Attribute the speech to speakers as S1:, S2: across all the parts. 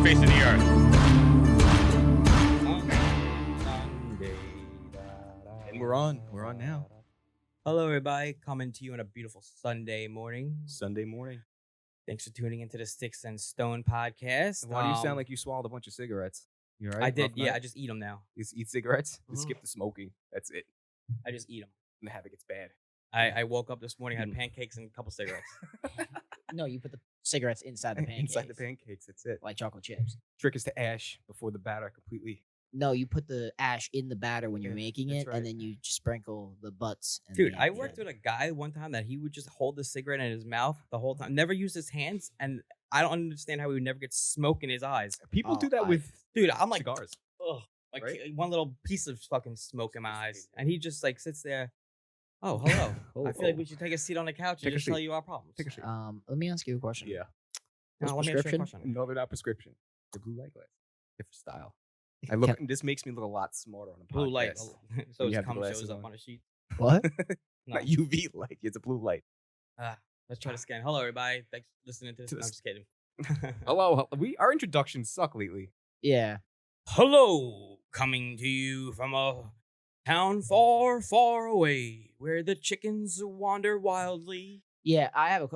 S1: face of the earth.
S2: And we're on now.
S3: Hello, everybody. Coming to you on a beautiful Sunday morning.
S2: Sunday morning.
S3: Thanks for tuning into the Sticks and Stone podcast.
S2: Why do you sound like you swallowed a bunch of cigarettes? You all right?
S3: I did.
S2: Welcome
S3: Yeah,
S2: back.
S3: I just eat them now.
S2: You just eat cigarettes? You
S3: Mhm.
S2: skip the smoking. That's it.
S3: I just eat them.
S2: And the habit gets bad.
S3: I woke up this morning, had pancakes and a couple cigarettes.
S4: No, you put the cigarettes inside the pancakes.
S2: Inside the pancakes, that's it.
S4: Like chocolate chips.
S2: Trick is to ash before the batter completely.
S4: No, you put the ash in the batter when you're
S2: Yeah,
S4: making
S2: that's
S4: it,
S2: right.
S4: and then you sprinkle the butts. And
S3: Dude,
S4: the
S3: I
S4: outside.
S3: worked with a guy one time that he would just hold the cigarette in his mouth the whole time, never use his hands, and I don't understand how he would never get smoke in his eyes.
S2: People
S4: Oh,
S2: do that with
S3: Dude, I'm like,
S2: cigars.
S3: ugh, like
S2: Right?
S3: one little piece of fucking smoke in my eyes, and he just like sits there. Oh, hello. I feel like we should take a seat on the couch
S2: Take
S3: and
S2: a
S3: just tell
S2: seat.
S3: you our problems.
S2: Take a seat.
S4: Let me ask you a question.
S2: Yeah.
S3: No, let
S4: What's
S3: me ask you a
S4: prescription?
S3: question.
S2: No, they're not prescription. They're blue light glass. Different style. I
S4: Can-
S2: look. This makes me look a lot smarter on a podcast.
S3: Blue light.
S2: When
S3: So
S2: you
S3: his
S2: have the
S3: cum
S2: glasses
S3: shows up
S2: on.
S3: on a sheet.
S4: What?
S3: No.
S2: Not UV light. It's a blue light.
S3: Let's try to scan. Hello, everybody. Thanks for listening to this.
S2: To
S3: No, I'm
S2: this-
S3: just kidding.
S2: Hello. Our introductions suck lately.
S4: Yeah.
S3: Hello, coming to you from a town far, far away where the chickens wander wildly.
S4: Yeah, I have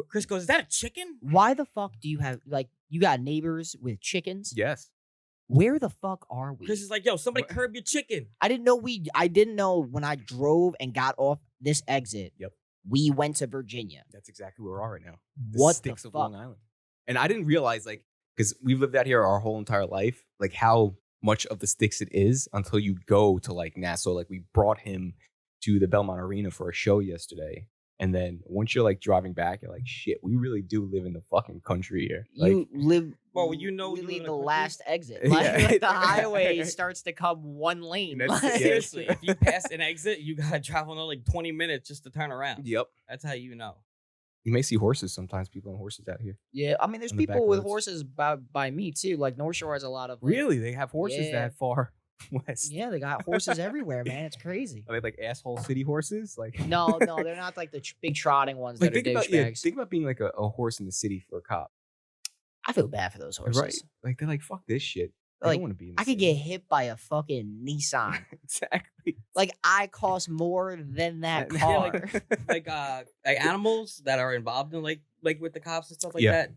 S3: Chris goes, "Is that a chicken?"
S4: why the fuck do you have, like, you got neighbors with chickens?
S2: Yes.
S4: Where the fuck are we?
S3: Chris is like, "Yo, somebody
S2: What?
S3: curb your chicken."
S4: I didn't know when I drove and got off this exit.
S2: Yep.
S4: We went to Virginia.
S2: That's exactly where we are right now. The
S4: What the
S2: sticks of
S4: fuck?
S2: Long Island. And I didn't realize, like, because we've lived out here our whole entire life, like how much of the sticks it is until you go to like Nassau. Like we brought him to the Belmont Arena for a show yesterday. And then once you're like driving back, you're like, shit, we really do live in the fucking country here. Like,
S4: You live.
S3: Well, you know you live
S4: literally
S3: in a
S4: the
S3: country.
S4: last exit.
S2: Yeah.
S4: Like, the highway starts to come one lane.
S2: That's-
S4: Like,
S2: yeah.
S3: Seriously, if you pass an exit, you gotta travel another like 20 minutes just to turn around.
S2: yep.
S3: That's how you know.
S2: You may see horses sometimes, people on horses out here.
S4: Yeah, I mean, there's
S2: On the back
S4: people with
S2: roads.
S4: horses by me too. Like North Shore has a lot of. Like,
S2: Really? They have horses
S4: Yeah.
S2: that far west?
S4: Yeah, they got horses everywhere, man. It's crazy.
S2: Are they like asshole city horses? Like
S4: No, they're not like the big trotting ones
S2: like
S4: that are
S2: think about
S4: douchebags.
S2: think about being like a horse in the city for a cop.
S4: I feel bad for those horses.
S2: Right? Like they're like, fuck this shit. I
S4: Like,
S2: don't want to be in the
S4: I could
S2: city.
S4: get hit by a fucking Nissan.
S2: Exactly.
S4: Like I cost more than that
S2: Yeah,
S4: car.
S3: like animals that are involved in like with the cops and stuff like
S2: Yeah.
S3: that.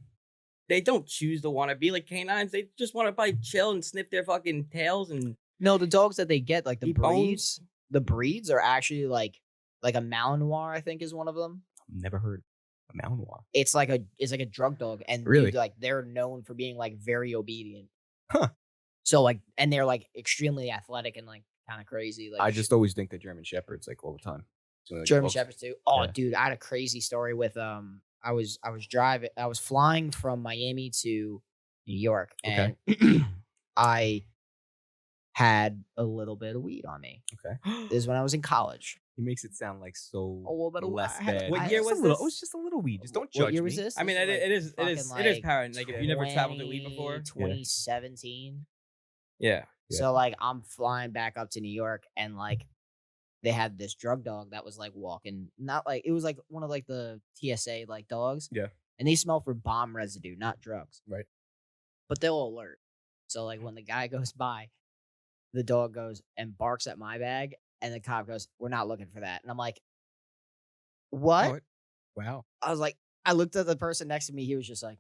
S3: They don't choose to want to be like canines. They just want to probably chill and sniff their fucking tails and
S4: No, the dogs that they get, like the
S3: eat
S4: breeds,
S3: bones.
S4: the breeds are actually like a Malinois, I think is one of them.
S2: Never heard a Malinois.
S4: It's like a drug dog, and
S2: Really?
S4: dude, like they're known for being like very obedient.
S2: Huh.
S4: So like, and they're like extremely athletic and like kind of crazy. Like
S2: I just always think that German Shepherds like all the time. So, like,
S4: German
S2: well,
S4: Shepherds too. Oh,
S2: Yeah.
S4: dude, I had a crazy story with I was flying from Miami to New York,
S2: Okay.
S4: and I had a little bit of weed on me.
S2: Okay.
S4: This is when I was in college.
S2: He makes it sound like so
S4: A little bit of
S2: less
S4: I had-
S2: bad.
S3: What
S4: I-
S3: year
S4: just a
S3: was
S4: little-
S3: this?
S2: It was just a little weed. Just don't
S4: What
S2: judge
S4: year
S2: me.
S4: was this?
S3: I mean,
S4: This was,
S3: it is
S4: fucking,
S3: parent. Like if you never traveled with weed before.
S4: 2017.
S3: Yeah.
S2: Yeah.
S4: So like I'm flying back up to New York, and like they had this drug dog that was like walking, not like it was like one of like the TSA like dogs.
S2: Yeah.
S4: And they smell for bomb residue, not drugs.
S2: Right.
S4: But they'll alert. So like when the guy goes by, the dog goes and barks at my bag, and the cop goes, "We're not looking for that." And I'm like, "What?"
S2: Oh, wow.
S4: I was like, I looked at the person next to me. He was just like,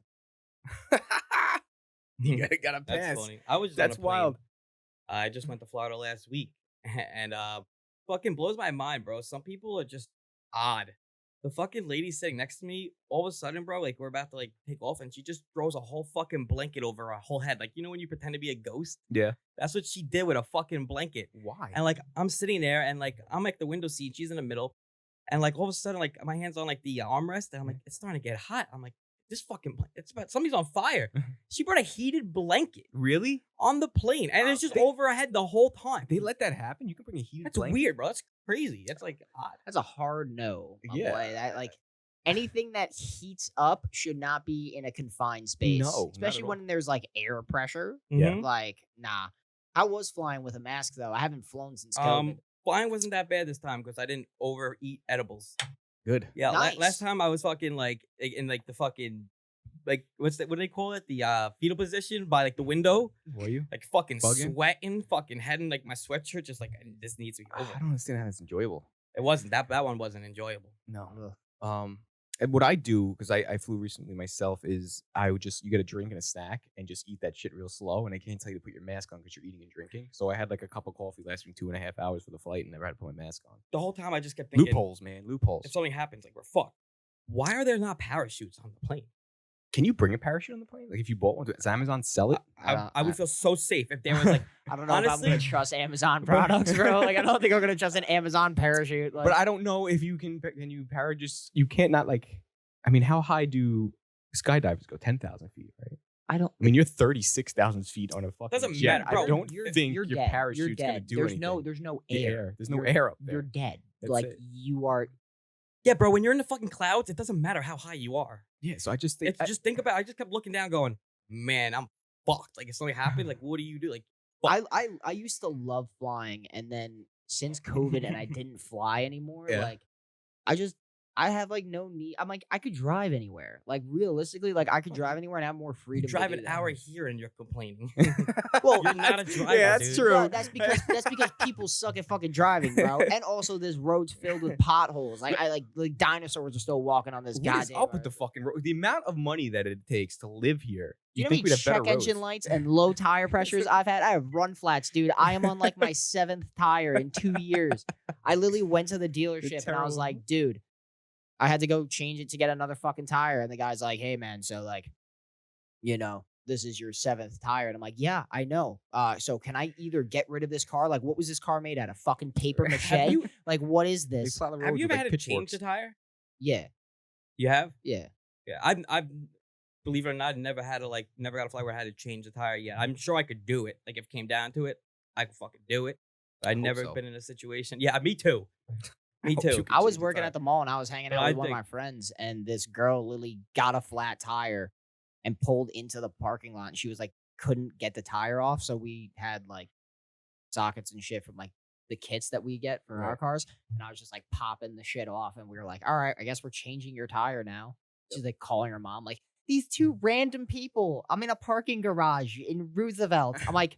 S2: You gotta
S3: That's
S2: pass.
S3: funny. I was just
S2: That's
S3: on a plane.
S2: wild.
S3: I just went to Florida last week, and fucking blows my mind, bro. Some people are just odd. The fucking lady sitting next to me, all of a sudden, bro, like we're about to like take off, and she just throws a whole fucking blanket over her whole head, like you know when you pretend to be a ghost.
S2: Yeah.
S3: That's what she did with a fucking blanket.
S2: Why?
S3: And like I'm sitting there, and like I'm like the window seat, she's in the middle, and like all of a sudden, like my hands on like the armrest, and I'm like, it's starting to get hot. I'm like, this fucking it's about somebody's on fire. She brought a heated blanket
S2: Really?
S3: on the plane, and it's just
S2: They-
S3: over her head the whole time.
S2: They let that happen? You can bring a heated
S3: That's
S2: blanket?
S3: weird, bro. That's crazy. That's like odd.
S4: "That's a hard no." My
S2: Yeah.
S4: boy. That like anything that heats up should not be in a confined space.
S2: No, not
S4: especially
S2: at all.
S4: when there's like air pressure.
S2: Yeah.
S3: Mhm.
S4: Like, nah. I was flying with a mask though. I haven't flown since COVID.
S3: Flying wasn't that bad this time because I didn't overeat edibles.
S2: Good.
S3: Yeah,
S4: Nice.
S3: last time I was fucking like in like the fucking like what do they call it? The fetal position by like the window,
S2: Were you?
S3: like fucking
S2: Bugging?
S3: sweating, fucking heading like my sweatshirt, just like this needs to be
S2: I
S3: over.
S2: don't understand how that's enjoyable.
S3: It wasn't that one wasn't enjoyable.
S2: No. And what I do, because I flew recently myself, is I would just, you get a drink and a snack and just eat that shit real slow. And I can't tell you to put your mask on because you're eating and drinking. So I had like a cup of coffee lasting 2.5 hours for the flight and never had to put my mask on.
S3: The whole time I just kept thinking,
S2: Loopholes, man. Loopholes.
S3: if something happens, like we're fucked. Why are there not parachutes on the plane?
S2: Can you bring a parachute on the plane? Like if you bought one, does Amazon sell it?
S3: I would feel so safe if there was like.
S4: I don't know if I'm
S3: Honestly-
S4: gonna trust Amazon products, bro. Like I don't think I'm gonna trust an Amazon parachute. Like,
S2: But I don't know if you can you just, you can't not like, I mean, how high do skydivers go? 10,000 feet, right?
S4: I don't.
S2: I mean, you're 36,000 feet on a fucking
S3: Doesn't
S2: jet.
S3: matter, bro.
S2: I don't think
S4: you're
S2: your
S4: dead.
S2: parachute's
S4: You're
S2: going to
S4: dead.
S2: do
S4: There's
S2: anything.
S4: there's no
S2: The
S4: air.
S2: There's no
S4: You're-
S2: air up there.
S4: You're dead.
S2: That's
S4: like
S2: it.
S4: you are.
S3: Yeah, bro. When you're in the fucking clouds, it doesn't matter how high you are.
S2: Yeah, so I just think...
S3: It's just think about. I just kept looking down, going, "Man, I'm fucked." Like if something happened, like what do you do? Like
S4: I used to love flying, and then since COVID and I didn't fly anymore,
S2: Yeah.
S4: like I have like no need. I'm like I could drive anywhere. Like realistically, like I could drive anywhere and have more
S3: you
S4: freedom.
S3: drive
S4: to do
S3: an
S4: that.
S3: hour here and you're complaining.
S4: Well,
S3: You're not a driver,
S2: Yeah, that's
S3: dude.
S2: true.
S4: Well, that's because people suck at fucking driving, bro. And also, this road's filled with potholes. Like like dinosaurs are still walking on this
S2: What is
S4: goddamn.
S2: up with the
S4: road.
S2: fucking road? The amount of money that it takes to live here.
S4: You know how
S2: think
S4: many
S2: we'd have better
S4: check engine
S2: roads.
S4: lights and low tire pressures I've had? I have run flats, dude. I am on like my 7th tire in 2 years. I literally went to the dealership and I was
S2: terrible.
S4: like, dude, I had to go change it to get another fucking tire. And the guy's like, hey, man, so like, you know, this is your 7th tire. And I'm like, yeah, I know. So can I either get rid of this car? Like, what was this car made out of? Fucking paper mache?
S3: Have you
S4: Like, what is
S2: They
S4: this?
S2: plow the
S3: have
S2: roads
S3: you
S2: with,
S3: ever
S2: like,
S3: had to change
S2: pitchforks.
S3: the tire?
S4: Yeah,
S3: You have.
S4: yeah.
S3: Yeah, I've believe it or not, never had to never got a flight where I had to change the tire yet. I'm sure I could do it. Like if it came down to it, I could fucking do it. But I'd
S2: hope
S3: never
S2: so.
S3: been in a situation. Yeah, me too. Me
S2: hope you
S3: too.
S2: could
S4: I was
S2: change the
S4: working
S2: tire.
S4: at the mall and I was hanging
S3: But
S4: out
S3: I
S4: with one of
S3: think-
S4: my friends, and this girl literally got a flat tire and pulled into the parking lot. And she was like, couldn't get the tire off, so we had like sockets and shit from like the kits that we get for our
S2: Right.
S4: cars, and I was just like popping the shit off, and we were like, all right, I guess we're changing your tire now. She's like calling her mom, like, these two random people. I'm in a parking garage in Roosevelt. I'm like,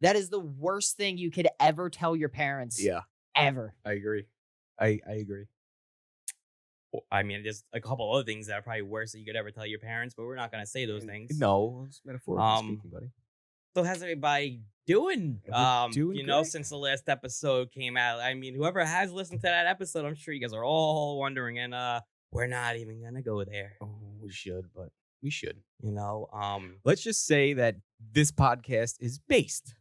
S4: that is the worst thing you could ever tell your parents.
S2: Yeah,
S4: Ever.
S2: I agree. I agree.
S3: Well, I mean, there's a couple other things that are probably worse that you could ever tell your parents, but we're not gonna say those things.
S2: No, it's metaphorically
S3: Um,
S2: speaking, buddy.
S3: So how's everybody doing?
S2: We're doing
S3: You know,
S2: great.
S3: since the last episode came out. I mean, whoever has listened to that episode, I'm sure you guys are all wondering, and we're not even gonna go there.
S2: Oh, we should, but we should.
S3: You know,
S2: Let's just say that this podcast is based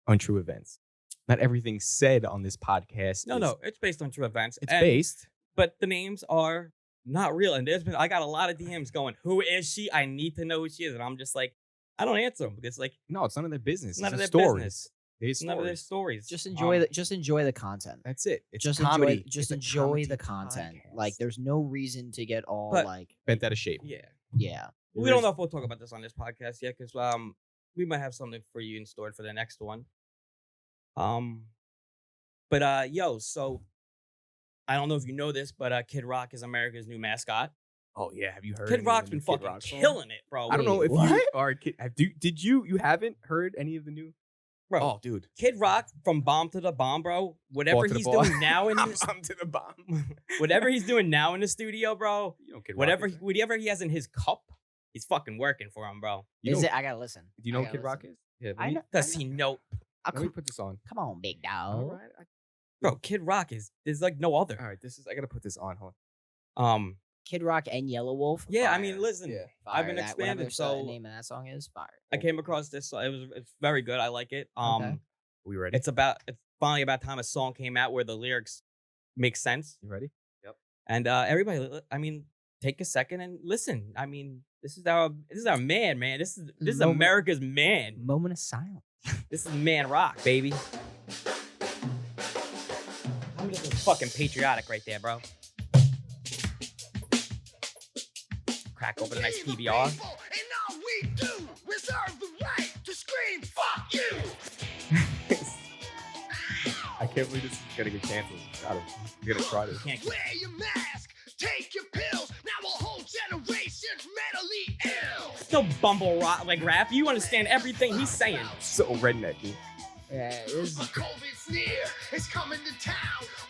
S2: on true events. Not everything said on this podcast.
S3: no, it's based on true events.
S2: It's
S3: and-
S2: based.
S3: but the names are not real. And I got a lot of DMs going, "Who is she? I need to know who she is." And I'm just like, I don't answer them because like
S2: No, it's none of their business.
S3: none
S2: It's
S3: of
S2: a
S3: their
S2: stories.
S3: business.
S2: There's
S3: None of their
S2: stories.
S3: stories.
S4: Just enjoy the content.
S2: That's it. It's
S4: Just
S2: comedy.
S4: enjoy just
S2: It's a
S4: enjoy
S2: comedy
S4: the content.
S2: podcast.
S4: Like there's no reason to get all
S3: But-
S4: like
S2: bent out of shape.
S3: Yeah,
S4: yeah.
S3: we don't know if we'll talk about this on this podcast yet because we might have something for you in store for the next one. But yo, so I don't know if you know this, but Kid Rock is America's new mascot.
S2: Oh yeah, have you heard?
S3: Kid
S2: any of
S3: Rock's
S2: the
S3: been
S2: new Kid
S3: fucking
S2: Rock songs?
S3: killing it, bro.
S2: I don't know
S4: Wait,
S2: if you
S4: what?
S2: are. Did you haven't heard any of the new?
S3: Bro,
S2: Oh, dude.
S3: Kid Rock from Bomb to the Bomb, bro. Whatever
S2: to the
S3: he's
S2: Ball.
S3: doing now in
S2: I'm
S3: his,
S2: to the bomb.
S3: whatever he's doing now in the studio, bro.
S2: You know Kid Rock
S3: Whatever
S2: is, right?
S3: whatever he has in his cup, he's fucking working for him, bro.
S2: You
S4: Is
S2: know,
S4: it? I gotta listen.
S2: do you know
S4: I
S2: what
S4: gotta
S2: Kid Rock
S4: listen.
S2: is? Yeah.
S4: I know.
S3: Does he know?
S4: Ah,
S2: Let me put this on.
S4: come on, big dog.
S2: All right.
S3: Bro, Kid Rock is there's like no other.
S2: All right. I gotta put this on. Hold
S4: Kid Rock and Yellow Wolf.
S3: Yeah, I
S4: Fire.
S3: mean, listen,
S2: Yeah.
S3: I've been
S4: Fire. That- whatever
S3: expanding,
S4: the
S3: so
S4: name of that song is fire.
S3: I came across this. It's very good. I like it.
S4: Okay.
S2: We ready?
S3: It's finally about time a song came out where the lyrics make sense.
S2: You ready?
S3: And everybody, I mean, take a second and listen. I mean, this is our man. This is
S4: Moment-
S3: America's man.
S4: Moment of silence.
S3: This is Man Rock, baby. I'm just fucking patriotic right there, bro. Crack open a nice PBR.
S1: And all we do, reserve the right to scream, fuck you!
S2: I can't believe this is gonna get canceled. We gotta try this.
S3: Can't keep
S1: Wear your mask, take your pills, now a whole generation's mentally
S3: That's no bumble rap. You understand everything he's saying.
S2: So redneck, dude.
S4: Yeah, it is.
S1: COVID's near, it's coming to town.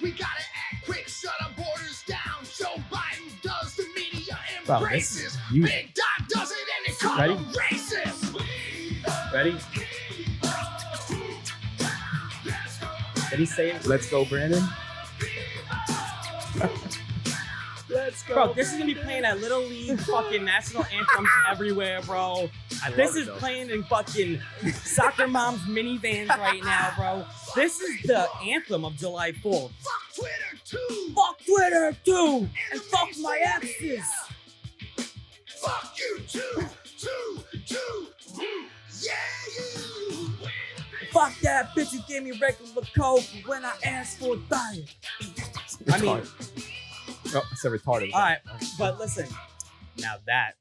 S1: We gotta act quick, shut our borders down. Joe Biden does, the media
S3: Bro, this
S1: embraces.
S3: is you.
S1: Big Doc does it and they call
S3: Ready?
S1: him racist.
S3: Ready? Did he say it?
S2: Let's go, Brandon.
S4: Let's go.
S3: Bro, this is gonna be playing at Little League fucking national anthems everywhere, bro. This is playing in fucking soccer moms minivans right now, bro. This is the anthem of July 4th.
S1: Fuck Twitter too.
S3: Fuck Twitter too, and fuck my exes.
S1: Fuck you too. Yeah, you.
S3: Fuck that bitch who gave me regular coke when I asked for a diet. I mean,
S2: Oh, I said retarded.
S3: all right, but listen. Now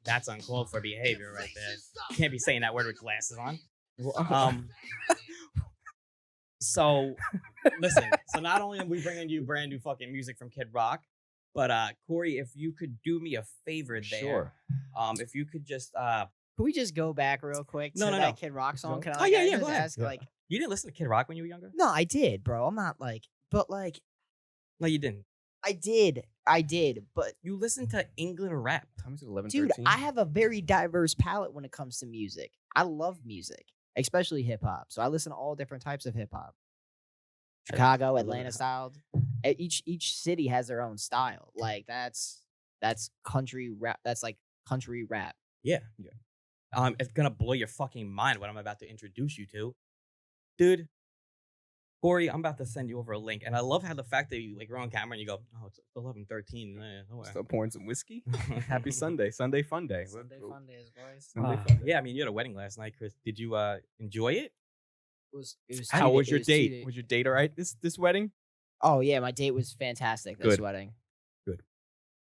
S3: that's uncalled for behavior right there. Can't be saying that word with glasses on. So listen. So not only are we bringing you brand new fucking music from Kid Rock, but Corey, if you could do me a favor there,
S2: Sure.
S3: If you could just
S4: Can we just go back real quick to
S3: No,
S4: that
S3: no.
S4: Kid Rock song? Can I,
S3: Oh, yeah,
S4: I
S3: yeah,
S4: just
S3: go ahead.
S4: ask,
S2: Yeah.
S4: like,
S3: you didn't listen to Kid Rock when you were younger?
S4: no, I did, bro. I'm not like, but like,
S3: No, you didn't.
S4: I did, but
S3: You listened to England rap.
S2: Time is it 11:13?
S4: dude, I have a very diverse palette when it comes to music. I love music, especially hip hop. So I listen to all different types of hip hop. Chicago,
S2: love
S4: Atlanta
S2: it.
S4: style. Each city has their own style. Like that's country rap. That's like country rap.
S3: Yeah. It's gonna blow your fucking mind what I'm about to introduce you to, dude. Corey, I'm about to send you over a link, and I love how the fact that you like we're on camera and you go, oh, it's 11:13.
S2: Start pouring some whiskey. Happy Sunday. Sunday fun day.
S4: Sunday fun days, boys.
S2: Sunday fun day.
S3: Yeah, I mean, you had a wedding last night, Chris. Did you enjoy it?
S4: It was
S2: How
S4: two
S2: was
S4: da-
S2: your
S4: it was 2
S2: date?
S4: days.
S2: Was your date all right this wedding?
S4: Oh yeah, my date was fantastic. This
S2: Good.
S4: wedding.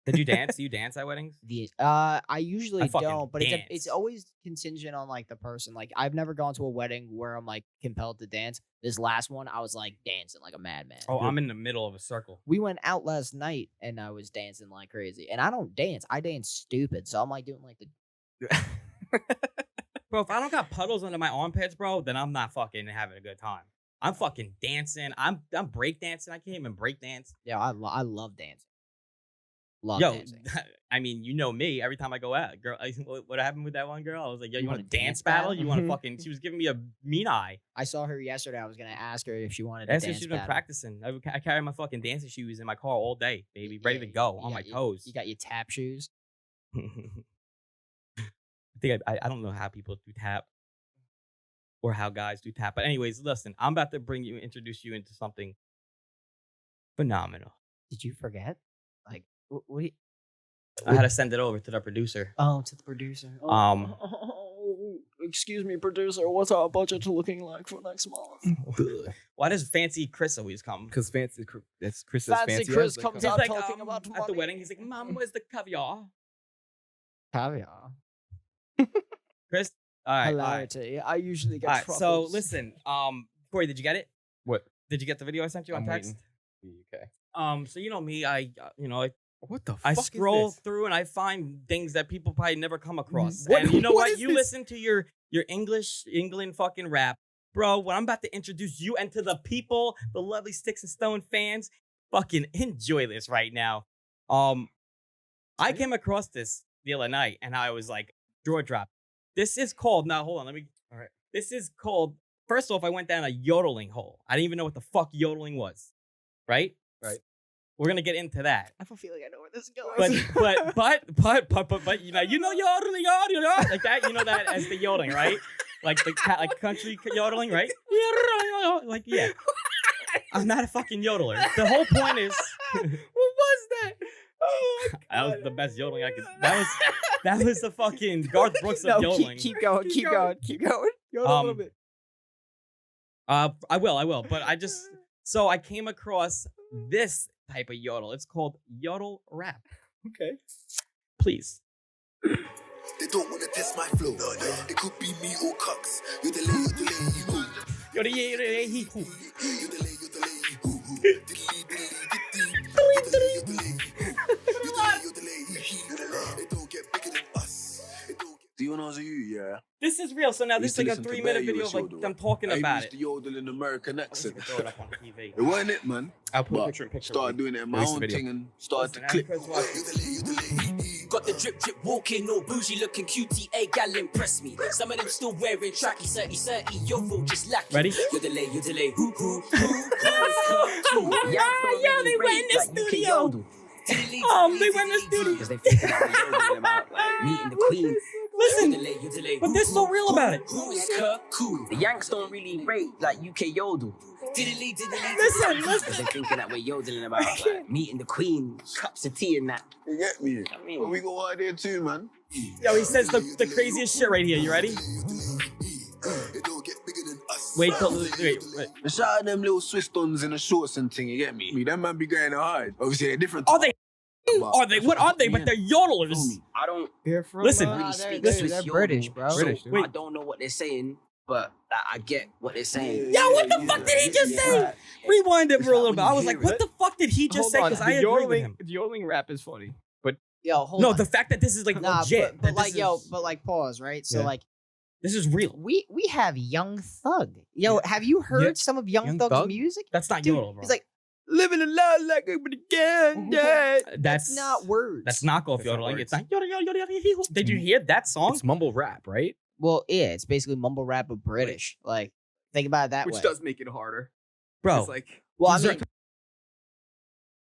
S3: Did you dance? Do you dance at weddings?
S4: I usually
S3: fucking
S4: don't, but
S3: dance.
S4: it's always contingent on like the person. Like I've never gone to a wedding where I'm like compelled to dance. This last one, I was like dancing like a madman.
S3: Oh, I'm in the middle of a circle.
S4: We went out last night and I was dancing like crazy. And I don't dance. I dance stupid. So I'm like doing like the
S3: Bro, if I don't got puddles under my armpits, bro, then I'm not fucking having a good time. I'm fucking dancing. I'm break dancing. I can't even break dance.
S4: yeah. I love dancing. Love
S3: Yo,
S4: dancing.
S3: I mean, you know me. Every time I go out, girl, what happened with that one girl? I was like, yo, you want a
S4: want a
S3: dance
S4: dance
S3: battle?
S4: battle?
S3: You want to fucking? She was giving me a mean eye.
S4: I saw her yesterday. I was gonna ask her if she wanted to
S3: That's
S4: dance.
S3: what she's been
S4: battle.
S3: practicing. I carry my fucking dancing shoes in my car all day, baby, ready to
S4: Yeah,
S3: go
S4: you
S3: on my
S4: got
S3: toes.
S4: You got your tap shoes.
S3: I think I don't know how people do tap or how guys do tap. But anyways, listen, I'm about to introduce you into something phenomenal.
S4: Did you forget? Like what
S3: I had to send it over to the producer.
S4: Oh, to the producer. Excuse me, producer. What's our budget looking like for next month?
S3: Why does fancy Chris always come?
S2: Because that's Chris's
S4: Fancy
S2: fancy.
S4: Chris
S2: ass,
S4: comes
S2: like,
S4: out
S3: He's
S4: talking about
S3: at the
S4: money.
S3: wedding. He's like, Mom, where's the caviar?
S4: Caviar.
S3: Chris, all right.
S4: Hilarity. I usually get
S3: All right. So
S4: truffles.
S3: listen, Corey, did you get it?
S2: What?
S3: Did you get the video I sent you on
S2: I'm
S3: text?
S2: waiting. Okay.
S3: So you know me, I
S2: What the fuck
S3: I
S2: is
S3: scroll
S2: this?
S3: through and I find things that people probably never come across.
S2: What-
S3: And you know
S2: what
S3: what?
S2: is
S3: You
S2: this?
S3: listen to your England fucking rap. Bro, what I'm about to introduce you and to the people, the lovely Sticks and Stone fans, fucking enjoy this right now. I came across this the other night and I was like, draw drop. This is called, now hold on, all right. This is called, first off, I went down a yodeling hole. I didn't even know what the fuck yodeling was. Right?
S2: Right.
S3: We're gonna get into that.
S4: I feel like I know where this is going.
S3: But you know yodeling like that, you know that as the yodeling, right? Like the like country yodeling, right? Like yeah. I'm not a fucking yodeler. The whole point is
S2: What was that? Oh my
S3: that was the best yodeling I could. That was the fucking Garth Brooks of
S4: No,
S3: yodeling.
S4: keep going. Keep going. Keep going.
S2: Yodel a little
S3: Um,
S2: bit.
S3: I will. But I came across this type of yodel. It's called yodel rap.
S2: Okay.
S3: Please.
S1: They don't wanna test my flow. It could be me or Cox. Yodel-Ay-Hee-Hoo.
S3: Yodel-Ay-Hee-Hoo.
S1: Yodel-Ay-Hoo-Hoo. Yodel-Ay-Hoo-Hoo. They don't get bigger than us. They don't get-
S5: Do you when I was a youth, yeah.
S3: This is real. So now
S5: I
S3: this
S5: used
S3: is
S5: to
S3: like a
S5: listen to
S3: 3-minute
S5: bare
S3: video
S5: US
S3: of like
S5: Yodel,
S3: them
S5: right?
S3: talking
S5: I
S3: about
S5: used
S3: it.
S5: to yodel in American
S3: Let's
S5: accent.
S3: throw it up on TV.
S5: It wasn't it, man.
S3: I'll put
S5: But
S3: picture in picture.
S5: started doing it in my
S2: Release the
S5: own
S2: video.
S5: thing and started to
S3: Listen,
S5: click.
S3: Chris watching.
S6: Got the drip walking, all bougie looking QTA gal impress me. Some of them still wearing tracky 30, your vote just lacking.
S3: Ready?
S6: Yodeling-Ay-Hee-Hoo.
S3: Yeah, they went in the studio. They went in the studio.
S6: Because they think that we're yodeling about like meeting the queen.
S3: Listen,
S6: Yodeling-Ay-Hee-Hoo.
S3: but they're so real about it.
S6: Cool. The Yanks don't really rate like UK yodel.
S3: Listen.
S6: Because they're thinking that we're yodeling about like meeting the queen, cups of tea and that.
S5: You get me?
S6: I mean-
S5: But we got one idea too, man.
S3: Yo, he says the craziest shit right here. You ready? Wait.
S5: And shout out them little Swiss dons in the shorts and thing, you get me? Them man be going hard. Obviously, they're different.
S3: Are they?
S5: But-
S3: Are they? What are they? But they're yodelers.
S6: I don't
S4: They're from,
S3: Listen.
S6: really
S4: they're,
S6: speak
S4: they're,
S6: Swiss
S4: they're
S6: yodel,
S4: British, bro.
S6: so
S2: British, dude.
S6: I don't know what they're saying, but I get what they're saying.
S3: Yo, what the fuck did he just say? Rewind it for a little bit. I was like, what the fuck did he just say? Because I agree with him.
S2: The yodeling rap is funny. But
S4: Yo, hold
S3: No,
S4: on.
S3: the fact that this is like
S4: Nah,
S3: legit.
S4: but
S3: that
S4: like,
S3: this
S4: yo,
S3: is-
S4: but like, pause, right? So
S2: Yeah.
S4: like,
S3: this is real.
S4: we have Young Thug. Yo, have you heard
S2: Yeah.
S4: some of Young
S2: Young
S4: Thug's
S2: Thug?
S4: music?
S3: That's not
S4: Dude,
S3: yodel, bro.
S4: he's like,
S2: living a lot like a again.
S3: that's
S4: not words.
S3: That's knockoff
S2: That's not
S3: yodeling.
S2: words.
S3: It's not Yodel-Ay-Hee-Hoo. Did you hear that song?
S2: It's mumble rap, right?
S4: Well, yeah, it's basically mumble rap but British. Like, think about it that way.
S2: does make it harder.
S3: Bro,
S2: It's like
S4: Well, I
S3: these are-
S4: mean,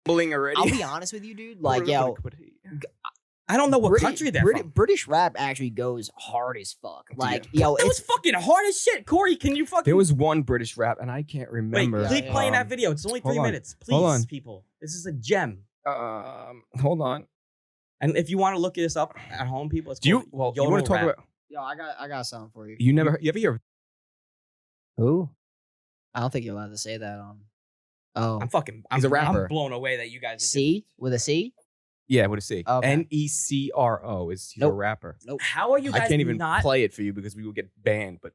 S2: mumbling already.
S4: I'll be honest with you, dude. Like, yo,
S3: I don't know what
S4: British,
S3: country they're from.
S4: British rap actually goes hard as fuck. Like, yo,
S3: That was
S4: it's
S3: fucking hard as shit. Corey, can you fucking...
S2: There was one British rap, and I can't
S3: Wait,
S2: remember.
S3: keep playing that
S2: Um,
S3: video. It's only 3
S2: hold on.
S3: minutes. Please,
S2: Hold on.
S3: people. This is a gem.
S2: Hold on.
S3: And if you want to look this up at home, people, it's
S2: Do you?
S3: called
S2: Well, you
S3: Yodel
S2: want to talk
S3: rap.
S2: about?
S4: yo, I got something for you.
S2: You ever hear?
S4: Who? I don't think you're allowed to say that on. Oh,
S2: He's a rapper.
S3: I'm blown away that you guys... are
S4: C with a C.
S2: Yeah, what to see?
S4: Okay.
S2: Necro is he's a
S4: Nope.
S2: rapper.
S4: Nope.
S3: How are you guys
S2: I can't even
S3: not...
S2: play it for you because we will get banned. But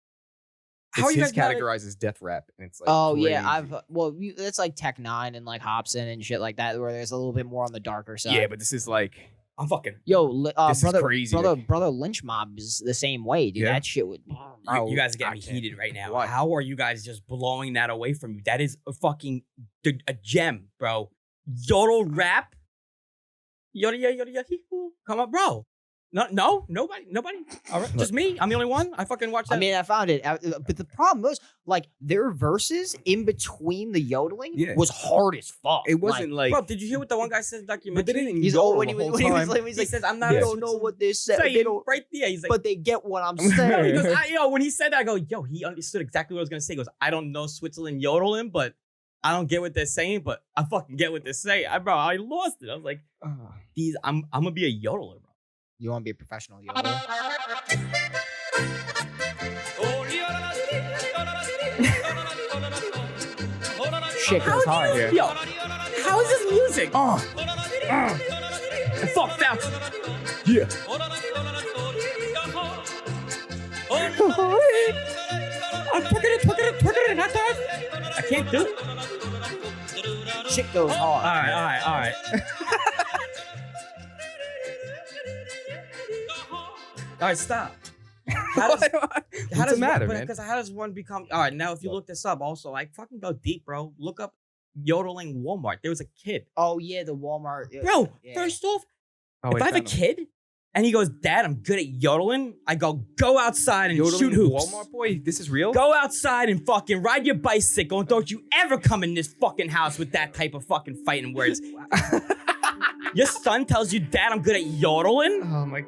S3: How are
S2: it's
S3: you
S2: his
S3: guys not-
S2: categorized as death rap, and it's like
S4: Oh yeah,
S2: crazy.
S4: it's like Tech Nine and like Hobson and shit like that, where there's a little bit more on the darker side.
S2: Yeah, but this is like
S3: I'm fucking...
S4: Yo,
S2: This is
S4: brother,
S2: crazy.
S4: brother Lynch Mob is the same way, dude.
S2: Yeah.
S4: That shit would.
S3: You guys are getting
S2: I
S3: me
S2: can't.
S3: heated right now.
S2: Why?
S3: How are you guys just blowing that away from you? That is a fucking a gem, bro. Yodel rap. Yodel-Ay-Hee-Hoo. Come on, bro. No, nobody. All right, just me. I'm the only one. I fucking watched that.
S4: I mean, I found it, but the problem was like their verses in between the yodeling
S2: Yeah.
S4: was hard as fuck.
S2: it wasn't like.
S3: bro, did you hear what the one guy said in the
S2: but they
S3: documentary?
S2: didn't.
S4: He's
S2: yodel
S4: when
S2: the
S4: he was
S2: whole
S4: when he was
S2: time.
S4: like, he's
S3: He
S4: like,
S3: says, "I'm not."
S4: they
S3: a
S4: don't know what they said.
S3: saying
S4: They don't,
S3: right there. He's like,
S4: but they get what I'm
S3: No, he
S4: saying.
S3: goes, when he said that, I go, yo, he understood exactly what I was gonna say. He goes, I don't know Switzerland yodeling, but I don't get what they're saying, but I fucking get what they're saying. I lost it. I was like, I'm gonna be a yodeler, bro.
S4: You want to be a professional yodeler? Shit goes hard.
S3: Yo, how is this music? And fuck Fauci.
S2: Yeah.
S3: I'm twerking it, hot dog. I can't do it.
S4: Shit goes hard.
S3: All right. All right, stop. How does,
S2: What's the matter, man?
S3: Because how does one become... All right, now if you look this up, also, like, fucking go deep, bro. Look up yodeling Walmart. There was a kid.
S4: Oh yeah, the Walmart.
S3: Bro,
S4: Yeah.
S3: first off,
S2: Oh,
S3: if
S2: wait,
S3: I have a
S2: found him.
S3: kid and he goes, Dad, I'm good at yodeling, I go outside and
S2: Yodeling
S3: shoot hoops.
S2: Walmart boy, this is real.
S3: Go outside and fucking ride your bicycle and don't you ever come in this fucking house with that type of fucking fighting words. Your son tells you, Dad, I'm good at yodeling?
S2: Oh my.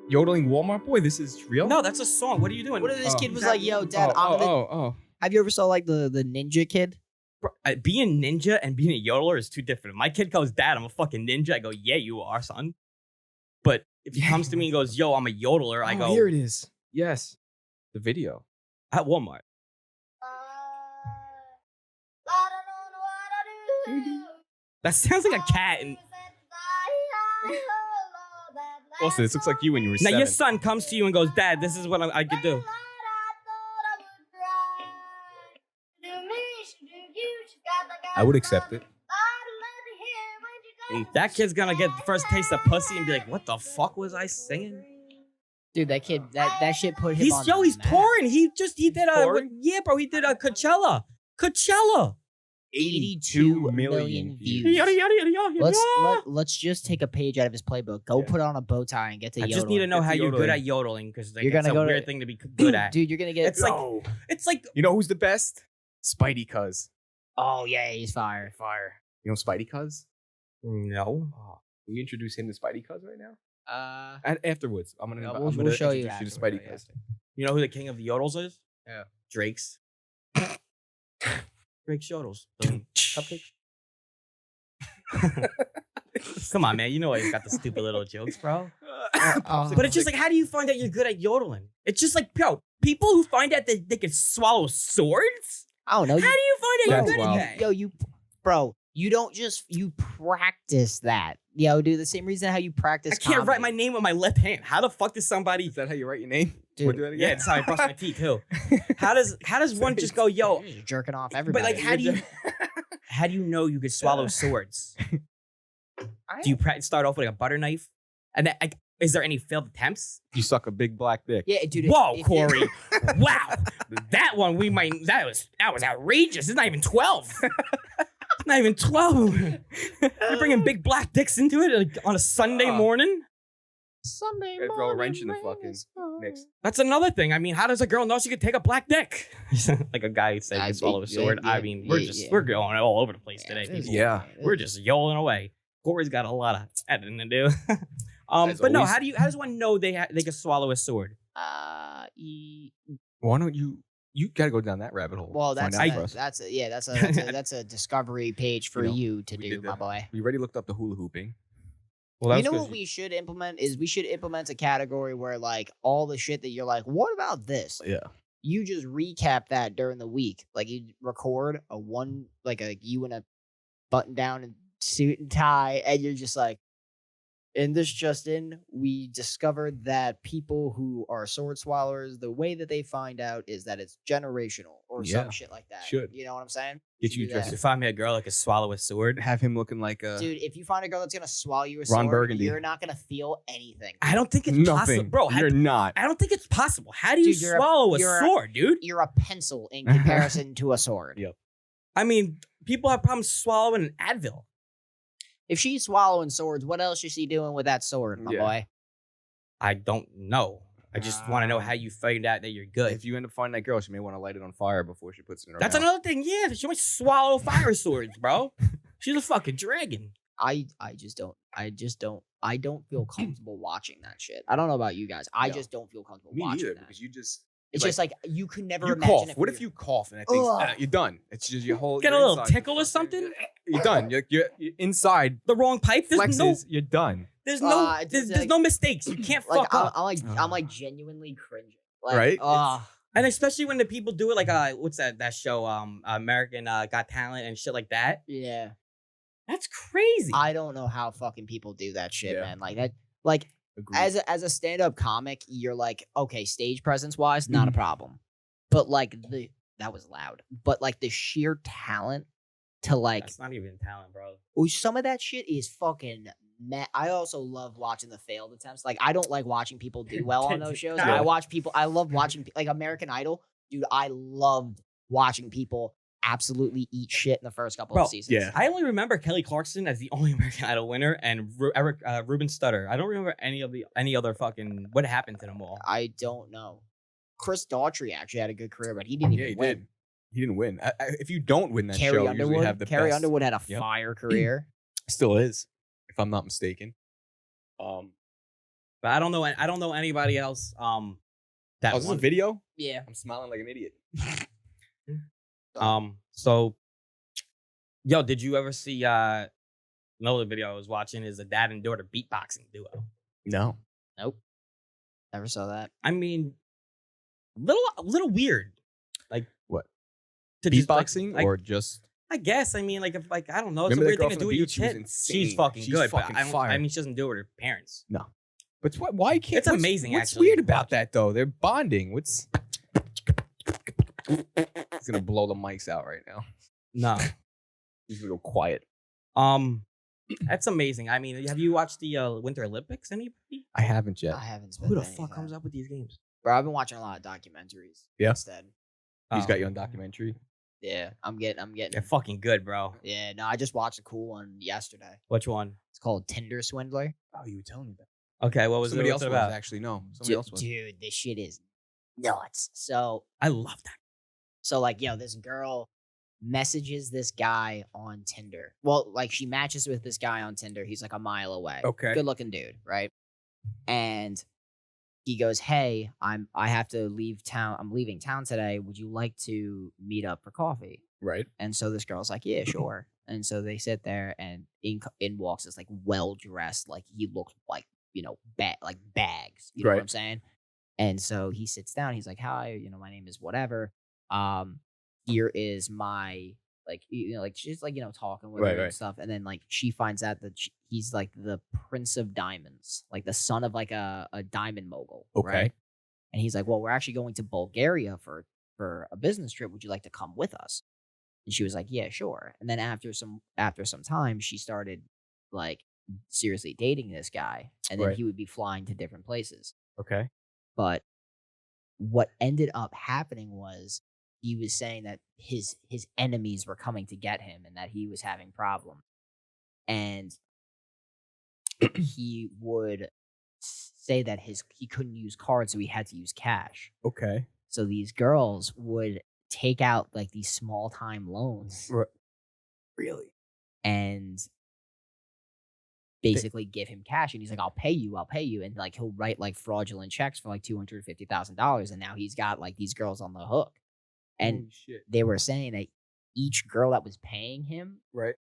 S2: Yodeling Walmart boy, this is real.
S3: No, that's a song. What are you doing?
S4: What if this
S2: Oh.
S4: kid was like, "Yo, Dad, I'm the."
S2: oh.
S4: Have you ever saw like the ninja kid?
S3: Bro, being ninja and being a yodeler is too different. My kid goes, Dad, I'm a fucking ninja. I go, yeah, you are, son. But if he comes to me and goes, yo, I'm a yodeler, I go,
S2: Here it is. Yes, the video.
S3: at Walmart. That sounds like a cat. And
S2: Also, this looks like you when you were
S3: now
S2: 7.
S3: your son comes to you and goes, Dad, this is what I could do.
S2: I would accept it.
S3: That kid's gonna get the first taste of pussy and be like, what the fuck was I singing?
S4: Dude, that kid, that shit put him on.
S3: He's
S4: the map.
S3: touring. He did
S2: Touring?
S3: yeah, bro. He did Coachella.
S4: 82 million views.
S3: Yada, yada, yada, yada, yada.
S4: Let's just take a page out of his playbook. Go put on a bow tie and get to
S3: I
S4: yodeling.
S3: just need to know
S2: Get
S3: how
S2: to
S3: you're good
S2: yodeling.
S3: at yodeling because like,
S4: You're
S3: it's
S4: gonna
S3: a
S4: go to-
S3: weird thing to be good at.
S4: Dude, you're gonna get.
S3: It's like
S2: You know who's the best? Spidey Cuz.
S4: Oh yeah, he's fire.
S2: Fire. You know Spidey Cuz?
S3: no.
S2: Oh, will you introduce him to Spidey Cuz right now?
S4: Uh,
S2: And afterwards, I'm gonna.
S4: Yeah,
S2: I'm
S4: we'll
S2: gonna
S4: show you
S2: introduce to
S4: afterwards,
S2: Spidey
S4: yeah.
S2: Cuz.
S3: You know who the king of the yodels is?
S2: Yeah.
S3: Drake's. Drake's yodels. Boom. Cupcake. Come on, man. You know I got the stupid little jokes, bro. But it's just like, how do you find out you're good at yodeling? It's just like, yo, people who find out that they can swallow swords?
S4: I don't know.
S3: How do you find out
S2: That's
S3: you're good
S2: wild.
S3: at that?
S4: Yo, bro, you don't just you practice that. Yo, dude, the same reason how you practice.
S3: I can't write my
S4: comedy.
S3: name with my left hand. How the fuck does somebody?
S2: Is that how you write your name?
S4: Dude,
S2: Wanna do that
S3: Yeah,
S2: again?
S3: that's how I brush my teeth too. How does one just go, yo?
S4: You're just jerking off
S3: But
S4: everybody.
S3: like, how do you know you could swallow swords? Do you start off with like a butter knife? And then, like, is there any failed attempts?
S2: You suck a big black dick.
S4: Yeah, dude.
S3: Whoa,
S4: if-
S3: Corey! Wow, that one that was outrageous. It's not even 12. It's not even 12. You're bringing big black dicks into it like, on a Sunday morning.
S4: Sunday
S2: Gotta
S4: morning.
S2: throw a wrench in the
S4: rain
S2: fucking
S4: is falling.
S2: mix.
S3: That's another thing. I mean, how does a girl know she could take a black dick? Like a guy said,
S4: I
S3: you swallow a
S4: think-
S3: sword.
S4: yeah,
S3: I mean, we're
S4: yeah.
S3: we're going all over the place today.
S4: this is-
S3: People.
S2: Yeah.
S3: We're just yodeling away. Corey's got a lot of editing to do.
S2: As
S3: But no,
S2: always.
S3: how does one know they can swallow a sword?
S2: Why don't you? You gotta go down that rabbit hole.
S4: Well,
S2: Find
S4: that's
S2: out
S4: that,
S2: for us.
S4: that's a discovery page for
S2: You know,
S4: you to
S2: we
S4: do,
S2: did
S4: my
S2: that.
S4: boy.
S2: We already looked up the hula hooping.
S3: Well,
S4: You know what we should implement is we should implement a category where like all the shit that you're like, what about this?
S2: Yeah.
S4: You just recap that during the week. Like you record you in a button down and suit and tie, and you're just like, in this just in, we discovered that people who are sword swallowers, the way that they find out is that it's generational or
S2: Yeah,
S4: some shit like that.
S2: should.
S4: You know what I'm saying?
S2: Get
S4: Should
S2: you
S4: do
S2: dressed
S4: that.
S3: If I met a girl that could swallow a sword,
S2: Have him looking like a
S4: Dude, if you find a girl that's gonna swallow you a
S2: Ron
S4: sword,
S2: Burgundy.
S4: you're not gonna feel anything.
S3: I don't think it's
S2: nothing,
S3: possible, bro.
S2: You're not.
S3: I don't think it's possible. How do you
S4: Dude, you're
S3: swallow a
S4: you're
S3: sword, dude?
S4: You're a pencil in comparison to a sword.
S2: Yep.
S3: I mean, people have problems swallowing an Advil.
S4: If she's swallowing swords, what else is she doing with that sword, my
S2: Yeah.
S4: boy?
S3: I don't know. I just want to know how you find out that you're good.
S2: If you end up finding that girl, she may want to light it on fire before she puts it in her
S3: That's
S2: mouth.
S3: another thing. Yeah, she might swallow fire swords, bro. She's a fucking dragon.
S4: I don't feel comfortable watching that shit. I don't know about you guys. I
S2: No.
S4: just don't feel comfortable
S2: Me
S4: watching
S2: neither,
S4: that.
S2: because you just
S4: It's
S2: like,
S4: just like you could never
S2: you
S4: imagine
S2: cough.
S4: it.
S2: What
S4: from
S2: if
S4: your-
S2: you cough and that thing's
S4: Ugh.
S2: you're done? It's just your whole
S3: Get a
S2: your
S3: little
S2: inside
S3: tickle or
S2: fucking-
S3: something?
S2: You're done. You're inside.
S3: The wrong pipe. There's
S2: Flexes. You're done.
S3: there's no,
S4: it's
S3: there's
S4: like-
S3: no mistakes. You can't
S4: like
S3: fuck up.
S4: I'm like genuinely cringing. Like,
S2: Right?
S3: And especially when the people do it, like what's that show? American Got Talent and shit like that.
S4: yeah.
S3: That's crazy.
S4: I don't know how fucking people do that shit,
S2: Yeah.
S4: man. Like that. Like
S2: Agreed.
S4: as a stand up comic, you're like, okay, stage presence wise, not a problem. But like that was loud. But like the sheer talent to like
S3: That's not even talent, bro.
S4: some of that shit is fucking I also love watching the failed attempts. Like I don't like watching people do well on those shows.
S3: Yeah.
S4: I love watching like American Idol. Dude, I loved watching people absolutely eat shit in the first couple
S3: Bro,
S4: of seasons.
S2: yeah.
S3: I only remember Kelly Clarkson as the only American Idol winner and Ruben Studdard. I don't remember any other fucking what happened to them all.
S4: I don't know. Chris Daughtry actually had a good career, but he didn't
S2: Yeah,
S4: even
S2: he
S4: win.
S2: did. He didn't win. If you don't win that
S4: Carrie
S2: show, you
S4: Underwood.
S2: usually have the
S4: Carrie
S2: best.
S4: Underwood had a
S2: Yep.
S4: fire career.
S2: Still is, if I'm not mistaken.
S3: But I don't know anybody else. That
S2: Oh, is this a
S3: won.
S2: video?
S4: Yeah.
S2: I'm smiling like an idiot.
S3: So, yo, did you ever see another video I was watching is a dad and daughter beatboxing duo?
S2: No.
S4: Nope. Never saw that.
S3: I mean, little weird. Like
S2: What?
S3: to just, like-
S2: Beatboxing
S3: like,
S2: or just
S3: I guess. I mean, like if I don't know, it's
S2: Remember
S3: a
S2: that
S3: weird
S2: girl
S3: thing to
S2: from
S3: do
S2: the
S3: with your
S2: beach? She was
S3: kid. She's
S2: insane.
S3: fucking
S2: She's
S3: good,
S2: fucking
S3: but I
S2: fire.
S3: mean, she doesn't do it with her parents.
S2: no. But why can't
S3: It's amazing,
S2: What's
S3: actually.
S2: weird about that though? They're bonding. What's It's gonna blow the mics out right now.
S3: No.
S2: He's gonna go quiet.
S3: That's amazing. I mean, have you watched the Winter Olympics? Anybody?
S2: I haven't yet.
S4: I haven't.
S3: Who the fuck comes up with these games?
S4: Bro, I've been watching a lot of documentaries.
S2: Yeah?
S4: Instead.
S2: He's got you on documentary.
S4: Yeah, I'm getting.
S3: They're fucking good, bro.
S4: Yeah, no, I just watched a cool one yesterday.
S3: Which one?
S4: It's called Tinder Swindler.
S2: Oh, you were telling me that.
S3: Okay, what was
S2: Somebody
S3: it?
S2: else
S3: What's it
S2: was
S3: about?
S2: actually. No, somebody else was.
S4: Dude, this shit is nuts. So,
S3: I love that.
S4: like, this girl messages this guy on Tinder. Well, like, she matches with this guy on Tinder. He's like a mile away.
S2: Okay.
S4: Good looking dude, right? And he goes, "Hey, I have to leave town. I'm leaving town today. Would you like to meet up for coffee?"
S2: Right.
S4: And so this girl's like, "Yeah, sure." And so they sit there, and in walks this like well dressed, like he looks like like bags. You know what
S2: Right.
S4: I'm saying? And so he sits down. He's like, "Hi, my name is whatever. Here is my like she's like talking with her
S2: Right,
S4: and
S2: right.
S4: stuff." And then like she finds out that he's like the Prince of Diamonds, like the son of like a diamond mogul.
S2: Okay.
S4: Right? And he's like, "Well, we're actually going to Bulgaria for a business trip. Would you like to come with us?" And she was like, "Yeah, sure." And then after some time, she started like seriously dating this guy, and then
S2: Right.
S4: he would be flying to different places.
S2: Okay.
S4: But what ended up happening was he was saying that his enemies were coming to get him, and that he was having problems, and he would say that he couldn't use cards, so he had to use cash.
S2: Okay.
S4: So these girls would take out like these small time loans
S2: Really?
S4: and basically give him cash, and he's like, I'll pay you, and like he'll write like fraudulent checks for like $250,000, and now he's got like these girls on the hook. And
S2: Holy shit.
S4: they were saying that each girl that was paying him,
S2: Right.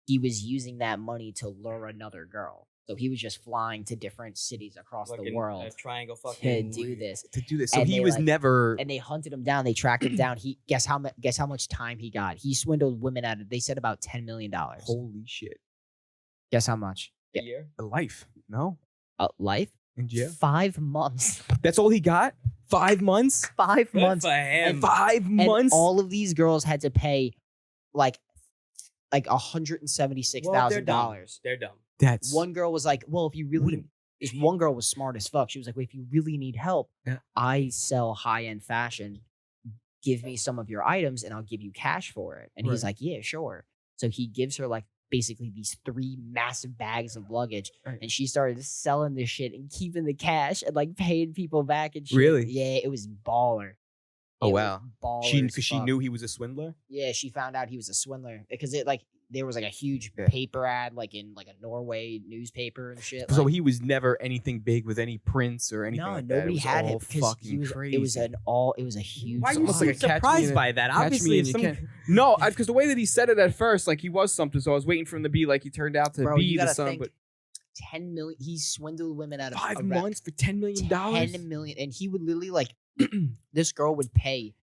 S4: he was using that money to lure another girl. So he was just flying to different cities across the world
S3: Triangle
S4: to
S3: fucking.
S4: do this.
S2: To do this. So
S4: And
S2: he
S4: they,
S2: was
S4: like-
S2: never.
S4: And they hunted him down. They tracked him down. He guess how much time he got. He swindled women out of. They said about $10 million.
S2: Holy shit.
S4: Guess how much?
S3: A year?
S2: A life. No.
S4: Life.
S2: In jail.
S4: 5 months.
S2: That's all he got? 5 months?
S4: 5
S3: Good
S4: months.
S3: for him.
S2: 5
S4: And
S2: months?
S4: all of these girls had to pay like $176,000.
S3: They're dumb.
S2: That's.
S4: One girl was like, "Well, if you really,"
S2: Wouldn't-
S4: this one girl was smart as fuck. She was like, "Well, if you really need help,
S2: Yeah.
S4: I sell high end fashion. Give me some of your items, and I'll give you cash for it." And he's
S2: Right.
S4: like, "Yeah, sure." So he gives her like basically these 3 massive bags of luggage,
S2: Right.
S4: and she started selling this shit and keeping the cash and like paying people back and shit.
S2: Really?
S4: Yeah, it was baller.
S2: Oh,
S4: It was
S2: wow.
S4: baller as
S2: Because she
S4: fuck.
S2: knew he was a swindler?
S4: Yeah, she found out he was a swindler because there was like a huge paper ad like in like a Norway newspaper and shit.
S2: So
S4: like-
S2: he was never anything big with any prince or anything
S4: no,
S2: like that.
S4: nobody
S2: It was
S4: had
S2: all
S4: him because
S2: fucking
S4: it was
S2: crazy.
S4: it was a huge.
S3: Why are you
S2: almost
S3: so
S2: like a catch me
S3: surprised
S2: in a-
S3: by that?
S2: Catch
S3: Obviously,
S2: me
S3: it's
S2: and you
S3: some.
S2: can't. No, because the way that he said it at first, like he was something. So I was waiting for him to be like he turned out to
S4: Bro,
S2: be
S4: you
S2: the
S4: gotta
S2: son.
S4: think,
S2: But
S4: 10 million. He swindled women out of
S2: 5
S4: around
S2: months for $10 million?
S4: 10 million, and he would literally like this girl would pay.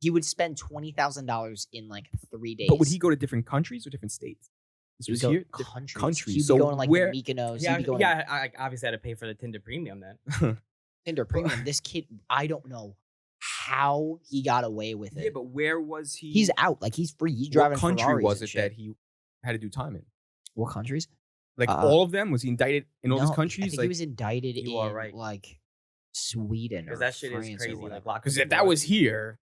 S4: He would spend $20,000 in like 3 days.
S2: But would he go to different countries or different states? This
S4: He would
S2: was
S4: go
S2: here?
S4: countries. He'd
S2: So
S4: be going to like
S2: where-
S4: the Mykonos.
S3: Yeah,
S4: He'd be going
S3: yeah. I obviously had to pay for the Tinder Premium then.
S4: Tinder Premium. This kid, I don't know how he got away with it.
S2: Yeah, but where was he?
S4: He's out. Like he's free. He's driving
S2: What country
S4: Ferraris
S2: was
S4: and
S2: it
S4: shit.
S2: that he had to do time in?
S4: What countries?
S2: Like
S4: Uh,
S2: all of them? Was he indicted in all
S4: No,
S2: those
S4: I
S2: countries?
S4: think
S2: Like,
S4: he was indicted
S3: You
S4: in
S3: are right.
S4: like Sweden or
S3: Because that shit
S4: France
S3: is
S4: or
S3: crazy. Like,
S4: whatever.
S3: lock
S2: because if that was here,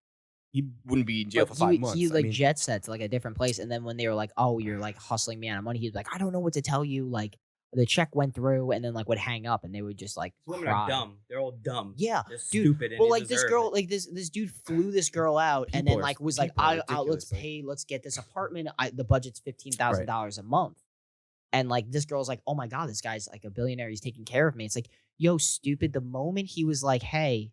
S2: he wouldn't be in jail
S4: But
S2: for 5 months.
S4: He
S2: I
S4: like
S2: mean,
S4: jet set to like a different place, and then when they were like, "Oh, you're like hustling me out of money," he was like, "I don't know what to tell you." Like the check went through, and then like would hang up, and they would just like
S3: Women
S4: cry.
S3: are dumb. They're all dumb.
S4: Yeah,
S3: They're
S4: dude.
S3: stupid. And
S4: Well,
S3: they
S4: like this
S3: deserve
S4: girl,
S3: it.
S4: like this dude flew this girl out, and
S2: People
S4: then
S2: are-
S4: like was like,
S2: people are
S4: let's
S2: ridiculous, like-
S4: pay, let's get this apartment. The budget's $15,000 a month, and like this girl's like, oh my god, this guy's like a billionaire. He's taking care of me. It's like, yo, stupid. The moment he was like, hey,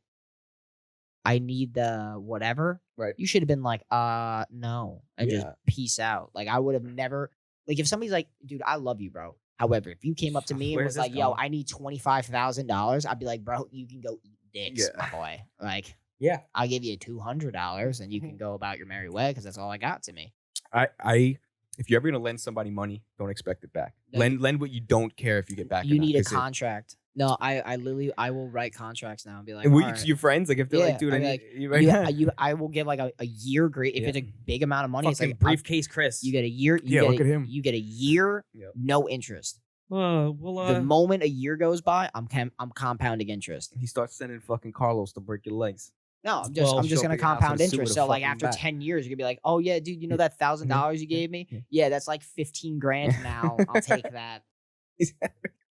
S4: I need the whatever.
S2: Right.
S4: You should have been like, no, and just
S2: Yeah.
S4: peace out. Like I would have never. Like if somebody's like, dude, I love you, bro. However, if you came up to me and
S3: Where's
S4: was
S3: this
S4: like, yo,
S3: going?
S4: I need $25,000, I'd be like, bro, you can go eat dicks,
S2: Yeah.
S4: my boy. Like,
S3: Yeah.
S4: I'll give you $200 and you can go about your merry way because that's all I got to me.
S2: I if you're ever gonna lend somebody money, don't expect it back.
S4: No.
S2: Lend what you don't care if you get back.
S4: You
S2: or not,
S4: need a
S2: 'cause
S4: contract. No, I literally I will write contracts now and be like,
S2: And
S4: all
S2: to
S4: right,
S2: your friends, like if they're
S4: Yeah,
S2: like, dude, I
S4: I'd be
S2: need
S4: like,
S2: you right
S4: I will give like a year grace if
S2: Yeah.
S4: it's a big amount of money. It's
S3: Fucking
S4: like
S3: briefcase Chris.
S4: you get a year. You
S2: Yeah,
S4: get
S2: look at him.
S4: You get a year,
S2: Yep.
S4: no interest.
S3: well,
S4: The moment a year goes by, I'm compounding interest.
S2: He starts sending fucking Carlos to break your legs.
S4: No, I'm just
S3: Well,
S4: I'm
S2: show
S4: just
S2: up
S4: gonna
S2: at your house
S4: compound
S2: with a suit
S4: interest.
S2: with a
S4: So like
S2: fucking
S4: after
S2: bat.
S4: 10 years, you're gonna be like, oh yeah, dude, you know that $1,000 you gave me? Yeah, that's like 15 grand now. I'll take that.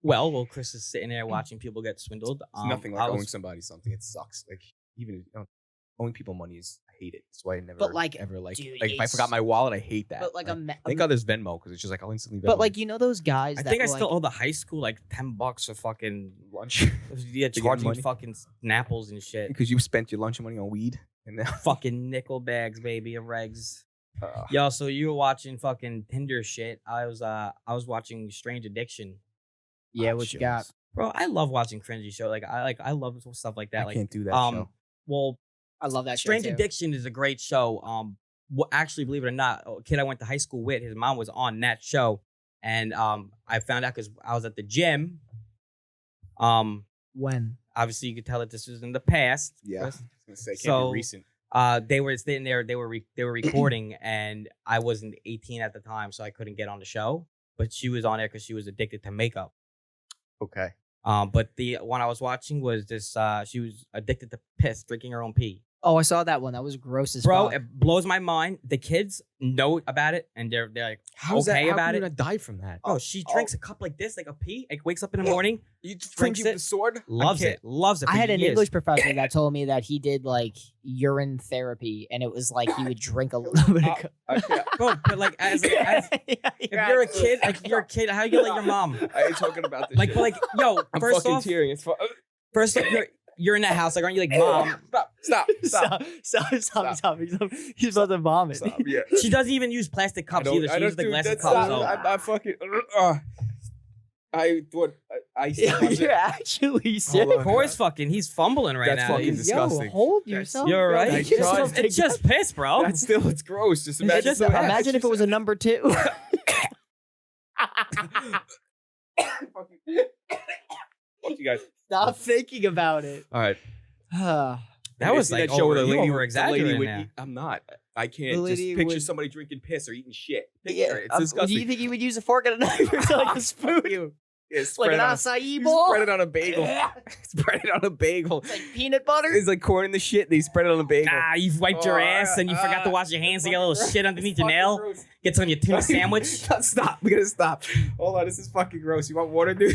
S3: well, Chris is sitting there watching people get swindled.
S2: It's nothing
S3: I
S2: like
S3: was-
S2: owing somebody something. It sucks. Like even owing people money is I hate it. That's why I never
S4: But, like,
S2: ever like
S4: dude,
S2: like if I
S4: it's-
S2: forgot my wallet, I hate that.
S4: But like
S2: thank God there's Venmo because it's just like I'll instantly.
S4: but
S2: Venmo
S4: like you know those guys
S3: I
S4: that
S3: think I
S4: were,
S3: still
S4: like,
S3: owe the high school like $10 for fucking
S2: lunch
S3: yeah,
S2: get
S3: charging
S2: money?
S3: fucking Snapples and shit.
S2: because you spent your lunch money on weed and now.
S3: Fucking nickel bags, baby, and regs. Yo, so you were watching fucking Tinder shit. I was watching Strange Addiction.
S4: yeah, what you got?
S3: Bro, I love watching cringy show. I love stuff like that.
S2: I
S3: like
S2: can't do that. show.
S3: well,
S4: I love that.
S3: Strange
S4: show too.
S3: Addiction is a great show. Actually, believe it or not, a kid I went to high school with, his mom was on that show, and I found out because I was at the gym.
S4: When?
S3: Obviously, you could tell that this was in the past.
S2: Yeah, I
S3: Chris.
S2: was gonna say can't
S3: So-
S2: be recent.
S3: They were sitting there. They were recording, and I wasn't 18 at the time, so I couldn't get on the show. But she was on there because she was addicted to makeup.
S2: Okay.
S3: But the one I was watching was this. She was addicted to piss, drinking her own pee.
S4: Oh, I saw that one. That was gross as
S3: Bro,
S4: fuck.
S3: it blows my mind. The kids know about it, and they're like
S2: How's
S3: okay
S2: that? How
S3: about
S2: can
S3: it.
S2: you not die from that?
S3: Bro, she drinks a cup like this, like a pee. Like wakes up in the morning,
S2: You
S3: drinks
S2: with
S3: it,
S2: the sword?
S3: loves it, loves it.
S4: I
S3: for
S4: had an
S3: years.
S4: English professor that told me that he did like urine therapy, and it was like he would drink a little bit of.
S2: I can't.
S3: Bro, but like as if you're a kid, like you're a kid, how you let your mom?
S2: I ain't talking about this.
S3: Like,
S2: shit.
S3: but like, yo,
S2: I'm
S3: first
S2: fucking
S3: off,
S2: tearing. It's
S3: first off, you're in that house. Like, aren't you like, mom?
S2: Stop.
S4: Stop. He's about to vomit.
S2: Stop. Yeah.
S3: She doesn't even use plastic cups either. She uses the
S2: dude,
S3: glass
S2: that's
S3: cups.
S2: not-
S3: So.
S2: I fucking. I thought I.
S4: You're actually sick.
S2: Hold on.
S3: Corey's fucking. He's fumbling right
S2: That's
S3: now.
S2: fucking
S3: He's-
S2: disgusting.
S4: Yo, hold
S2: That's-
S4: yourself.
S3: You're
S4: bro.
S3: right.
S2: I
S3: It's just,
S2: tried.
S3: it's just piss, bro.
S2: That's still. It's gross. Just
S3: It's
S2: imagine.
S3: just
S2: so-
S4: Imagine if it was a number 2.
S2: Fuck you guys.
S4: Stop thinking about it.
S2: All right.
S3: That was like
S2: show where
S3: over,
S2: the lady
S3: over
S2: would
S3: exaggerating
S2: would
S3: now.
S2: eat. I'm not. I
S4: The
S2: can't just
S4: lady
S2: picture
S4: would-
S2: somebody drinking piss or eating shit.
S4: Yeah,
S2: Picture it. It's
S4: do
S2: disgusting.
S4: you think he would use a fork and a knife or like a spoon?
S2: Yeah,
S4: Like
S2: spread
S4: an
S2: it on,
S4: acai bowl?
S2: spread it on a bagel. Spread it on a bagel.
S4: Like peanut butter?
S2: It's like corn in the shit. They spread it on a bagel.
S3: Ah, you've wiped your ass and you forgot to wash your hands to get a little shit underneath your nail. Gets on your tuna sandwich.
S2: Stop. We gotta stop. Hold on. This is fucking gross. You want water, dude?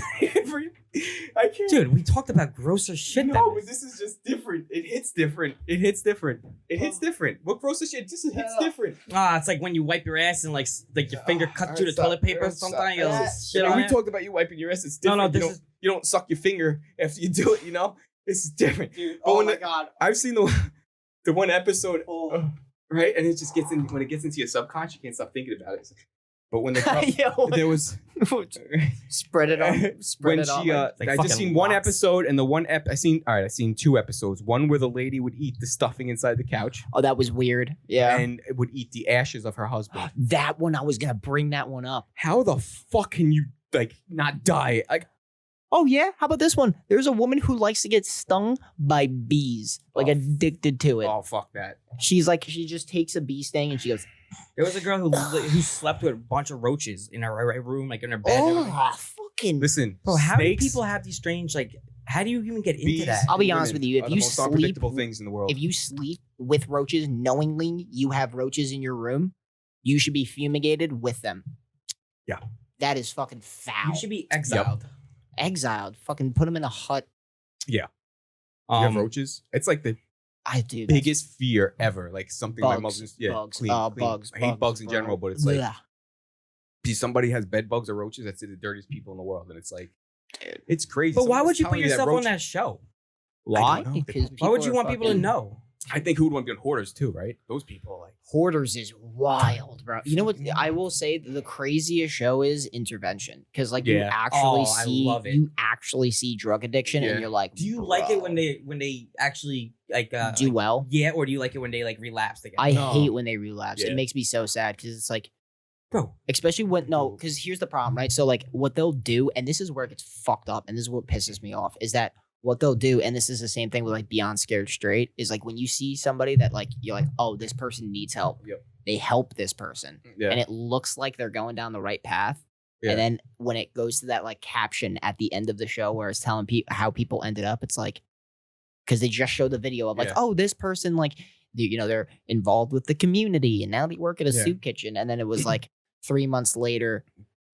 S2: I can't.
S3: Dude, we talked about grosser shit.
S2: No, but this is just different. It hits different. It hits different. It hits different. What gross shit? This hits different.
S3: It's like when you wipe your ass and like your finger cuts
S2: Alright,
S3: through the
S2: stop.
S3: toilet paper.
S2: Alright,
S3: Sometimes you
S2: stop.
S3: got
S4: Yeah.
S3: shit
S2: Yeah,
S3: on
S2: we
S3: it.
S2: talked about you wiping your ass. It's
S3: No,
S2: different.
S3: no,
S2: You don't suck your finger after you do it. You know, this is different. But when
S4: God.
S2: I've seen the one episode, right, and it just gets in when it gets into your subconscious, you can't stop thinking about it. But when there was
S4: Spread it on. Spread
S2: when
S4: it on.
S2: she
S4: like-
S3: like
S2: I just
S3: fucking
S2: seen one
S3: lots.
S2: episode and the one I seen 2 episodes. One where the lady would eat the stuffing inside the couch
S4: oh, that was weird. Yeah.
S2: and would eat the ashes of her husband.
S4: That one, I was going to bring that one up.
S2: How the fuck can you like not die? Like
S4: Oh, yeah? How about this one? There's a woman who likes to get stung by bees, like
S2: Oh.
S4: addicted to it.
S2: oh fuck that.
S4: She's like, she just takes a bee sting and she goes,
S3: There was a girl who slept with a bunch of roaches in her room, like in her bed. and everything.
S4: oh, fucking.
S2: Listen,
S3: Bro, how do
S2: snakes,
S3: people have these strange like? How do you even get into
S2: bees,
S3: that?
S4: I'll be
S2: and
S4: honest
S2: women
S4: with you, if
S2: are the
S4: you
S2: most
S4: sleep-
S2: unpredictable things in the world.
S4: If you sleep with roaches knowingly you have roaches in your room, you should be fumigated with them.
S2: Yeah.
S4: That is fucking foul.
S3: You should be exiled.
S4: Exiled. Fucking put them in a hut.
S2: You have roaches? It's like the
S4: I do.
S2: biggest fear ever. Like something my
S4: Bugs,
S2: mother's
S4: bugs,
S2: clean.
S4: bugs,
S2: I hate bugs in
S4: bro.
S2: general, but it's like
S4: Blah.
S2: see somebody has bed bugs or roaches, that's the dirtiest people in the world. And it's like it's crazy.
S3: But why
S2: Someone
S3: would
S2: was
S3: you put
S2: telling me
S3: yourself
S2: roach-
S3: on that show?
S4: Why?
S2: don't know.
S4: Because
S3: Why would you
S4: are
S3: want people to
S4: fucking-
S3: know?
S2: I think who would want to be on hoarders too, right? Those people like
S4: Hoarders is wild, bro. You know what? I will say the craziest show is Intervention because, like, you
S2: Yeah.
S4: actually
S3: Oh, I
S4: see
S3: love it.
S4: you actually see drug addiction,
S2: Yeah.
S4: and you're like,
S3: Do you like it
S4: "Bro."
S3: when they actually like
S4: do well?
S3: Yeah, or do you like it when they like relapse again?
S4: I
S2: No.
S4: hate when they relapse.
S2: Yeah.
S4: It makes me so sad because it's like
S3: Bro,
S4: Especially when because here's the problem, right? So like what they'll do, and this is where it gets fucked up, and this is what pisses me off, is that what they'll do, and this is the same thing with like Beyond Scared Straight, is like when you see somebody that like you're like, oh, this person needs help.
S2: Yep.
S4: They help this person.
S2: Yeah.
S4: And it looks like they're going down the right path.
S2: Yeah.
S4: And then when it goes to that like caption at the end of the show where it's telling people how people ended up, it's like, because they just showed the video of like,
S2: Yeah.
S4: oh, this person like, they're involved with the community and now they work at a
S2: Yeah.
S4: soup kitchen. And then it was like 3 months later,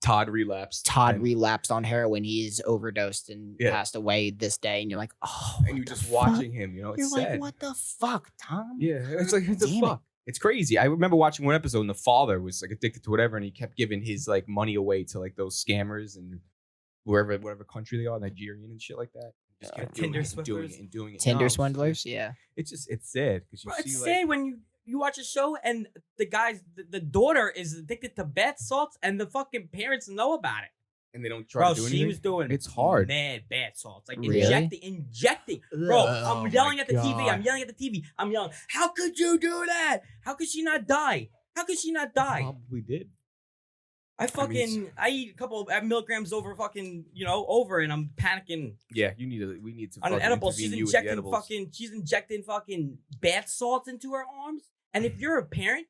S2: Todd relapsed.
S4: Todd
S2: and,
S4: relapsed on heroin. He's overdosed and
S2: Yeah.
S4: passed away this day. And you're like, oh,
S2: and you're
S4: what
S2: just
S4: the fuck?
S2: watching him. You know, it's
S4: You're
S2: sad.
S4: like, what the fuck, Tom?
S2: Yeah, it's like what the
S4: Damn it.
S2: fuck. It's crazy. I remember watching one episode and the father was like addicted to whatever, and he kept giving his like money away to like those scammers and whatever country they are, Nigerian and shit like that. Just kept doing
S3: Tinder
S2: it and doing
S3: swindlers.
S2: it and doing it.
S4: Tinder
S2: No,
S4: swindlers? Yeah.
S2: It's just it's sad because you
S3: Bro,
S2: see
S3: it's
S2: like
S3: sad when you watch a show and the guy's the daughter is addicted to bath salts and the fucking parents know about it.
S2: and they don't try
S3: Bro,
S2: to do
S3: she
S2: anything.
S3: was doing
S2: It's hard.
S3: mad bath salts. Like
S4: Really?
S3: injecting. Bro,
S2: Oh
S3: I'm yelling
S2: my
S3: at the TV.
S2: God.
S3: I'm yelling at the TV. I'm yelling, how could you do that? How could she not die? How could she not die?
S2: Probably did.
S3: I eat a couple of milligrams over over and I'm panicking
S2: Yeah, we need to
S3: on an
S2: fucking
S3: edible.
S2: intervene
S3: She's
S2: you with the
S3: injecting
S2: edibles.
S3: she's injecting fucking bath salts into her arms. And if you're a parent,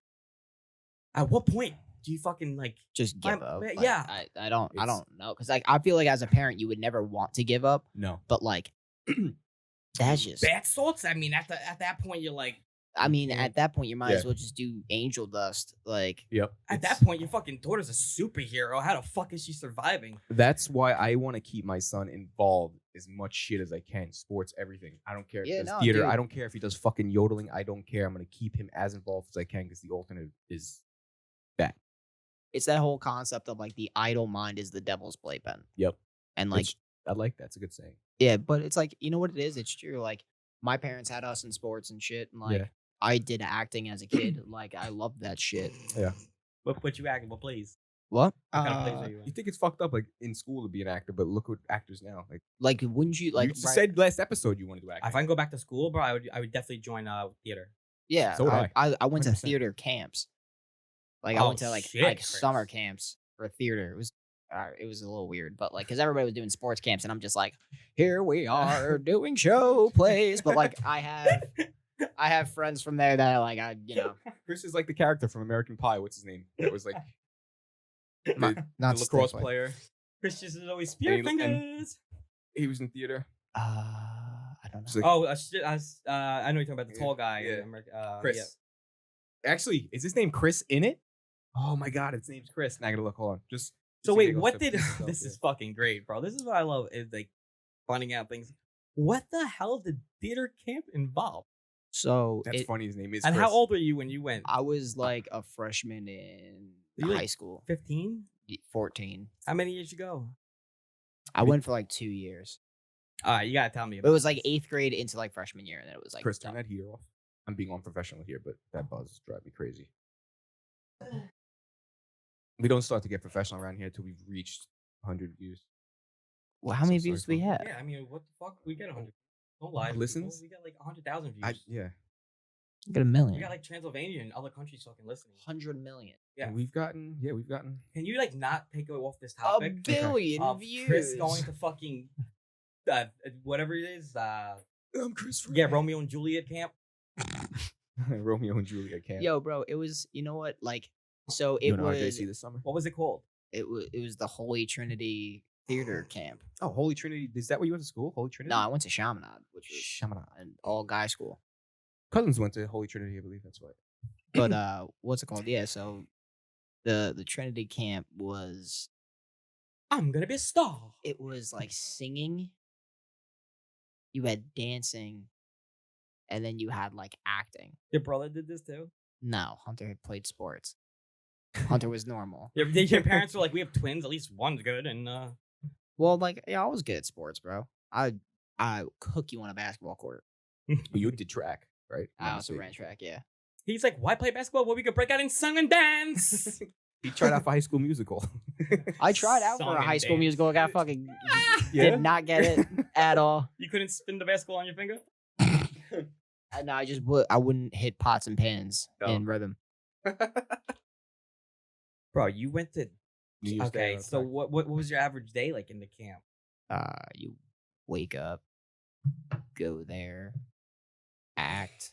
S3: at what point do you fucking like
S4: Just give
S3: I'm-
S4: up.
S3: yeah,
S4: Like,
S3: yeah.
S4: I don't
S2: It's-
S4: know. Because like I feel like as a parent, you would never want to give up.
S2: No.
S4: But like that's just
S3: bath salts? I mean, at that point, you're like,
S4: I mean, at that point, you might as
S2: Yeah.
S4: well just do angel dust. Like,
S2: Yep.
S3: at that
S2: It's-
S3: point, your fucking daughter's a superhero. How the fuck is she surviving?
S2: That's why I want to keep my son involved as much shit as I can. Sports, everything. I don't care if
S4: Yeah,
S2: he does
S4: no,
S2: theater.
S4: dude.
S2: I don't care if he does fucking yodeling. I don't care. I'm gonna keep him as involved as I can because the alternative is that.
S4: it's that whole concept of like the idle mind is the devil's playpen.
S2: Yep.
S4: And like,
S2: Which I like that. It's a good saying.
S4: yeah, but it's like, you know what it is? It's true. Like, my parents had us in sports and shit. And like,
S2: Yeah.
S4: I did acting as a kid. Like, I loved that shit.
S2: Yeah.
S3: What you acting? What plays?
S4: What?
S3: What kind of plays are you
S2: You
S3: in?
S2: think it's fucked up, like in school to be an actor, but look what actors now.
S4: Like, wouldn't you like?
S2: you just
S4: right-
S2: said last episode you want to do acting.
S3: If I can go back to school, bro, I would definitely join theater.
S4: Yeah,
S2: So would
S4: I went to
S2: 100%.
S4: theater camps. Like I
S3: Oh,
S4: went to like
S3: shit,
S4: summer
S3: Chris.
S4: camps for theater. It was a little weird, but like because everybody was doing sports camps, and I'm just like, here we are doing show plays. But like I have friends from there that like
S2: Chris is like the character from American Pie. What's his name? That was like
S4: not,
S2: the
S4: not
S2: lacrosse
S4: Stickler.
S2: player.
S3: Christian is always spear
S2: And he- and-
S3: fingers.
S2: He was in theater.
S4: I don't know.
S2: It's like,
S3: Oh, I know you're talking about the
S2: Yeah,
S3: tall guy.
S2: yeah.
S3: In America,
S2: Chris.
S3: yeah.
S2: Actually, is his name Chris in it? Oh my god, his name's Chris. Now I gotta look. Hold on. Just
S3: So
S2: to
S3: wait,
S2: giggle
S3: what
S2: stuff
S3: did
S2: to myself,
S3: this
S2: yeah.
S3: is fucking great, bro. This is what I love is like finding out things. What the hell did theater camp involve?
S4: So
S2: That's funny. His name is
S3: And
S2: Chris.
S3: how old were you when you went?
S4: I was like a freshman in
S3: You, like,
S4: high school,
S3: 15?
S4: 14.
S3: How many years you go?
S4: I went for like 2 years.
S3: All right, you gotta tell me.
S4: It
S3: About
S4: was like
S3: this.
S4: 8th grade into like freshman year, and then it was like
S2: Chris, turn
S4: done.
S2: that heater off. I'm being unprofessional here, but that buzz drive me crazy. We don't start to get professional around here until we've reached 100 views.
S4: Well, how many
S2: So sorry
S4: views do we
S2: for-
S4: have?
S3: Yeah, I mean, what the fuck? We get 100. Don't lie. to people.
S2: Listens?
S3: We got like 100,000 views.
S2: Yeah.
S4: We got a
S3: We
S4: million.
S3: got like Transylvania and other countries fucking listening.
S4: 100 million.
S3: Yeah.
S2: We've gotten.
S3: Can you like not take it off this
S4: A
S3: topic?
S4: billion
S3: of
S4: views.
S3: Chris going to fucking whatever it is.
S2: I'm Chris.
S3: Yeah, Romeo and Juliet camp.
S2: Romeo and Juliet camp.
S4: Yo, bro, it was, you know what? Like, so it
S2: you and
S4: was,
S2: RJC this summer.
S3: What was it called?
S4: it was the Holy Trinity Theater Camp.
S2: Oh, Holy Trinity. Is that where you went to school? Holy Trinity?
S4: No, I went to Chaminade, which was
S2: Chaminade.
S4: an all guy school.
S2: Cousins went to Holy Trinity, I believe that's right.
S4: But what's it called? Yeah, so the Trinity camp was,
S3: I'm gonna be a star.
S4: it was like singing. You had dancing, and then you had like acting.
S3: Your brother did this too.
S4: No, Hunter had played sports. Hunter was normal.
S3: Your parents were like, we have twins. At least one's good. And
S4: Well, like, yeah, I was good at sports, bro. I cook you on a basketball court.
S2: But you did track, right?
S4: I also ran track, yeah.
S3: he's like, why play basketball? Well, we could break out in song and dance.
S2: He tried out for High School Musical.
S4: I tried out
S3: Song
S4: for a
S3: and
S4: high school
S3: dance.
S4: musical. I got fucking
S2: Yeah?
S4: did not get it at all.
S3: You couldn't spin the basketball on your finger.
S4: No, I wouldn't hit pots and pans
S2: No.
S4: in rhythm.
S3: Bro, you went to
S2: New Year's Day
S3: okay.
S2: on
S3: So
S2: Friday.
S3: what was your average day like in the camp?
S4: You wake up, go there, act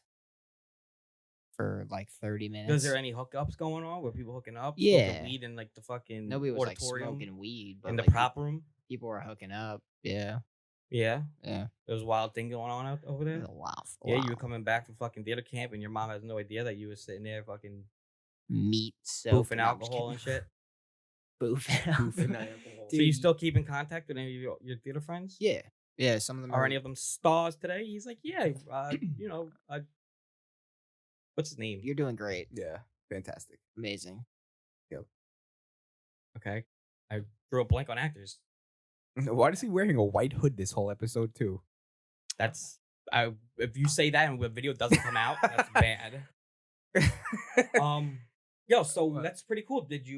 S4: for like 30 minutes.
S3: Was there any hookups going on? Were people hooking up?
S4: Yeah.
S3: Smoking weed in like the fucking
S4: Nobody was like
S3: auditorium
S4: smoking weed, but
S3: in the
S4: like,
S3: prop room?
S4: people were hooking up. Yeah,
S3: Yeah.
S4: yeah.
S3: There was a wild thing going on over there.
S4: There's a lot.
S3: Yeah, you were coming back from fucking theater camp and your mom has no idea that you were sitting there fucking
S4: meat, soap,
S3: boofing
S4: no, I'm just
S3: alcohol and
S4: kidding.
S3: shit.
S4: Boofing.
S3: So you still keep in contact with any of your theater friends?
S4: Yeah, yeah. Some of them
S3: Are any of them stars today? He's like, yeah, what's his name?
S4: You're doing great.
S2: Yeah, fantastic.
S4: Amazing.
S3: Okay. I drew a blank on actors.
S2: Why is he wearing a white hood this whole episode too?
S3: That's if you say that and the video doesn't come out, that's bad. So that's pretty cool. Did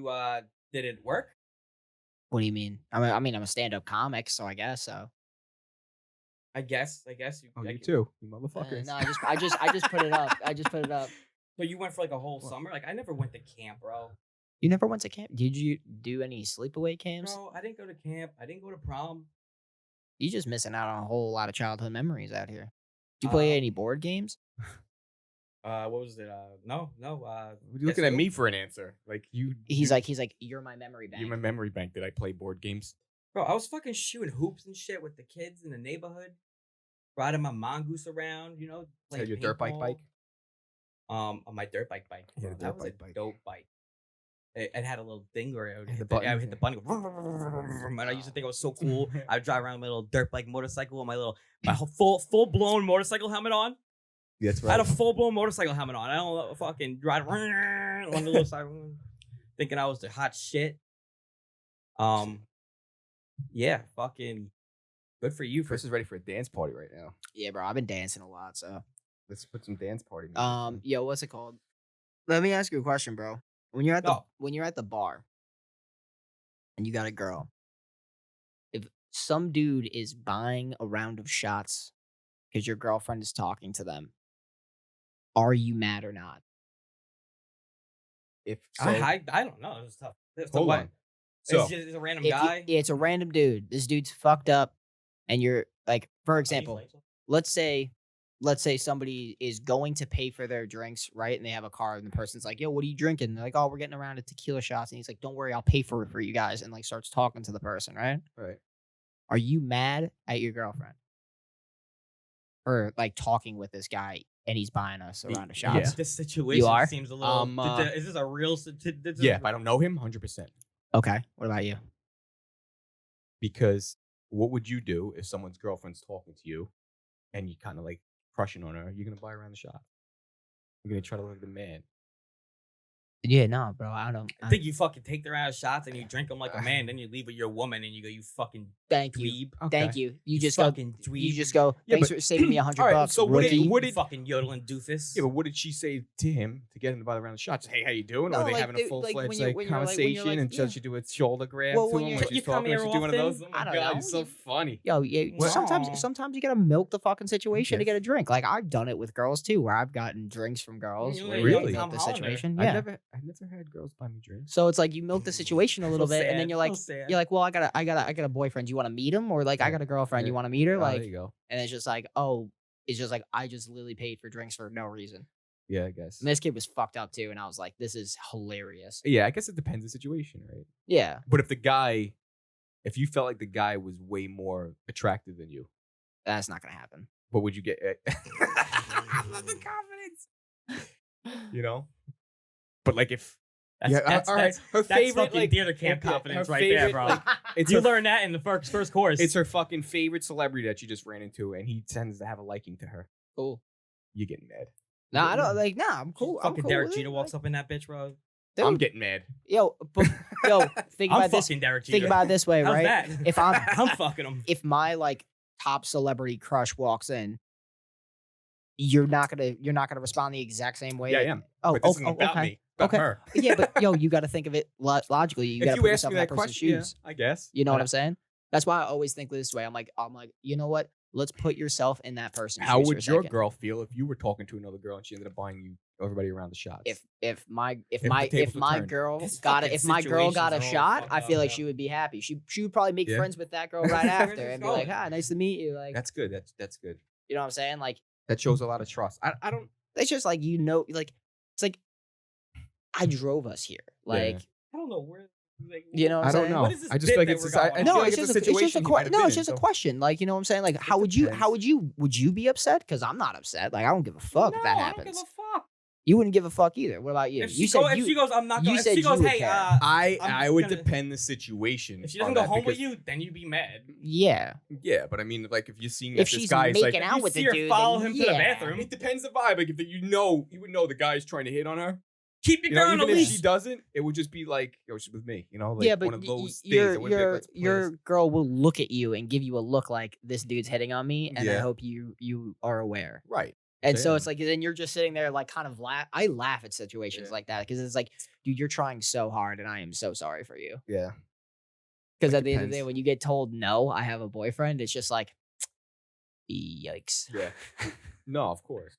S3: it work?
S4: What do you mean? I mean, I'm a stand-up comic, so I guess so.
S3: I guess you.
S2: Oh, you too, you motherfuckers.
S4: No, I just put it up. I just put it up.
S3: So you went for like a whole summer? Like I never went to camp, bro.
S4: You never went to camp? Did you do any sleepaway camps?
S3: Bro, I didn't go to camp. I didn't go to prom.
S4: You just missing out on a whole lot of childhood memories out here. Do you play any board games?
S3: What was it? No.
S2: You're looking at me for an answer. Like you.
S4: He's like, you're my memory bank.
S2: You're my memory bank. Did I play board games?
S3: Bro, I was fucking shooting hoops and shit with the kids in the neighborhood. Riding my mongoose around, playing
S2: your dirt bike?
S3: On my dirt bike.
S2: Yeah, the
S3: That
S2: dirt
S3: was a
S2: bike.
S3: dope bike. It had a little thing where I would hit
S2: the
S3: I would hit the button. And I used to think it was so cool. I'd drive around my little dirt bike motorcycle with my whole full blown motorcycle helmet on.
S2: That's
S3: I had a full blown motorcycle helmet on. I don't fucking drive on the little side, thinking I was the hot shit. Yeah, fucking good for you.
S2: Chris is ready for a dance party right now.
S4: Yeah, bro. I've been dancing a lot, so.
S2: Let's put some dance party music on.
S4: Yo, what's it called? Let me ask you a question, bro. When you're at the bar and you got a girl, if some dude is buying a round of shots because your girlfriend is talking to them, are you mad or not?
S2: If so,
S3: I don't know. It's tough.
S2: hold on. So
S3: It's a random
S4: If
S3: guy.
S4: it's a random dude. This dude's fucked up, and you're like, for example, let's say somebody is going to pay for their drinks, right? And they have a card, and the person's like, yo, what are you drinking? And they're like, oh, we're getting around to tequila shots. And he's like, don't worry, I'll pay for it for you guys. And like starts talking to the person, right?
S2: right.
S4: Are you mad at your girlfriend? Or like talking with this guy and he's buying us a round of shots?
S2: Yeah.
S3: This situation
S4: are?
S3: seems a little. Is this a real?
S2: Yeah, if I don't know him, 100%.
S4: Okay. What about you?
S2: Because what would you do if someone's girlfriend's talking to you and you kind of like crushing on her? You're going to buy around the shot. You're going to try to look like the man.
S4: Yeah, no, bro. I don't.
S3: I think you fucking take the round of shots and you drink them like a man. Then you leave with your woman and you go, you fucking
S4: Thank you.
S3: dweeb.
S2: Okay.
S4: Thank you. You just go.
S3: fucking dweeb.
S4: You just go.
S2: Yeah,
S4: Thanks
S2: but-
S4: for saving me $100
S2: All right,
S4: bucks.
S2: so what
S4: rookie."
S3: You fucking yodeling doofus.
S2: Yeah, but what did she say to him to get him to buy the round of shots? Hey, how you doing?
S4: No,
S2: or are they
S4: like,
S2: having a
S4: dude,
S2: full-fledged
S4: like, when you're like-
S2: conversation
S4: when you're
S2: and
S4: like,
S2: does she do a shoulder grab
S4: Well,
S2: to
S4: when
S2: him
S4: you're-
S2: when she's
S3: You come
S2: talking?
S3: here
S2: Does she do one of
S3: often?
S2: those? Oh
S4: I
S2: my
S4: don't
S2: God,
S4: know.
S2: you're so funny.
S4: Yo, yeah. Sometimes you gotta milk the fucking situation to
S2: Yes.
S4: get a drink. Like I've done it with girls too, where I've gotten drinks from girls.
S3: You
S4: where
S2: really?
S4: you milk the
S3: Tom Hollander.
S4: situation.
S2: I've
S4: Yeah.
S2: never had girls buy me drinks.
S4: So it's like you milk the situation a little
S3: So
S4: bit, and then
S3: sad,
S4: you're like,
S3: so sad.
S4: well, I got a boyfriend. Do you want to meet him, or like I got a girlfriend?
S2: Yeah.
S4: You want to meet her?
S2: Oh,
S4: Like,
S2: there you go.
S4: and it's just like, oh, it's just like I just literally paid for drinks for no reason.
S2: Yeah, I guess.
S4: And this kid was fucked up too, and I was like, this is hilarious.
S2: Yeah, I guess it depends on the situation, right?
S4: Yeah,
S2: But if you felt like the guy was way more attractive than you,
S4: that's not gonna happen.
S2: what would you get? The confidence, you know. But like if
S3: That's
S2: all right, her
S3: that's
S2: favorite
S3: fucking
S2: like
S3: theater camp
S2: her
S3: confidence right
S2: favorite,
S3: there, bro.
S2: like, it's
S3: You
S2: her,
S3: learned that in the first course.
S2: it's her fucking favorite celebrity that she just ran into, and he tends to have a liking to her.
S4: Cool.
S2: You're getting mad.
S4: Nah, I don't like. Nah, I'm cool. I'm
S3: Fucking
S4: cool
S3: Derek
S4: with it.
S3: Jeter walks up in that bitch, bro.
S4: Dude,
S2: I'm getting mad.
S4: yo, think
S3: I'm
S4: about this.
S3: fucking Derek Jeter.
S4: Think about it this way,
S3: How's
S4: right?
S3: that?
S4: If I'm
S3: I'm fucking him.
S4: if my like top celebrity crush walks in, you're not gonna respond the exact same way.
S2: Yeah, I
S4: that-
S2: am.
S4: Oh,
S2: But this isn't about
S4: okay.
S2: me. About
S4: Okay.
S2: her.
S4: Yeah, but yo, you got to think of it logically. You got
S2: If
S4: to
S2: you
S4: put
S2: ask
S4: yourself
S2: me
S4: in
S2: that
S4: that person's
S2: question, yeah,
S4: shoes.
S2: I guess.
S4: You know what
S2: But
S4: I'm saying? That's why I always think this way. I'm like, you know what? Let's put yourself in that person's
S2: How
S4: shoes
S2: would
S4: for a
S2: your
S4: second.
S2: girl feel if you were talking to another girl and she ended up buying you everybody around the shots.
S4: If my
S2: tables were turned.
S4: girl
S3: This
S4: got
S3: fucking
S4: if my girl got a
S3: situation's all
S4: shot,
S3: fucked
S4: I feel
S3: up,
S4: like
S3: yeah.
S4: she would be happy. She would probably make
S2: Yeah.
S4: friends with that girl right after
S3: Where's
S4: and
S3: this
S4: be like,
S3: going?
S4: "Hi, nice to meet you." Like,
S2: That's good. That's good.
S4: you know what I'm saying? Like,
S2: That shows a lot of trust. I don't.
S4: it's just like like it's like I drove us here. Like,
S3: I don't know where. Like,
S4: you know what
S2: I
S4: I'm
S2: don't
S4: saying?
S2: know.
S3: What is this
S2: I just
S3: bit
S2: feel like
S3: that
S2: it's
S3: we're
S2: a-
S3: going
S2: I
S3: on?
S2: feel
S4: No,
S2: like
S4: it's
S2: it's a
S4: just a
S2: situation he might have
S4: no,
S2: been
S4: it's
S2: in,
S4: just a
S2: so-
S4: question. Like, you know what I'm saying? Like, how would you would you be upset? Because I'm not upset. Like, I don't give a fuck if that
S3: No, I
S4: happens.
S3: don't give a fuck.
S4: You wouldn't give a fuck either. What about you?
S3: If
S4: You
S3: she,
S4: said
S3: if she goes, I'm not
S4: you
S3: going. If
S4: said
S3: she goes,
S4: you would
S3: hey,
S4: care.
S3: I'm
S2: I would
S3: gonna-
S2: depend the situation.
S3: If she
S2: on
S3: doesn't go
S2: that
S3: home with
S2: because-
S3: you, then you'd be mad.
S4: Yeah.
S2: Yeah, but I mean, like if you're seeing
S4: If
S2: that this
S4: she's
S2: guy's like,
S4: making out
S3: you
S4: with
S3: see
S4: the
S3: her
S4: dude,
S3: follow
S4: then
S3: him to the
S4: yeah.
S3: bathroom.
S2: it depends the vibe. Like if you would know the guy's trying to hit on her.
S3: Keep your
S2: You know,
S3: girl on a
S2: even if she
S3: leash.
S2: doesn't, it would just be like, yo, she's with me. You know, like
S4: Yeah, but
S2: one of those things.
S4: your
S2: that wouldn't be like, let's play
S4: your
S2: this.
S4: girl will look at you and give you a look like this dude's hitting on me, and I
S2: Yeah.
S4: hope you are aware.
S2: Right.
S4: And so
S2: Damn.
S4: it's like then you're just sitting there like kind of I laugh at situations
S2: Yeah.
S4: like that because it's like, dude, you're trying so hard, and I am so sorry for you.
S2: Yeah.
S4: Because
S2: Like,
S4: at the end of the day,
S2: depends.
S4: when you get told no, I have a boyfriend, it's just like, yikes.
S2: Yeah. No, of course.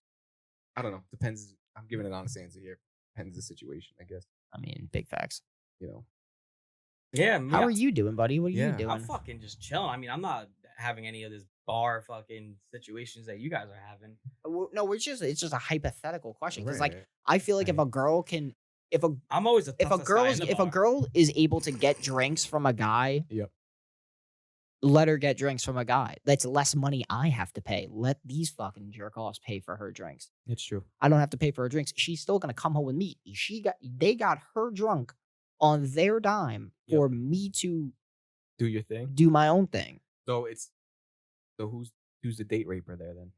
S2: I don't know. Depends. I'm giving an honest answer here. Depends the situation, I guess.
S4: I mean, big facts.
S2: You know.
S3: Yeah,
S4: How are you doing, buddy? What are
S2: Yeah.
S4: you doing?
S3: I'm fucking just chilling. I mean, I'm not having any of this bar fucking situations that you guys are having.
S4: No, it's just a hypothetical question because like
S2: Right.
S4: I feel like if
S2: Right.
S4: a girl can if a
S3: I'm always the
S4: if a
S3: toughest
S4: girl
S3: guy
S4: is
S3: in the
S4: if a
S3: bar.
S4: girl is able to get drinks from a guy,
S2: Yep.
S4: let her get drinks from a guy. That's less money I have to pay. Let these fucking jerk offs pay for her drinks.
S2: It's true.
S4: I don't have to pay for her drinks. She's still gonna come home with me. They got her drunk on their dime
S2: Yep.
S4: for me to
S2: Do your thing.
S4: do my own thing.
S2: So who's the date raper there then?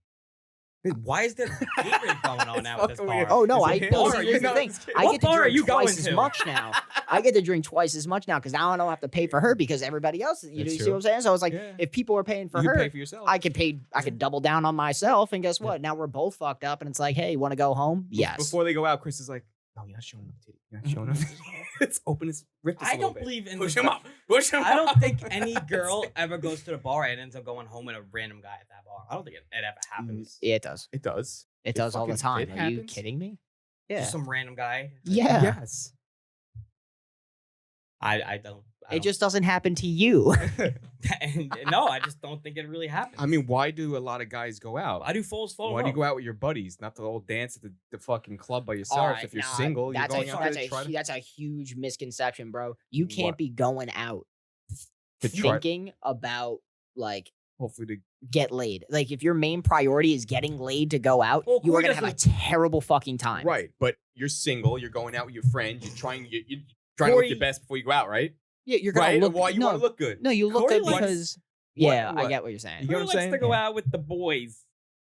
S3: Why is there date rape going on now with this
S2: fucking
S3: bar?
S2: weird.
S4: Oh no,
S2: Is
S4: I
S2: it him?
S4: no,
S3: Or
S4: see,
S3: are
S4: here's
S3: you
S4: the
S2: not-
S4: thing.
S2: just kidding.
S4: I
S3: What
S4: get to
S3: bar are
S4: drink
S3: you going
S4: twice as
S3: to?
S4: much now. I get to drink twice as much now because now I don't have to pay for her because everybody else. You
S2: That's
S4: see
S2: true.
S4: what I'm saying? So it's like
S2: Yeah.
S4: if people are paying for
S2: You
S4: her,
S2: can pay for yourself.
S4: I could double down on myself, and guess
S2: Yeah.
S4: what? Now we're both fucked up, and it's like, hey, want to go home? Yes.
S2: Before they go out, Chris is like, "No, you're not showing him titty. You're not showing him. It's open. It's ripped.
S3: I don't believe in
S2: Push
S3: this
S2: him
S3: guy.
S2: up. Push him.
S3: I don't
S2: up.
S3: think any girl ever goes to the bar and ends up going home with a random guy at that bar. I don't think it ever happens.
S4: Yeah, it does.
S2: It does.
S4: It does all the
S2: fucking-
S4: time.
S2: it
S4: Are you
S2: happens.
S4: kidding me? Yeah.
S3: Just some random guy.
S4: Yeah.
S2: Yes.
S3: I don't.
S4: It just doesn't happen to you.
S3: and, no, I just don't think it really happens.
S2: I mean, why do a lot of guys go out?
S3: I do falls fall.
S2: Why do you go out with your buddies? Not to all dance at the fucking club by yourself.
S4: All right,
S2: If you're
S4: nah,
S2: single, you're
S4: that's
S2: going
S4: a,
S2: out
S4: that's
S2: there to try to
S4: that's a huge misconception, bro. You can't
S2: What?
S4: be going out
S2: try-
S4: thinking about like
S2: hopefully to
S4: get laid. Like if your main priority is getting laid to go out,
S3: Well,
S4: you are
S3: Corey
S4: gonna have a terrible fucking time.
S2: right. But you're single. You're going out with your friends. You're trying to look
S3: Corey-
S2: your best before you go out, right?
S4: Yeah, you're gonna
S2: Right.
S4: look.
S2: Why you
S4: no,
S2: want to look good?
S4: no, you look
S3: Corey
S4: good
S3: likes-
S4: because. Yeah, I
S2: what?
S4: get what you're saying.
S2: You get
S3: He
S2: what I'm
S3: likes
S2: saying?
S3: to go
S2: Yeah.
S3: out with the boys,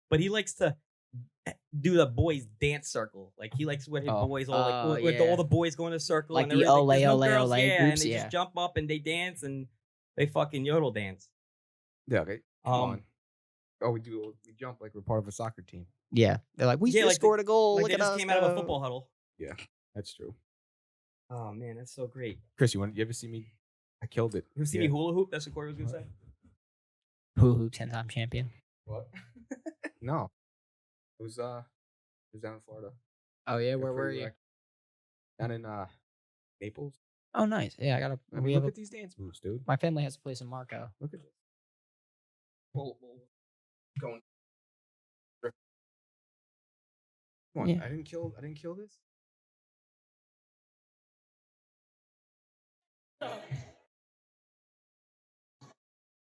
S3: but he likes to do the boys dance circle. Like he likes when his
S2: Oh.
S3: boys all
S4: Oh,
S3: like with
S4: yeah.
S3: all the boys going to circle
S4: Like
S3: and
S4: the
S3: everything.
S4: ole,
S3: There's no
S4: ole,
S3: girls,
S4: ole
S3: yeah,
S4: groups,
S3: and they
S4: yeah.
S3: just jump up and they dance and they fucking yodel dance.
S2: Yeah. Okay. Come
S3: Um,
S2: on. Oh, we jump like we're part of a soccer team.
S4: Yeah, they're like, we
S3: Yeah,
S4: just
S3: like
S4: scored a goal.
S3: Like
S4: Look
S3: they
S4: at
S3: just
S4: us
S3: came out of a
S4: go."
S3: football huddle.
S2: That's true.
S3: Oh man, that's so great.
S2: Chris, you ever see me? I killed it.
S3: You ever see me hula hoop? That's what Corey was gonna say.
S4: Hoo-hoo, 10-time champion.
S2: What? No. It was down in Florida.
S4: Oh yeah,
S2: Yeah,
S4: where were
S2: pretty
S4: you?
S2: wrecked. Down in Naples.
S4: Oh nice. Yeah, I gotta.
S2: I mean,
S4: We
S2: look
S4: have
S2: at these dance moves, dude.
S4: my family has a place in Marco.
S2: Look at this. Going. Come on,
S4: Yeah.
S2: I didn't kill this.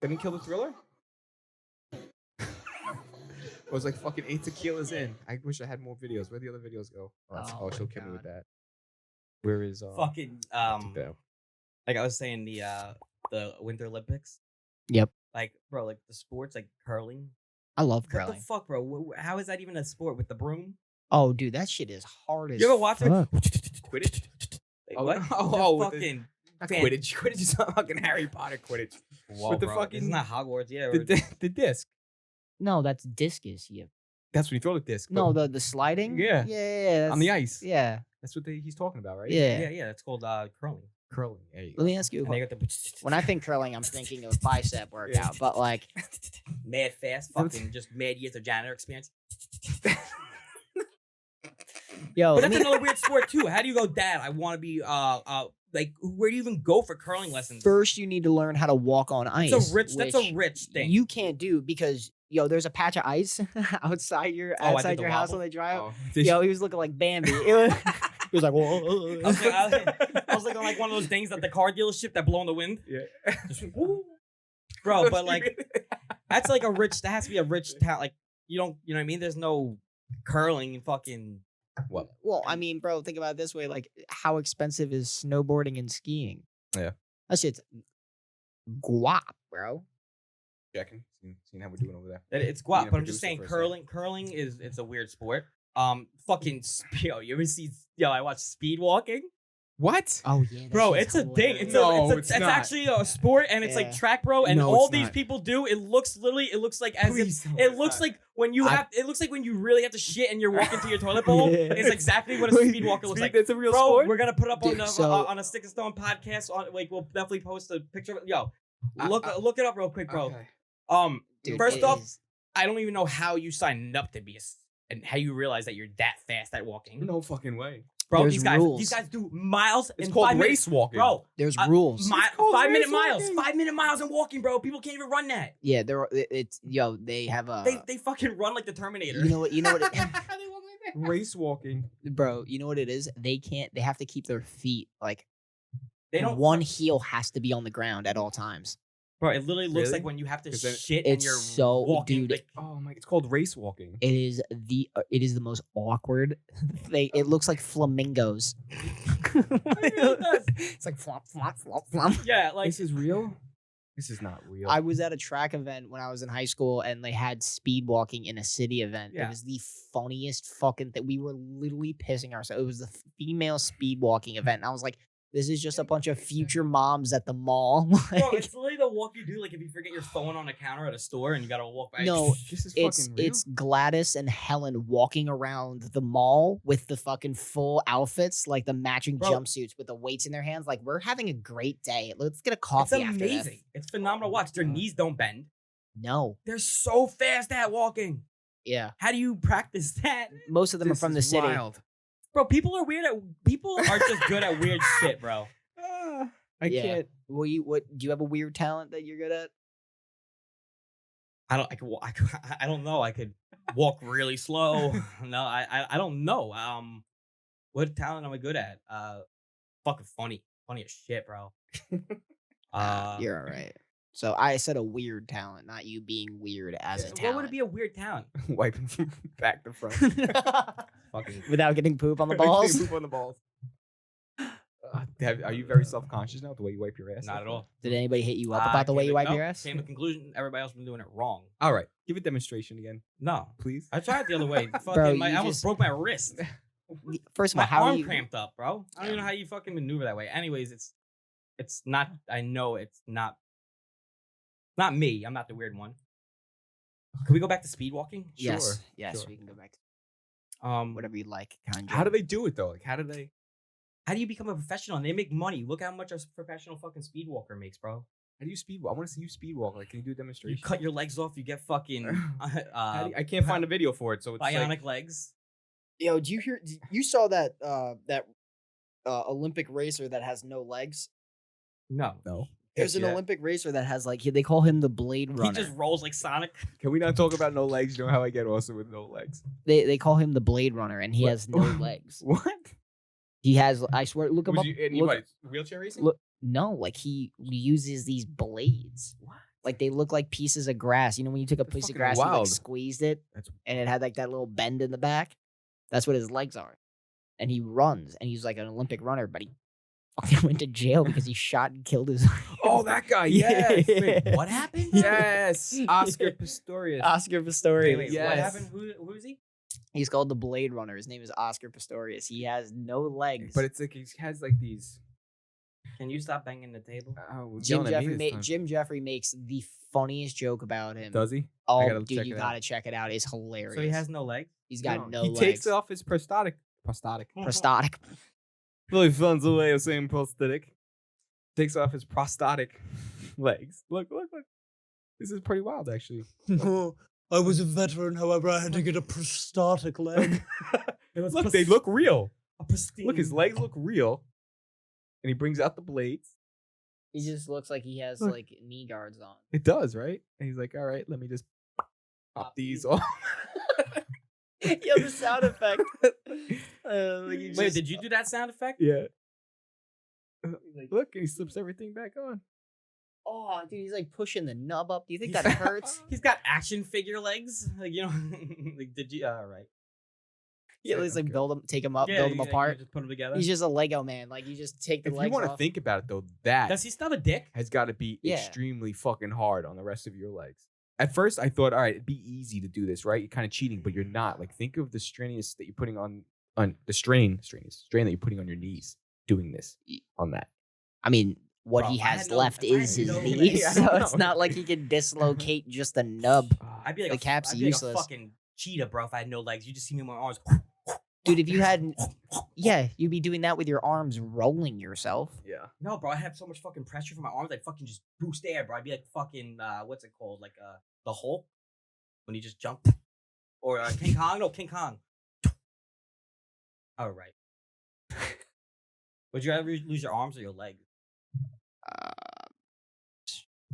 S2: Didn't kill the Thriller. It was like fucking 8 tequilas in. I wish I had more videos. Where'd the other videos go?
S4: Oh
S2: she'll
S4: my
S2: kill me with
S4: God.
S2: that. Where is
S3: Fucking
S2: too bad.
S3: like I was saying the Winter Olympics.
S4: Yep.
S3: Like bro, like the sports like curling.
S4: I love
S3: What
S4: curling.
S3: the fuck, bro? How is that even a sport with the broom?
S4: Oh, dude, that shit is hard as
S3: You ever watch it?
S4: fuck.
S2: Quidditch?
S3: Like,
S2: Oh,
S3: what?
S2: with the-
S3: fucking
S2: Not
S3: fan-
S2: Quidditch. Quidditch is not fucking Harry Potter Quidditch.
S3: Whoa,
S2: with the
S3: bro,
S2: fucking-
S3: Isn't that Hogwarts? Yeah.
S2: The disc.
S4: No, that's discus. Yeah.
S2: That's when you throw the disc.
S4: No,
S2: but
S4: the sliding.
S2: Yeah.
S4: Yeah.
S2: on the
S4: that's-
S2: ice.
S4: Yeah.
S2: That's what he's talking about, right?
S4: Yeah.
S3: yeah. It's called curling.
S2: Curling. There you
S4: Let
S2: go.
S4: me ask you. A
S3: And they
S4: question.
S3: got the
S4: When I think curling, I'm thinking of bicep workout, but like,
S3: mad fast, fucking just mad years of janitor experience.
S4: Yo,
S3: But that's another weird sport too. How do you go, Dad? I want to be like, where do you even go for curling lessons?
S4: first you need to learn how to walk on ice.
S3: That's a
S4: which
S3: rich thing.
S4: You can't do because there's a patch of ice outside your
S3: Oh, I did the
S4: house on
S3: wobble?
S4: the drive.
S2: Oh,
S4: Yo, he was looking like Bambi. He was like, whoa.
S3: I was like on like one of those things at the car dealership that blow in the wind.
S2: yeah.
S3: Just, woo. Bro, but like that's like that has to be a rich talent. Like you know what I mean? There's no curling and fucking
S2: What?
S4: Well, I mean, bro, think about it this way: like, how expensive is snowboarding and skiing?
S2: Yeah.
S4: That shit's guap, bro.
S2: Checking, seeing how we're doing over there.
S3: it's
S2: Being
S3: guap.
S2: a
S3: But I'm just
S2: producer
S3: saying
S2: for a second.
S3: curling is it's a weird sport. Fucking you ever see I watch speed walking?
S2: What?
S4: Oh yeah, that
S3: Bro,
S4: shit's
S3: it's a thing.
S4: hilarious.
S2: No,
S3: It's
S2: not.
S3: actually a sport, and it's
S4: Yeah.
S3: like track, bro. And
S2: No,
S3: all
S2: it's
S3: these
S2: not.
S3: people do. It looks like as
S2: Please
S3: if
S2: don't.
S3: it looks like when you
S4: I-
S3: have. It looks like when you really have to shit and you're walking to your toilet bowl.
S4: Yeah.
S3: It's exactly what a speed walker looks like.
S2: That's a real
S3: Bro,
S2: sport.
S3: we're gonna put up
S4: Dude,
S3: on a Stick and Stone podcast. We'll definitely post a picture of it. Yo, look it up real quick, bro.
S2: Okay.
S4: Dude,
S3: First
S4: it
S3: off,
S4: is-
S3: I don't even know how you signed up to be and how you realize that you're that fast at walking.
S2: No fucking way.
S3: Bro,
S4: There's
S3: these guys
S4: rules.
S3: do miles
S2: It's
S3: in
S2: called
S3: 5
S2: race
S3: minutes.
S2: walking.
S3: Bro,
S4: there's rules.
S2: called
S3: 5 minute
S2: race
S3: miles.
S2: walking.
S3: 5 minute miles and walking, bro. People can't even run that.
S4: Yeah, they have a.
S3: They fucking run like the Terminator.
S4: You know what? You know what? It,
S3: They walk like that.
S2: Race walking.
S4: bro, you know what it is? They can't. They have to keep their feet like.
S3: They don't.
S4: One heel has to be on the ground at all times.
S3: Bro, it literally looks
S2: Really?
S3: like when you have to
S2: 'Cause then-
S3: shit and
S4: It's
S3: you're
S4: so-
S3: walking.
S4: dude,
S3: Like,
S2: Oh my! It's called race walking.
S4: It is the most awkward thing. It looks like flamingos.
S3: it does.
S4: It's like flop, flop, flop, flop.
S3: yeah, like
S2: This is real. This is not real.
S4: I was at a track event when I was in high school, and they had speed walking in a city event.
S3: Yeah.
S4: It was the funniest fucking thing. We were literally pissing ourselves. It was the female speed walking event, and I was like, "This is just a bunch of future moms at the mall."
S3: bro,
S4: Like,
S3: it's literally the walk you do. Like if you forget your phone on the counter at a store and you gotta walk by.
S4: No,
S2: this is
S4: it's
S2: fucking real.
S4: it's Gladys and Helen walking around the mall with the fucking full outfits, like the matching
S3: Bro.
S4: jumpsuits with the weights in their hands. Like, we're having a great day. Let's get a coffee
S3: It's
S4: after this.
S3: amazing. It's phenomenal to watch. Their knees don't bend.
S4: No,
S3: They're so fast at walking.
S4: yeah,
S3: How do you practice that?
S4: most of them are from the city.
S3: Bro, people are just good at weird shit, bro.
S2: I
S4: Yeah.
S2: can't.
S4: What do you have a weird talent that you're good at?
S3: I don't know. I could walk really slow. No, I don't know. What talent am I good at? Fucking funny as shit, bro.
S4: You're all right. So I said a weird talent, not you being weird as a talent.
S3: What would it be a weird talent?
S2: Wiping from back to front.
S3: Fucking
S4: Without getting poop on the balls?
S2: Poop on the balls. Are you very self-conscious now with the way you wipe your ass?
S3: not at all.
S4: Did anybody hit you up about the way you wipe your ass?
S3: Came to the conclusion everybody else been doing it wrong.
S2: All right. Give a demonstration again,
S3: No.
S2: please.
S3: I tried the other way. Fucking,
S4: Bro,
S3: I
S4: you
S3: almost
S4: just-
S3: broke my wrist.
S4: First of all,
S3: My
S4: how
S3: arm
S4: do you?
S3: cramped up, bro. I don't even know how you fucking maneuver that way. Anyways, it's not. I know it's not. Not me. I'm not the weird one. Can we go back to speed walking?
S4: Yes,
S2: Sure,
S4: yes,
S2: sure.
S4: we can go back to
S3: What?
S4: whatever you like. Conjure.
S2: How do they do it though? Like, how do they?
S3: How do you become a professional? And they make money. Look how much a professional fucking speed walker makes, bro.
S2: How do you speed walk? I want to see you speed walk. Like, can you do a
S3: You
S2: demonstration?
S3: cut your legs off. You get fucking
S2: I can't find a video for it, so it's
S3: bionic
S2: like,
S3: legs.
S4: Yo, do you hear? You saw that Olympic racer that has no legs?
S3: No.
S2: no.
S4: There's an
S2: Yeah.
S4: Olympic racer that has like they call him the Blade
S3: He
S4: Runner.
S3: just rolls like Sonic.
S2: Can we not talk about no legs? You know how I get also with no legs.
S4: They call him the Blade Runner, and he
S2: What?
S4: has no legs.
S2: What?
S4: He has. I swear, look him
S2: Was
S4: up.
S2: you, and you
S4: look-
S2: what, wheelchair racing?
S4: look, no, like he uses these blades.
S2: What?
S4: Like they look like pieces of grass. You know when you took a
S2: That's
S4: piece of
S2: fucking
S4: grass, you like
S2: wild.
S4: squeezed it,
S2: That's-
S4: and it had like that little bend in the back. That's what his legs are. And he runs, and he's like an Olympic runner, but he fucking went to jail because he shot and killed his.
S2: Oh, that guy.
S4: Yeah.
S2: Yes. Wait,
S3: What happened?
S2: yes. Oscar Pistorius.
S4: Oscar Pistorius.
S3: Wait,
S2: Yes.
S3: what happened? Who is he?
S4: He's called the Blade Runner. His name is Oscar Pistorius. He has no legs.
S2: But it's like he has like these.
S3: Can you stop banging the table?
S2: Oh,
S4: Jim
S2: yelling at me
S4: Jeffrey,
S2: this time.
S4: Jim Jeffrey makes the funniest joke about him.
S2: Does he?
S4: Oh,
S2: gotta
S4: dude,
S2: check
S4: you
S2: it
S4: gotta
S2: out.
S4: check it out. It's hilarious.
S3: So he has no legs.
S4: He's got no
S2: He
S4: legs.
S2: takes off his prosthetic.
S4: prosthetic.
S2: Really fancy way of saying prosthetic. Takes off his prosthetic legs. Look. This is pretty wild, actually.
S7: I was a veteran, however, I had to get a prosthetic leg.
S2: Look, they look real.
S3: A pristine.
S2: Look, his legs look real. And he brings out the blades.
S4: He just looks like he has
S2: Look.
S4: like knee guards on.
S2: It does, right? And he's like, all right, let me just pop these off.
S4: Yo, the sound effect.
S3: Wait, did you do that sound effect?
S2: Yeah. Look, and he slips everything back on.
S4: Oh, dude, he's like pushing the nub up. Do you think that hurts?
S3: He's got action figure legs. Like, you know, like, did you? Right.
S4: Yeah, he's like build them, take them up, build them
S3: you
S4: apart.
S3: just put them together.
S4: He's just a Lego man. Like you just take the
S2: If
S4: legs
S2: you want to
S4: off.
S2: think about it, though, that
S3: Does he still have a dick?
S2: has got to be
S4: Yeah.
S2: extremely fucking hard on the rest of your legs. At first, I thought, all right, it'd be easy to do this, right? You're kind of cheating, but you're not. Like, think of the strenuous that you're putting on the strain that you're putting on your knees doing this on that.
S4: I mean, what
S3: Bro,
S4: he
S3: if I
S4: has
S3: had no-
S4: left
S3: if I had
S4: is his
S3: no
S4: knees,
S3: legs,
S2: I
S4: so
S2: don't
S4: it's
S2: know.
S4: not like he can dislocate just the nub.
S3: I'd be like
S4: The cap's
S3: I'd be
S4: useless.
S3: Like a fucking cheetah, bro. If I had no legs, you just see me with my arms.
S4: Dude, if you had, yeah, you'd be doing that with your arms rolling yourself.
S2: Yeah.
S3: No, bro. I have so much fucking pressure from my arms. I'd fucking just boost air, bro. I'd be like fucking what's it called? Like the Hulk when he just jumped, or King Kong. No, King Kong. All right. Would you ever lose your arms or your legs?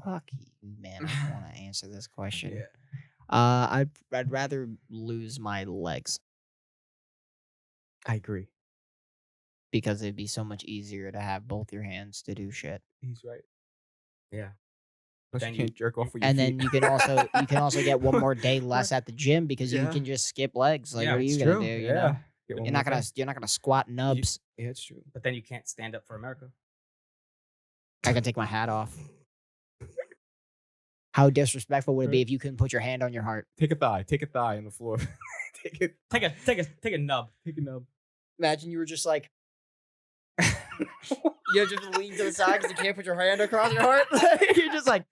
S4: Fuck you, man. I don't want to answer this question.
S2: Yeah.
S4: I'd rather lose my legs
S2: I agree.
S4: because it'd be so much easier to have both your hands to do shit.
S2: He's right.
S3: Yeah.
S2: Plus,
S3: Then
S2: you can't jerk off with your
S4: And
S2: feet.
S4: then you can also get one more day less at the gym because you
S2: Yeah.
S4: can just skip legs. Like
S3: Yeah,
S4: what are
S3: it's
S4: you gonna do? You know?
S2: Get one
S4: You're not
S2: more
S4: gonna
S2: thing.
S4: you're not gonna squat nubs.
S2: Yeah, it's true.
S3: But then you can't stand up for America.
S4: I can take my hat off. How disrespectful would it be if you couldn't put your hand on your heart?
S2: Take a thigh on the floor. take it.
S3: Take a nub.
S2: Take a nub.
S4: Imagine you were just like, you just lean to the side because you can't put your hand across your heart. You're just like,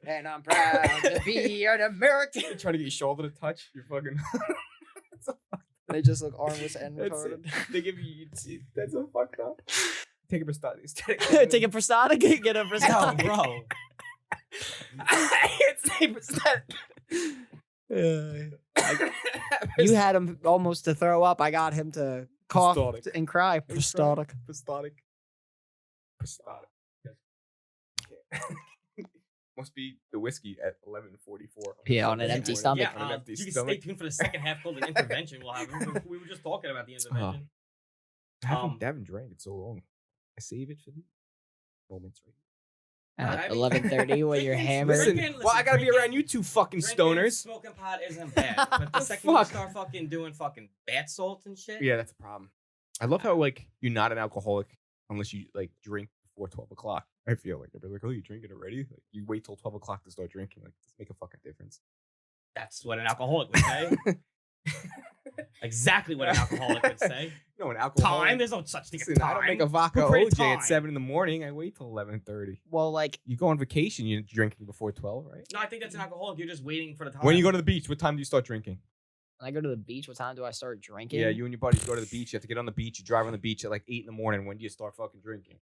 S4: and I'm proud to be an American.
S2: You're trying to get your shoulder to touch. You're fucking.
S4: They just look armless and
S2: That's
S4: retarded.
S2: it. They give you. That's so fucked up. Take a prosthetic.
S4: Take a prosthetic, get a
S3: No,
S4: prosthetic.
S3: bro.
S2: I can't say prosthetic.
S4: You had him almost to throw up. I got him to cough
S2: Prosthetic.
S4: and cry. Prosthetic.
S2: Prosthetic. Must be the whiskey at 11:44.
S4: Yeah, on an empty stomach.
S3: Yeah,
S2: On an empty
S3: you can
S2: stomach.
S3: stay tuned for the second half called the intervention. We'll have. We were just talking about the intervention.
S2: I haven't drank it so long. I save it for the moments right
S4: At
S3: I mean,
S4: 11:30 when you're
S3: drinking-
S4: hammered.
S2: Listen, well, I gotta be around you two fucking
S3: Drinking,
S2: stoners.
S3: Smoking pot isn't bad, but the second you
S2: Fuck.
S3: start fucking doing fucking bath salts and shit.
S2: Yeah, that's a problem. I love how like you're not an alcoholic unless you like drink before 12 o'clock. I feel like they're like, oh, you drinking already? Like, you wait till 12 o'clock to start drinking. Like, does it make a fucking difference?
S3: That's what an alcoholic would say. Exactly what an alcoholic would say.
S2: No, an alcoholic.
S3: Time. There's no such thing as
S2: Listen,
S3: time.
S2: I don't make a vodka
S3: Who created
S2: OJ
S3: time?
S2: at 7 in the morning. I wait till 11:30.
S4: Well, like,
S2: You go on vacation, you're drinking before 12, right?
S3: No, I think that's an alcoholic. You're just waiting for the time.
S2: When you go to the beach, what time do you start drinking?
S4: when I go to the beach, what time do I start drinking?
S2: Yeah, you and your buddies go to the beach. You have to get on the beach. You drive on the beach at like 8 in the morning. When do you start fucking drinking?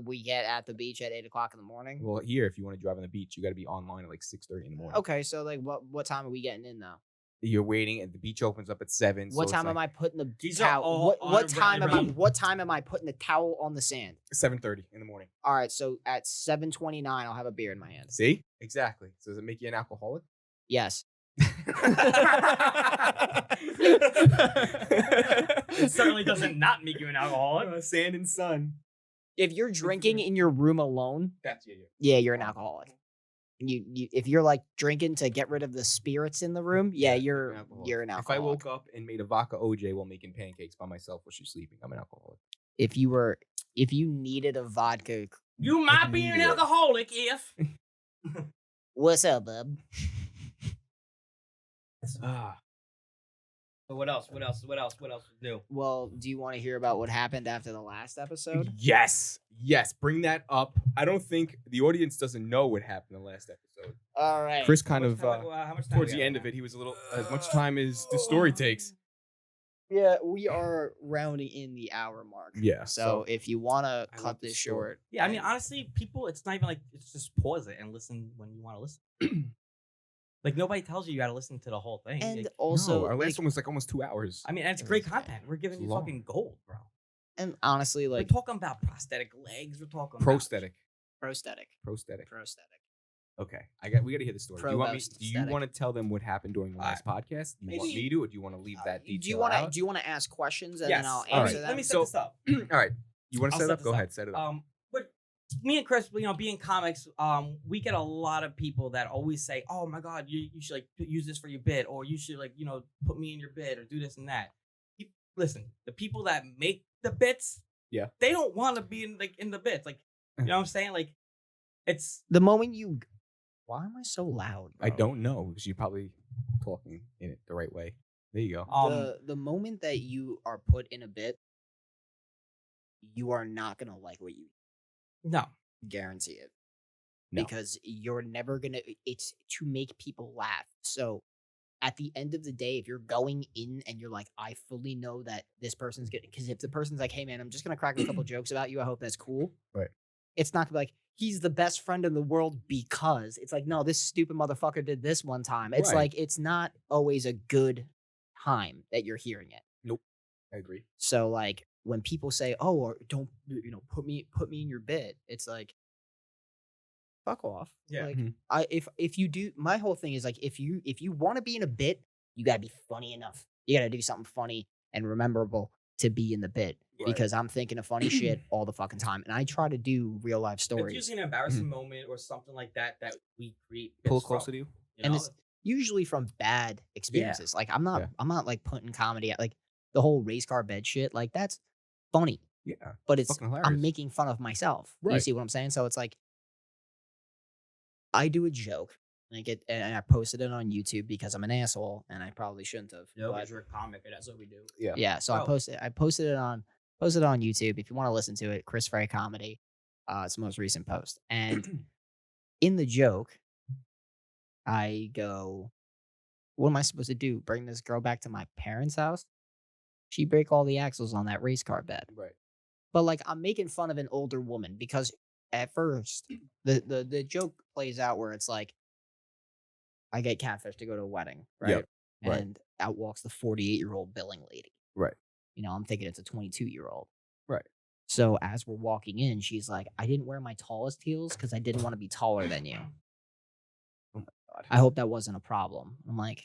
S4: We get at the beach at 8 o'clock in the morning.
S2: Well, here, if you want to drive on the beach, you got to be online at like 6:30 in the morning.
S4: Okay, so like, what time are we getting in though?
S2: You're waiting, and the beach opens up at 7.
S4: What time am I putting the
S3: These are
S4: towel?
S3: all
S4: What time am I?
S3: honorary.
S4: What time am I putting the towel on the sand?
S2: 7:30 in the morning.
S4: All right, so at 7:29, I'll have a beer in my hand.
S2: See? Exactly. So does it make you an alcoholic?
S4: Yes.
S3: It certainly doesn't not make you an alcoholic.
S2: Sand and sun.
S4: If you're drinking in your room alone,
S2: That's
S4: yeah, you're an alcoholic. You if you're like drinking to get rid of the spirits in the room, yeah, you're an
S2: If I
S4: alcoholic.
S2: woke up and made a vodka OJ while making pancakes by myself while she's sleeping, I'm an alcoholic.
S4: If you needed a vodka,
S3: You might be an alcoholic if.
S4: what's up, bub?
S3: So what else? What else was new?
S4: Well, do you want to hear about what happened after the last episode?
S2: Yes. Bring that up. I don't think the audience doesn't know what happened in the last episode.
S4: All right.
S2: Chris kind
S3: How
S2: of,
S3: much time
S2: towards
S3: we
S2: the
S3: got
S2: end of
S3: now?
S2: it, he was a little, as much time as the story takes.
S4: Yeah, we are rounding in the hour mark.
S2: Yeah.
S4: So if you want to
S2: I
S4: cut
S2: love
S4: this
S2: the story.
S4: short,
S3: Yeah, I mean, honestly, people, it's not even like, it's just pause it and listen when you want to listen. Like nobody tells you got to listen to the whole thing.
S4: And
S3: Like,
S4: also,
S2: no, our last
S4: like,
S2: one was like almost 2 hours.
S3: I mean, and it's
S4: It
S3: great
S4: was
S3: content. We're giving
S2: It's
S3: you
S2: long.
S3: fucking gold, bro.
S4: and honestly, like,
S3: We're talking about prosthetic legs. We're talking
S2: Prosthetic.
S4: prosthetic.
S2: Okay, we got to hear the story. Do you
S4: Pro-aesthetic.
S2: want to tell them what happened during the last podcast? Do you want
S4: Maybe-
S2: me to, or do you want to leave that detail
S4: Do you want
S2: out?
S4: to ask questions and
S3: Yes.
S4: then I'll
S3: All
S4: answer
S3: right.
S4: them?
S3: Let me set
S2: So-
S3: this up.
S2: All right, you want to
S3: I'll
S2: set it
S3: set
S2: up?
S3: this
S2: Go
S3: up.
S2: ahead, set it up.
S3: But me and Chris, being comics, we get a lot of people that always say, "Oh my God, you should like use this for your bit, or you should like put me in your bit, or do this and that." Listen, the people that make the bits,
S2: Yeah.
S3: they don't want to be in the bits. Like, you know what I'm saying? Like, it's
S4: The moment you, why am I so loud?
S2: I
S4: bro?
S2: don't know because you're probably talking in it the right way. There you go.
S4: The moment that you are put in a bit, you are not gonna like what you
S3: no.
S4: guarantee it.
S2: No.
S4: Because you're never gonna, it's to make people laugh. So at the end of the day, if you're going in and you're like, I fully know that this person's good, because if the person's like, hey man, I'm just gonna crack a couple jokes about you, I hope that's cool.
S2: Right.
S4: It's not gonna be like, he's the best friend in the world because it's like, no, this stupid motherfucker did this one time. It's
S2: Right.
S4: like, it's not always a good time that you're hearing it.
S2: I agree.
S4: So like when people say, "Oh, or don't put me in your bit," it's like, fuck off.
S3: Yeah.
S4: Like
S2: Mhm.
S4: if you do, my whole thing is like if you want to be in a bit, you gotta be funny enough. You gotta do something funny and memorable to be in the bit.
S2: Right.
S4: Because I'm thinking of funny shit all the fucking time, and I try to do real life
S3: It's
S4: stories.
S3: usually an embarrassing moment or something like that we create.
S2: Pull it
S3: bits
S2: closer
S3: from,
S2: to you.
S4: And it's usually from bad experiences. Like I'm not
S2: Yeah.
S4: like putting comedy at like the whole race car bed shit. Like that's funny.
S2: Yeah.
S4: But it's
S2: Fucking hilarious.
S4: I'm making fun of myself. You
S2: Right.
S4: see what I'm saying? So it's like I do a joke and I posted it on YouTube because I'm an asshole and I probably shouldn't have.
S3: No,
S4: but
S3: because you're a comic and that's what we do.
S2: Yeah.
S4: yeah, so I
S3: Bro.
S4: posted it on YouTube. If you want to listen to it, Chris Frey Comedy. It's the most recent post. And in the joke, I go, what am I supposed to do? Bring this girl back to my parents' house? She break all the axles on that race car bed.
S2: Right.
S4: But like I'm making fun of an older woman because at first the joke plays out where it's like I get catfish to go to a wedding, right?
S2: Yep, right.
S4: And out walks the 48-year-old billing lady.
S2: Right.
S4: I'm thinking it's a 22-year-old.
S2: Right.
S4: So as we're walking in, she's like, I didn't wear my tallest heels because I didn't want to be taller than you.
S2: Oh my God.
S4: I hope that wasn't a problem. I'm like,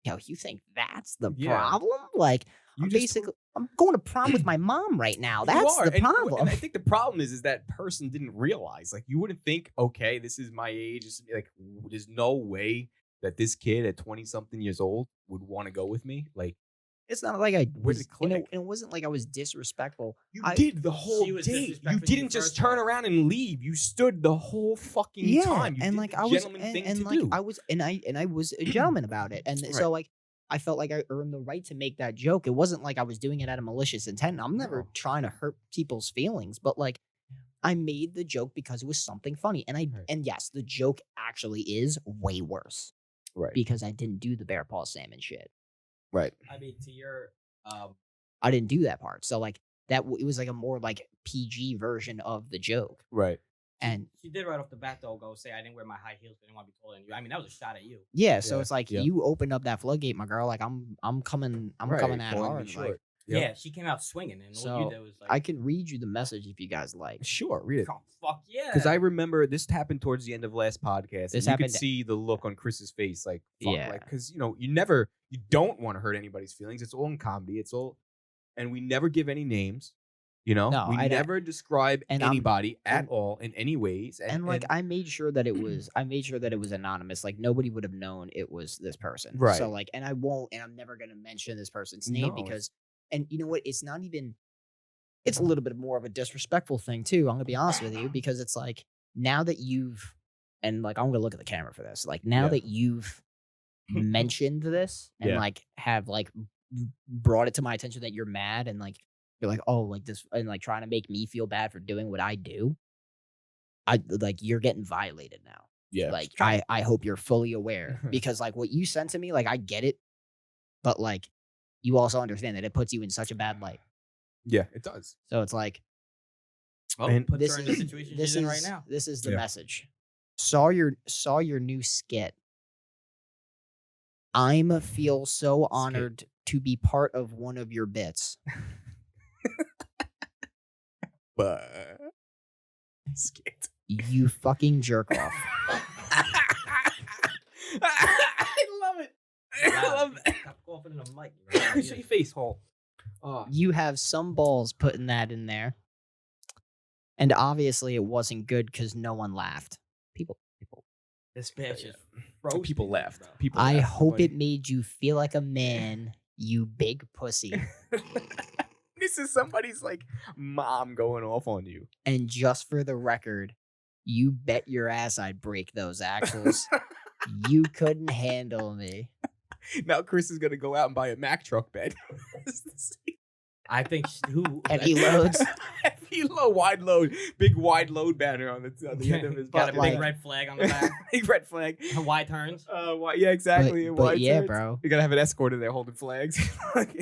S4: yo, you think that's the
S2: Yeah.
S4: problem? Like,
S2: You
S4: I'm
S2: just
S4: basically, I'm going to prom with my mom right now.
S2: You
S4: That's
S2: are,
S4: the
S2: and-
S4: problem.
S2: And I think the problem is that person didn't realize. Like, you wouldn't think, okay, this is my age. Like, there's no way that this kid at 20-something years old would want to go with me. Like,
S4: It's not like I
S2: Where did
S4: was,
S2: it click?
S4: and it wasn't like I was disrespectful.
S2: you
S4: I-
S2: did the whole
S3: She was
S2: date.
S3: disrespectful
S2: You
S3: to
S2: didn't
S3: you
S2: just
S3: first
S2: turn
S3: off.
S2: around and leave. You stood the whole fucking
S4: Yeah,
S2: time. You
S4: and
S2: did
S4: like
S2: the
S4: I was,
S2: gentleman
S4: and,
S2: thing
S4: and
S2: to
S4: like
S2: do.
S4: I was, and I was a gentleman about it, and
S2: Right.
S4: so like I felt like I earned the right to make that joke. It wasn't like I was doing it out of malicious intent. I'm never
S2: No.
S4: trying to hurt people's feelings, but like I made the joke because it was something funny, and
S2: Right.
S4: and yes, the joke actually is way worse
S2: Right.
S4: because I didn't do the bear paw salmon shit.
S2: Right.
S3: I mean, to your
S4: I didn't do that part, so like it was like a more like PG version of the joke,
S2: Right.
S4: and
S3: she did right off the bat though go say I didn't wear my high heels, but I didn't want to be taller than you. I mean, that was a shot at you.
S4: yeah, so
S2: Yeah,
S4: it's like
S2: yeah.
S4: you opened up that floodgate, my girl. Like I'm coming
S2: Right,
S4: coming at
S2: calling me
S4: hard.
S2: short.
S4: Like,
S2: Yep.
S3: Yeah, she came out swinging, and all
S4: So,
S3: you did was like,
S4: I can read you the message if you guys like.
S2: Sure, read it.
S3: oh, fuck yeah.
S2: Because I remember this happened towards the end of last podcast.
S4: This
S2: And you
S4: happened-
S2: could see the look on Chris's face, like, fuck,
S4: Yeah.
S2: like, because you don't want to hurt anybody's feelings. It's all in comedy. It's all, and we never give any names. You know,
S4: No,
S2: we
S4: I don't-
S2: never describe
S4: and I'm-
S2: anybody at
S4: and-
S2: all in any ways.
S4: And like I made sure that it was anonymous. Like nobody would have known it was this person.
S2: Right.
S4: So like, and I won't, and I'm never gonna mention this person's name
S2: No,
S4: because, and you know what? It's not even. It's a little bit more of a disrespectful thing too. I'm gonna be honest with you because it's like now that you've, and like I'm gonna look at the camera for this. Like now
S2: Yeah.
S4: that you've mentioned this and
S2: Yeah.
S4: like have like brought it to my attention that you're mad and like you're like, oh, like this, and like trying to make me feel bad for doing what I do. I like you're getting violated now.
S2: yeah,
S4: Like I hope you're fully aware because like what you sent to me, like I get it, but like you also understand that it puts you in such a bad light.
S2: yeah, it does.
S4: So it's like
S3: well,
S2: and
S3: puts
S4: this
S3: her in
S4: is
S3: the situation
S4: this
S3: she's in
S4: is
S3: right now.
S4: this is the
S2: Yeah.
S4: message. Saw your new skit I'm feel so
S2: Skit.
S4: honored to be part of one of your bits.
S2: But skit.
S4: You fucking jerk off.
S2: I love it. I love it.
S3: Stop coughing in the mic.
S2: Show your face hole.
S4: You have some balls putting that in there. And obviously it wasn't good because no one laughed. People.
S3: This bitch is
S2: People left.
S3: Bro.
S2: People.
S4: I
S2: left,
S4: hope
S2: buddy.
S4: it made you feel like a man, you big pussy.
S2: This is somebody's like mom going off on you.
S4: And just for the record, you bet your ass I'd break those axles. You couldn't handle me.
S2: Now Chris is gonna go out and buy a Mack truck bed.
S3: I think who
S4: Heavy loads.
S2: Heavy load, wide load, big wide load banner on the end of his
S3: got a
S2: body.
S3: big red flag on the back.
S2: Big red flag.
S3: Wide turns.
S2: Yeah, exactly.
S4: But
S2: Wide
S4: yeah,
S2: turns.
S4: bro.
S2: You gotta have an escort in there holding flags.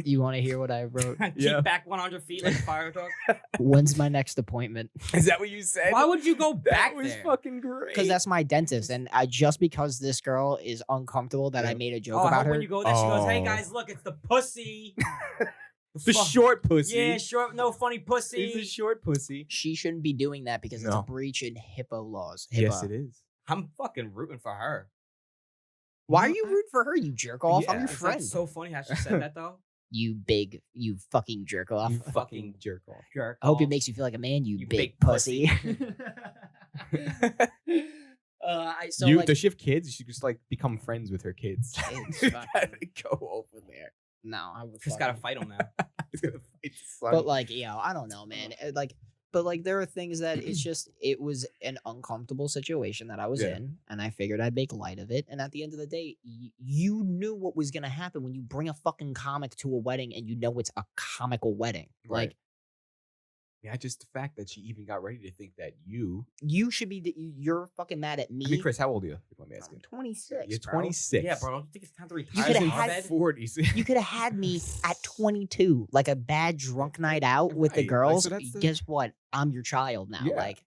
S4: You want to hear what I wrote?
S3: Keep
S2: Yeah.
S3: back 100 feet like a fire truck.
S4: When's my next appointment?
S2: Is that what you said?
S3: Why would you go
S2: that
S3: back
S2: was
S3: there?
S2: fucking great.
S4: Because that's my dentist, and just because this girl is uncomfortable that I made a joke
S3: I
S4: about
S3: hope
S4: her.
S3: when you go there, she goes, "Hey
S2: Oh.
S3: guys, look, it's the pussy."
S2: the
S3: fuck?
S2: short pussy.
S3: Yeah, short, no funny pussy.
S2: He's a short pussy.
S4: She shouldn't be doing that because it's
S2: No.
S4: a breach in HIPAA laws.
S2: Yes,
S4: HIPAA.
S2: it is.
S3: I'm fucking rooting for her.
S4: Why are you rooting for her? You jerk off. I'm
S2: Yeah,
S4: your
S2: it's
S3: It's
S4: friend.
S3: so funny how she said that though.
S4: You fucking jerk off.
S2: You fucking jerk off.
S3: Jerk.
S4: I hope it
S3: off.
S4: makes you feel like a man. You,
S3: You
S4: big,
S3: big
S4: pussy. Like,
S2: Does she have kids? She just like become friends with her kids.
S4: Kids,
S2: You
S4: fucking-
S2: gotta go over there.
S4: no, I would.
S3: Just gotta fight him now.
S2: He's gonna fight the sun.
S4: But like, I don't know, man. But there are things that it was an uncomfortable situation that I was
S2: Yeah.
S4: in, and I figured I'd make light of it. And at the end of the day, you knew what was gonna happen when you bring a fucking comic to a wedding, and you know it's a comical wedding.
S2: Right.
S4: Like,
S2: yeah, just the fact that she even got ready to think that you.
S4: you should be. You're fucking mad at me.
S2: I mean, Chris, how old are you? If you want me
S4: I'm
S2: asking.
S4: 26.
S2: You're
S4: bro.
S2: 26.
S3: Yeah, bro. Don't you think it's time to retire?
S4: You could've
S3: from
S4: had
S3: bed?
S2: 40s.
S4: You could have had me at 22, like a bad drunk night out with the
S2: Right, like,
S4: girls.
S2: so that's the-
S4: Guess what? I'm your child now.
S2: Yeah.
S4: Like,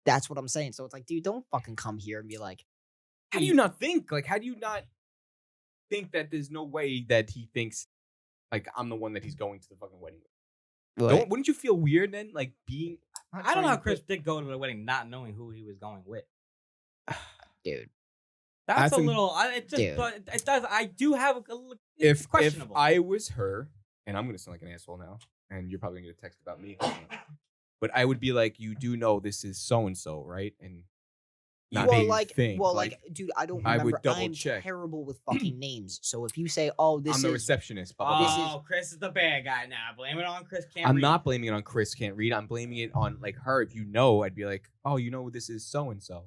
S4: that's what I'm saying. So it's like, dude, don't fucking come here and be like,
S2: How do you not think? Like, how do you not think that there's no way that he thinks, like, I'm the one that he's going to the fucking wedding with?
S4: what?
S2: Wouldn't you feel weird then? Like, being.
S3: I don't know how Chris did go to the wedding not knowing who he was going with.
S4: Dude.
S3: That's a
S2: think-
S3: little. It just.
S4: Dude.
S3: But it does. I do have it's
S2: If
S3: questionable.
S2: I was her, and I'm gonna sound like an asshole now, and you're probably gonna get a text about me, but I would be like, you do know this is so and so, right? And not
S4: well,
S2: that you
S4: like,
S2: think,
S4: dude, I don't
S2: I
S4: remember.
S2: would double
S4: I'm
S2: check.
S4: terrible with fucking names. So if you say, "Oh, this
S2: I'm the
S4: is,"
S2: receptionist. Blah, blah, blah.
S3: Oh, Chris is the bad guy now. Blame it on Chris. Can't
S2: I'm
S3: read.
S2: not blaming it on Chris can't read. I'm blaming it on like her. If you know, I'd be like, oh, you know, this is so and so.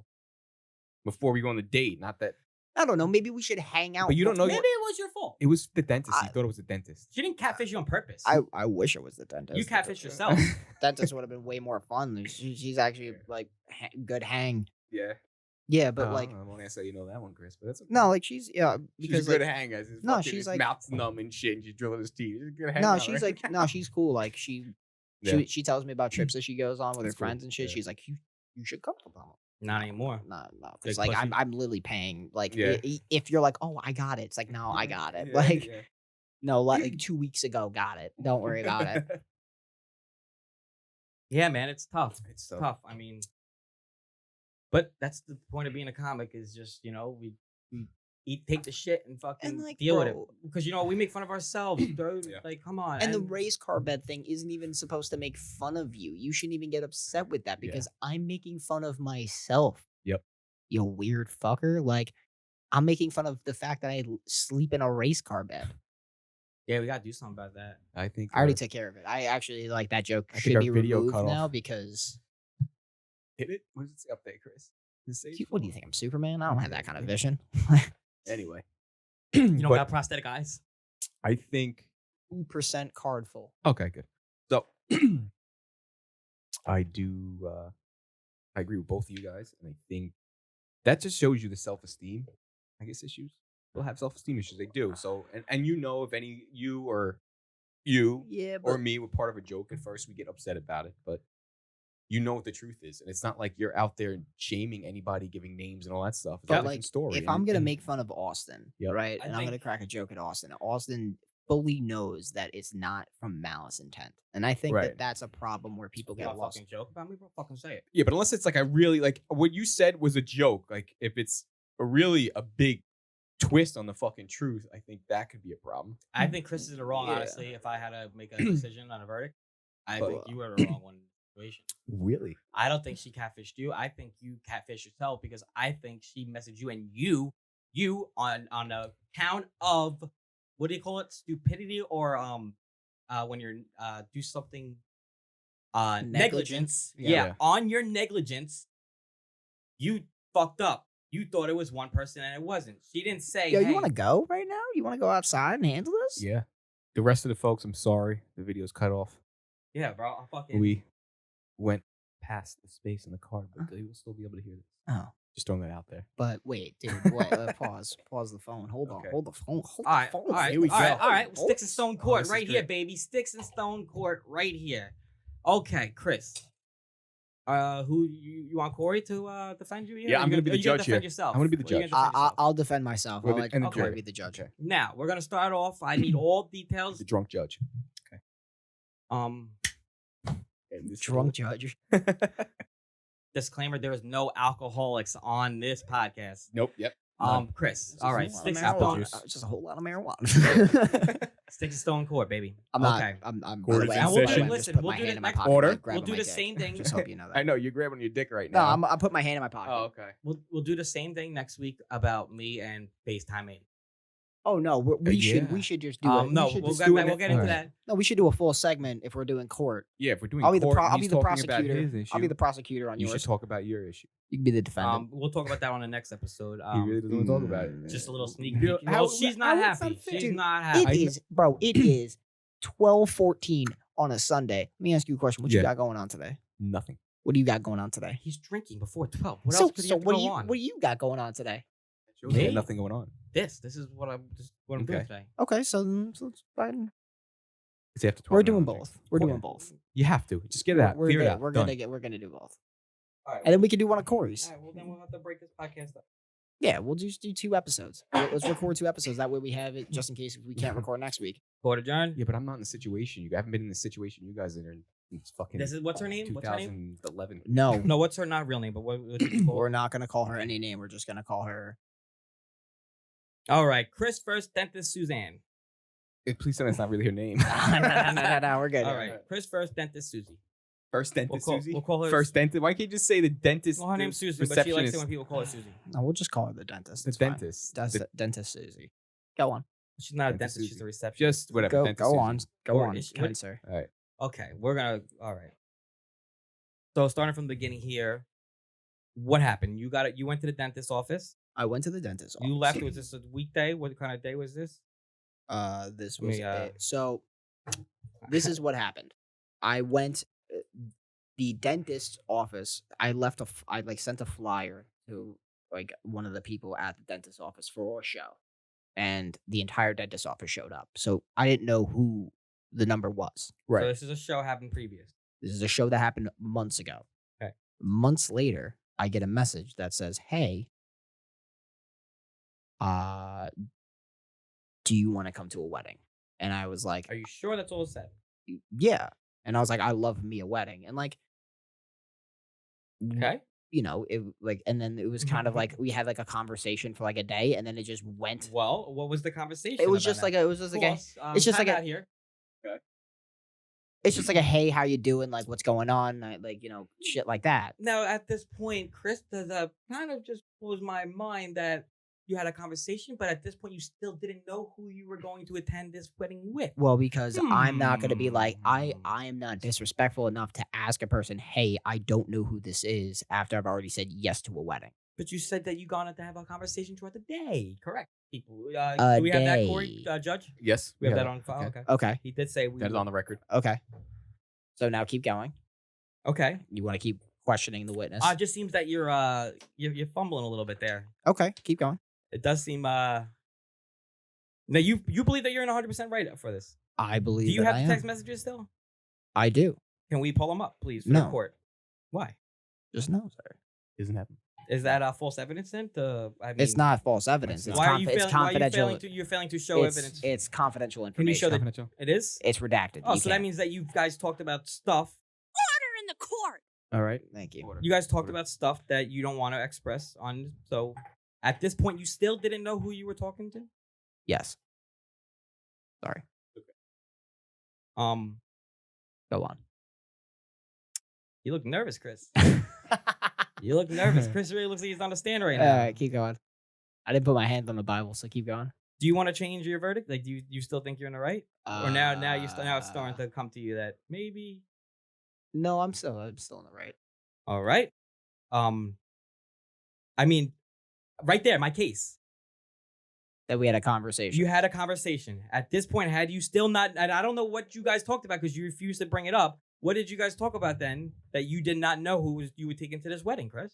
S2: Before we go on the date, not that.
S4: I don't know. Maybe we should hang out.
S2: But you don't know.
S3: Maybe it was your fault.
S2: It was the dentist. You
S4: I-
S2: thought it was the dentist.
S3: She didn't catfish you on purpose.
S4: I wish it was the dentist.
S3: You catfish yourself.
S4: Dentist would have been way more fun. She's actually like good hang.
S2: Yeah.
S4: Yeah, but like
S2: I won't answer you know that one, Chris. But that's okay.
S4: no, like she's
S2: She's
S4: because
S2: good
S4: like,
S2: hang as his
S4: no,
S2: fucking-
S4: she's
S2: his
S4: like-
S2: mouth's numb and shit, and she's drilling his teeth. She's a good hang
S4: no,
S2: out,
S4: she's
S2: right?
S4: like no, she's cool. Like
S2: Yeah.
S4: she tells me about trips that she goes on with
S2: That's
S4: her
S2: cool,
S4: friends and shit.
S2: yeah.
S4: She's like you should come to them.
S3: Not anymore.
S4: No,
S3: Big
S4: because like
S3: pussy.
S4: I'm literally paying. Like
S2: Yeah.
S4: if you're like, oh, I got it. It's like no, I got it.
S2: Yeah,
S4: Like
S2: yeah.
S4: no, like 2 weeks ago, got it. Don't worry about it.
S3: Yeah, man, it's tough.
S2: It's
S3: Tough. I mean, but that's the point of being a comic is just we take the shit and fucking
S4: like,
S3: deal with it
S4: bro-
S3: because we make fun of ourselves, dude.
S2: Yeah.
S3: Like, come on.
S4: And the race car bed thing isn't even supposed to make fun of you. You shouldn't even get upset with that
S2: Yeah.
S4: because I'm making fun of myself.
S2: Yep.
S4: You weird fucker. Like, I'm making fun of the fact that I sleep in a race car bed.
S3: Yeah, we gotta do something about that.
S2: I think
S4: I already
S2: our-
S4: took care of it. I actually like that joke
S2: I think
S4: should
S2: our
S4: be
S2: video
S4: removed
S2: cut
S4: now
S2: off.
S4: because
S2: hit it. What does it say up there, Chris? Does it say
S4: what do you think? I'm Superman? I don't have that kind of vision.
S2: Anyway,
S3: You don't
S2: But
S3: got prosthetic eyes.
S2: I think
S4: 2% card full.
S2: okay, good. So I do. I agree with both of you guys, and I think that just shows you the self-esteem, I guess, issues. People have self-esteem issues. They do. So, and you know, if any you or
S4: Yeah, but
S2: or me were part of a joke at first, we get upset about it. But you know what the truth is, and it's not like you're out there shaming anybody, giving names and all that stuff. It's
S4: But
S2: a different
S4: like,
S2: story.
S4: if
S2: and-
S4: I'm gonna
S2: and-
S4: make fun of Austin,
S2: Yep.
S4: right,
S3: I
S4: and I'm gonna
S3: think-
S4: crack a joke at Austin fully knows that it's not from malice intent, and I think
S2: Right.
S4: that that's a problem where people
S3: You
S4: get
S3: got a
S4: lost.
S3: fucking joke about me, bro? Fucking say it.
S2: yeah, but unless it's like I really like what you said was a joke, like if it's a big twist on the fucking truth, I think that could be a problem.
S3: I think Chris is in the wrong,
S4: Yeah.
S3: honestly. If I had to make a decision on a verdict, I
S2: But-
S3: think you were the wrong one in the situation.
S2: Really?
S3: I don't think she catfished you. I think you catfished yourself because I think she messaged you and you on the count of what do you call it? Stupidity or when you're do something negligence.
S4: Yeah.
S3: Yeah.
S2: Yeah.
S3: On your negligence, you fucked up. You thought it was one person and it wasn't. She didn't say,
S4: Yo,
S3: hey,
S4: you want to go right now? You want to go outside and handle this?
S2: Yeah. The rest of the folks, I'm sorry, the video's cut off.
S3: yeah, bro, I fucking
S2: We went past the space in the car, but they will still be able to hear this.
S4: Oh,
S2: Just throwing that out there.
S4: but wait, dude. Wait, pause the phone. Hold on.
S2: Okay.
S4: Hold the phone. Hold
S3: All right,
S4: the phone.
S3: all right,
S2: Here we
S3: all right,
S2: go.
S3: all right. Sticks and Stone Court
S2: this is
S3: right here,
S2: great.
S3: baby. Sticks and Stone Court right here. Okay, Chris. Who you want Corey to defend you here?
S2: Yeah,
S3: Or
S2: I'm
S3: you
S2: gonna be the
S3: you gonna
S2: judge
S3: defend
S2: here.
S3: Yourself?
S2: I'm gonna be the
S3: Or you
S2: judge.
S3: defend yourself?
S4: I'll defend myself.
S2: Well,
S4: I'll let
S2: and the
S4: Corey
S2: jury.
S4: be the judge.
S2: Okay.
S3: Now we're gonna start off. I need all details.
S2: The drunk judge.
S3: Um,
S2: And this
S4: Drunk judge.
S3: disclaimer: there is no alcoholics on this podcast.
S2: Nope. Yep.
S3: Chris.
S4: Just
S3: All
S4: a
S3: right,
S4: whole lot of
S3: Sticks and
S2: apple
S3: Stone.
S2: juice.
S4: It's just a whole lot of marijuana.
S3: Sticks and Stone Court, baby.
S4: I'm not.
S3: Okay.
S4: I'm. By
S2: Quarters
S4: the way,
S2: in
S4: I'm
S2: session.
S4: just
S3: Listen,
S4: put
S3: we'll
S4: my
S3: do
S4: hand
S3: the
S4: in my
S3: next-
S4: pocket.
S2: Order.
S4: like, grabbing
S3: We'll do
S4: my
S3: the
S4: dick.
S3: same thing.
S4: Just hope you know that.
S2: I know you're grabbing your dick right
S4: No,
S2: now.
S4: I'm put my hand in my pocket.
S2: Oh, okay.
S3: We'll do the same thing next week about me and FaceTiming.
S4: Oh no, we
S2: Yeah.
S4: should just do it.
S3: No,
S4: we should
S3: we'll
S4: just
S3: get,
S4: do
S3: back,
S4: it.
S3: we'll get into
S2: Alright.
S3: that.
S4: No, we should do a full segment if we're doing court.
S2: Yeah, if we're doing
S4: I'll be the
S2: court, and
S4: I'll
S2: he's
S4: be the
S2: talking about
S4: prosecutor.
S2: his issue,
S4: I'll be the prosecutor on
S2: you
S4: yours.
S2: should talk about your issue.
S4: You can be the defendant.
S3: We'll talk about that on the next episode.
S2: He really doesn't want to talk about it.
S3: Just a little sneak
S2: You know,
S3: peek.
S2: how-
S3: Well, she's not
S2: how it's
S3: happy.
S2: unfair.
S3: She's
S4: Dude,
S3: not
S4: It
S3: happy.
S4: is, bro. It is 12:14 on a Sunday. Let me ask you a question. What you
S2: Yeah.
S4: got going on today?
S2: Nothing.
S4: What do you got going on today?
S3: He's drinking before 12. What else could he have to
S4: what
S3: go
S4: do you
S3: on?
S4: what do you got going on today?
S2: Shows
S3: Me?
S2: had nothing going on.
S3: This is what I'm doing
S2: Okay.
S3: today.
S4: Okay, so it's fine.
S2: It's after 12
S4: We're
S2: now,
S4: doing
S2: I'm
S4: both.
S2: drinking.
S4: We're
S2: Yeah.
S4: doing both.
S2: You have to. Just get it out.
S4: We're
S2: Clear it
S4: good.
S2: out.
S4: We're
S2: Done.
S4: gonna do both,
S3: All right.
S4: and then we can do one of Corey's.
S3: All right, well, then we'll have to break this podcast up.
S4: Yeah, we'll just do 2 episodes. Let's record 2 episodes. That way we have it just in case if we can't record next week.
S3: Court adjourned.
S2: Yeah, but I'm not in the situation. You haven't been in the situation you guys are in since fucking
S3: This is what's her name? What's her name?
S2: 2011.
S4: No,
S3: No, what's her not real name? But what did you call
S4: we're
S3: her?
S4: not gonna call her any name. We're just gonna call her.
S3: All right, Chris First Dentist Suzanne.
S2: Please tell me it's not really her name.
S4: no, we're good.
S3: All right, Chris First Dentist Susie.
S2: First dentist Susie?
S3: We'll call her
S2: First dentist? Why can't you just say the dentist?
S3: Well, her name's
S2: the
S3: Susie, but she likes it
S2: receptionist?
S3: when people call her Susie.
S4: No, we'll just call her the dentist.
S2: The
S4: It's fine.
S2: dentist.
S4: That's
S2: The-
S4: dentist Susie. Go on.
S3: She's not a
S2: Dentist
S3: dentist. She's
S2: Susie.
S3: a receptionist.
S2: Just whatever.
S4: Go
S2: dentist
S4: go
S2: Susie.
S4: on. Go
S3: Or
S4: on.
S3: is she-
S4: Kind
S3: what-
S4: sir.
S2: All right.
S3: Okay, we're gonna. All right. So starting from the beginning here, what happened? You got it. You went to the dentist office.
S4: I went to the dentist.
S3: You
S4: office.
S3: left. Was this a weekday? What kind of day was this?
S4: This
S3: Let
S4: was
S3: me,
S4: so. This is what happened. I went the dentist's office. I left I sent a flyer to like one of the people at the dentist's office for a show, and the entire dentist's office showed up. So I didn't know who the number was.
S2: Right.
S3: So this is a show happened previous.
S4: This is a show that happened months ago.
S3: Okay.
S4: Months later, I get a message that says, "Hey, do you want to come to a wedding?" And I was like,
S3: Are you sure that's all it said?
S4: "Yeah." And I was like, "I love me a wedding." And like,
S3: Okay.
S4: you know, it like, and then it was kind of like we had like a conversation for like a day, and then it just went.
S3: Well, what was the conversation?
S4: It was
S3: about
S4: just
S3: that?
S4: like it was just like a,
S3: Pause.
S4: it's just
S3: time
S4: like a-
S3: out here.
S4: it's just like a hey, how you doing? Like, what's going on? Like, you know, shit like that.
S3: Now at this point, Chris, does kind of just blows my mind that you had a conversation, but at this point you still didn't know who you were going to attend this wedding with.
S4: Well, because I'm not gonna be like I
S3: Hmm.
S4: am not disrespectful enough to ask a person, hey, I don't know who this is after I've already said yes to a wedding.
S3: But you said that you gone to have a conversation throughout the day. Correct. People.
S4: A
S3: Do we have that, Corey,
S4: day.
S3: Judge?
S2: Yes.
S3: We have that
S2: it.
S3: on file. Okay.
S4: Okay,
S3: He did say we.
S2: That is on the record.
S4: okay. So now keep going.
S3: Okay.
S4: You want to keep questioning the witness?
S3: It just seems that you're fumbling a little bit there.
S4: Okay, keep going.
S3: It does seem. Now you believe that you're in 100% right for this.
S4: I believe.
S3: Do you
S4: that
S3: have
S4: I
S3: the text
S4: am.
S3: messages still?
S4: I do.
S3: Can we pull them up, please, for
S4: No.
S3: the court? Why?
S4: Just no, sir.
S2: Doesn't happen.
S3: Is that false evidence then? I mean,
S4: It's not false evidence. It's,
S3: Why are you
S4: it's
S3: failing? Why are you
S4: confidential.
S3: failing to show
S4: it's,
S3: evidence?
S4: it's confidential
S3: Can you
S4: information.
S3: show that
S2: Confidential.
S3: it is?
S4: It's redacted.
S3: Oh,
S4: You
S3: so that
S4: can't.
S3: means that you guys talked about stuff.
S6: Order in the court.
S2: All right.
S4: Thank you.
S3: You guys talked about stuff that you don't want to express on. So at this point, you still didn't know who you were talking to.
S4: Yes. Sorry. Go on.
S3: You look nervous, Chris. You look nervous. Chris really looks like he's on the stand right
S4: All
S3: now.
S4: right, keep going. I didn't put my hand on the Bible, so keep going.
S3: Do you want to change your verdict? Like, do you still think you're in the right? Or now it's starting to come to you that maybe.
S4: No, I'm still in the right.
S3: All right. I mean, right there, my case.
S4: That we had a conversation.
S3: You had a conversation. At this point, had you still not, and I don't know what you guys talked about because you refused to bring it up. What did you guys talk about then that you did not know you were taking to this wedding, Chris?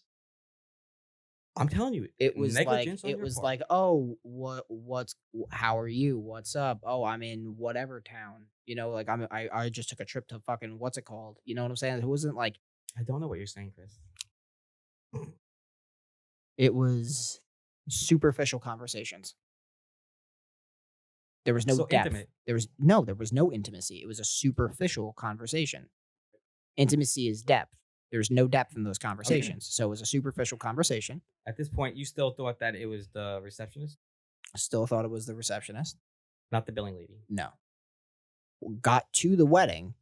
S3: I'm telling you,
S4: It was like
S3: negligence on
S4: it
S3: your
S4: was
S3: part.
S4: like, oh, how are you? What's up? Oh, I'm in whatever town. You know, like I just took a trip to fucking what's it called? You know what I'm saying? It wasn't like
S3: I don't know what you're saying, Chris.
S4: it was superficial conversations. There was no
S3: So
S4: depth.
S3: intimate.
S4: There was no intimacy. It was a superficial conversation. Intimacy is depth. There's no depth in those conversations. So it was a superficial conversation.
S3: At this point, you still thought that it was the receptionist,
S4: Still thought it was the receptionist.
S3: not the billing lady.
S4: No. Got to the wedding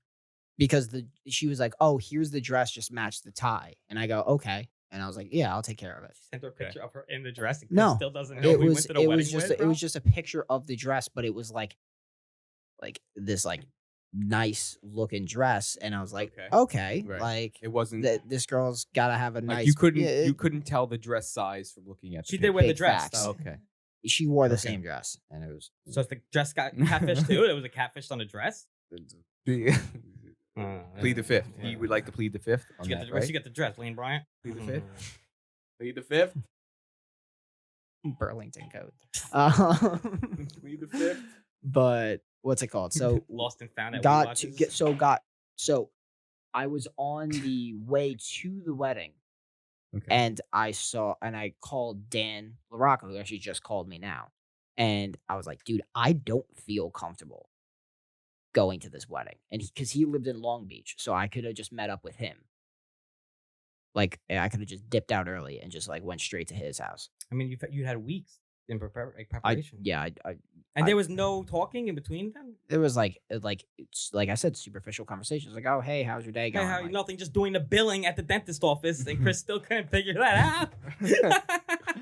S4: because she was like, "Oh, here's the dress, just match the tie." And I go, "Okay." And I was like, "Yeah, I'll take care of it."
S3: She sent her a picture of her in the dress. And
S4: No.
S3: Chris still doesn't know
S4: It
S3: who he
S4: was
S3: went to the
S4: it
S3: wedding
S4: was just
S3: with,
S4: it was
S3: bro?
S4: just a picture of the dress, but it was like this like nice looking dress, and I was like,
S2: Okay.
S4: "Okay,
S2: Right.
S4: like
S2: It wasn't
S4: this girl's got to have a
S2: like
S4: nice."
S2: you couldn't
S4: Yeah,
S2: you couldn't tell the dress size from looking at.
S3: She
S2: the
S3: did wear the
S4: Big
S3: dress,
S4: facts.
S3: though.
S2: Okay.
S4: She wore the
S2: Okay.
S4: same dress, and it was
S3: So if the dress got catfished too, it was a catfish on the dress.
S2: Plead the fifth. He would like to plead the fifth. On
S3: Where'd
S2: that,
S3: you
S2: right?
S3: get the dress, Lane Bryant?
S2: Plead the fifth. Plead the fifth.
S4: Burlington code.
S2: Plead the fifth.
S4: But what's it called? So
S3: Lost and found.
S4: so I was on the way to the wedding,
S2: Okay.
S4: and I called Dan LaRocca, who actually just called me now, and I was like, dude, I don't feel comfortable going to this wedding, and because he lived in Long Beach, so I could have just met up with him. Like I could have just dipped out early and just like went straight to his house.
S3: I mean, you had weeks in preparation.
S4: I
S3: There was no talking in between them.
S4: there was like I said, superficial conversations. Like, oh, hey, how's your day
S3: Hey,
S4: going?
S3: how
S4: Like,
S3: nothing, just doing the billing at the dentist office, and Chris still couldn't figure that out.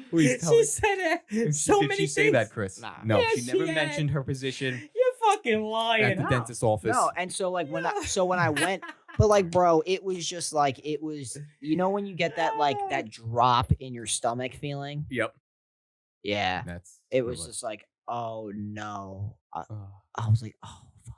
S2: Please tell
S3: She
S2: me.
S3: said it so
S2: Did
S3: many
S2: she
S3: things.
S2: say that, Chris?
S4: Nah.
S2: No,
S3: Yes,
S2: she never
S3: she
S2: mentioned
S3: had.
S2: her position
S3: You're fucking lying.
S2: at the
S4: No.
S2: dentist's office.
S4: No, and so like when I went, but like, bro, it was just like it was. You know when you get that like that drop in your stomach feeling?
S2: Yep.
S4: Yeah,
S2: That's.
S4: it was just like, oh no.
S2: Oh.
S4: I was like, oh fuck.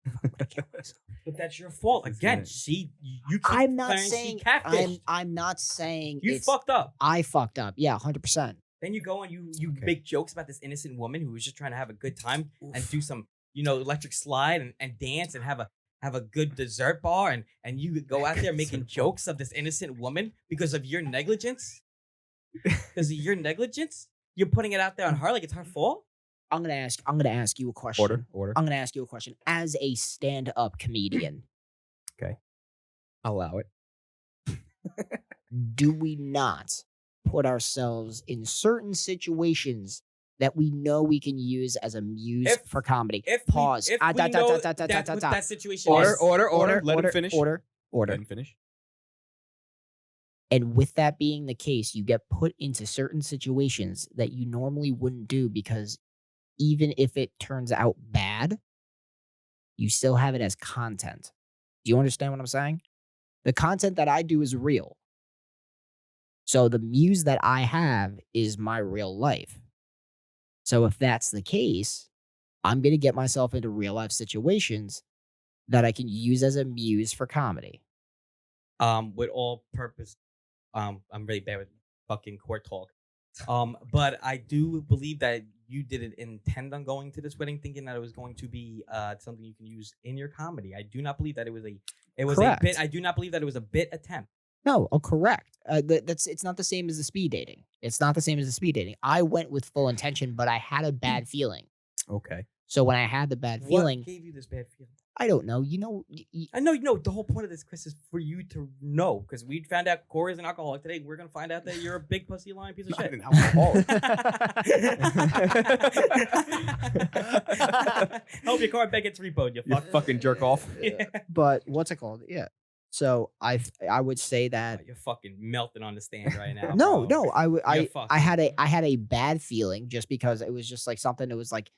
S4: I'm gonna kill myself.
S3: But that's your fault.
S2: This is
S3: Again,
S2: it.
S3: you keep
S4: I'm not
S3: saying she
S4: saying
S3: catfished.
S4: I'm not saying
S3: You
S4: it's,
S3: fucked up.
S4: I fucked up. Yeah, 100%.
S3: Then you go and you
S2: Okay.
S3: make jokes about this innocent woman who was just trying to have a good time and do some, electric slide and dance and have a good dessert bar and you go out there making jokes of this innocent woman because of your negligence. Because of your negligence, you're putting it out there on her like it's her fault.
S4: I'm gonna ask you a question.
S2: Order.
S4: I'm gonna ask you a question. As a stand-up comedian,
S2: Allow it.
S4: do we not put ourselves in certain situations that we know we can use as a muse
S3: If-
S4: for comedy?
S3: If
S4: Pause.
S3: We, if we know that's what that situation
S2: Order,
S3: is.
S2: order. Let him finish.
S4: Order.
S2: Let him finish.
S4: And with that being the case, you get put into certain situations that you normally wouldn't do because even if it turns out bad, you still have it as content. Do you understand what I'm saying? The content that I do is real. So the muse that I have is my real life. So if that's the case, I'm going to get myself into real life situations that I can use as a muse for comedy.
S3: With all purpose. I'm really bad with fucking court talk. But I do believe that you didn't intend on going to this wedding thinking that it was going to be something you can use in your comedy. I do not believe that it was a
S4: Correct.
S3: bit. I do not believe that it was a bit attempt.
S4: No, correct. It's not the same as the speed dating. It's not the same as the speed dating. I went with full intention, but I had a bad feeling.
S2: Okay.
S4: So when I had the bad feeling,
S3: What gave you this bad feeling?
S4: I don't know. You know,
S3: I know, the whole point of this, Chris, is for you to know, because we found out Corey is an alcoholic today. We're gonna find out that you're a big pussy lying piece of
S2: Not
S3: shit.
S2: an alcoholic.
S3: Hope your car back gets repoed, you
S2: You
S3: fuck.
S2: fucking jerk off.
S4: but what's it called? Yeah. So I would say that
S3: You're fucking melting on the stand right now.
S4: no,
S3: bro.
S4: no, I
S3: fucking-
S4: had a bad feeling just because it was just like something that was like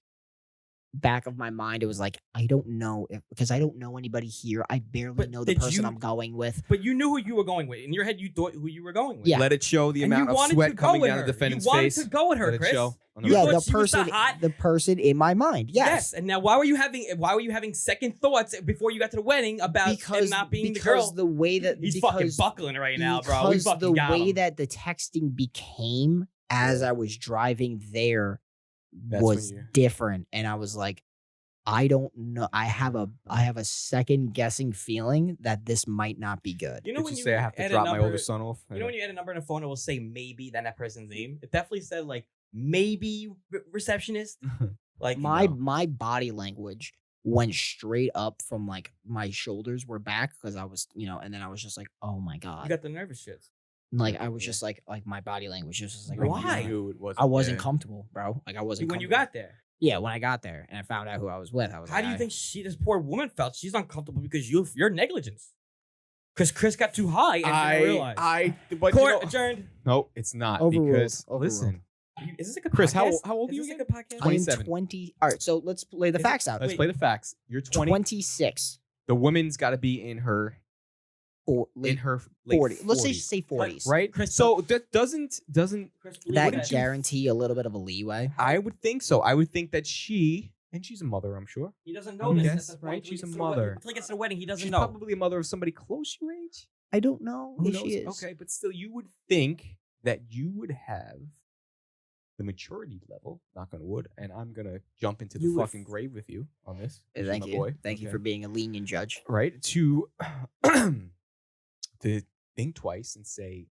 S4: back of my mind. It was like I don't know because I don't know anybody here. I barely
S3: But
S4: know the
S3: did
S4: person
S3: you-
S4: I'm going with.
S3: But you knew who you were going with. In your head, you thought who you were going with.
S4: Yeah.
S2: Let it show the
S3: And
S2: amount
S3: you
S2: of
S3: wanted
S2: sweat
S3: to go
S2: coming
S3: with
S2: down
S3: her.
S2: the defendant's
S3: you wanted
S2: face.
S3: to go with her,
S2: Let it
S3: Chris.
S2: show.
S3: You
S4: Yeah,
S3: thought
S4: the
S3: she was
S4: person,
S3: hot.
S4: the person in my mind. Yes,
S3: And now, why were you having second thoughts before you got to the wedding about him not being the girl?
S4: the way that
S3: He's fucking buckling right now, bro. We
S4: Because
S3: fucking
S4: the
S3: got
S4: way
S3: him.
S4: that the texting became as I was driving there
S2: That's
S4: was
S2: when you-
S4: different, and I was like, I don't know. I have a second guessing feeling that this might not be good.
S3: You know
S2: Did
S3: when
S2: you
S3: you
S2: say I have to
S3: add a
S2: drop my
S3: number-
S2: oldest son off?
S3: You know when you add a number in a phone, it will say maybe, then that person's name. It definitely said like maybe receptionist. Like
S4: My body language went straight up from like my shoulders were back because I was, and then I was just like, oh my
S3: you
S4: god,
S3: got the nervous shits.
S4: like I was just like my body language was just like, oh my
S3: Why?
S4: God. I wasn't comfortable, bro. Like I wasn't.
S3: When you
S4: comfortable.
S3: got there,
S4: Yeah, when I got there and I found out who I was with, I was
S3: how
S4: like,
S3: do you think this poor woman felt? She's uncomfortable because your negligence. Because Chris got too high and didn't realize.
S2: but
S3: Court adjourned.
S2: no, it's not
S4: Overruled,
S2: because
S4: overruled.
S2: listen,
S3: Is this like a
S2: Chris,
S3: podcast?
S2: how old are
S3: Is
S2: you
S3: this
S2: again?
S3: like a podcast?
S4: I am
S2: 27.
S4: 20. All right, so let's lay the
S3: Is it-
S4: facts out.
S2: let's
S3: Wait.
S2: play the facts. You're 20.
S4: 26
S2: The woman's got to be in her
S4: or
S2: in
S4: late
S2: her late
S4: 40. Let's
S2: 40s,
S4: say 40s.
S2: right?
S3: Chris,
S2: So that doesn't
S3: Chris, please
S4: That
S3: wouldn't you-
S4: guarantee a little bit of a leeway.
S2: I would think so. I would think that she's a mother, I'm sure.
S3: He doesn't know
S2: I
S3: this.
S2: guess,
S3: That's the point.
S2: right?
S3: Until he
S2: She's a
S3: gets to the
S2: mother.
S3: Until he gets to the wedding, he doesn't
S2: She's
S3: know.
S2: probably a mother of somebody close your age.
S4: I don't know who she is.
S2: Okay, but still, you would think that you would have the maturity level, knock on wood, and I'm gonna jump into the
S3: You would
S2: fucking grave with you on this. 'cause you're
S4: Thank
S2: my
S4: you.
S2: boy.
S4: Thank you
S2: Okay.
S4: for being a lenient judge.
S2: Right? To to think twice and say,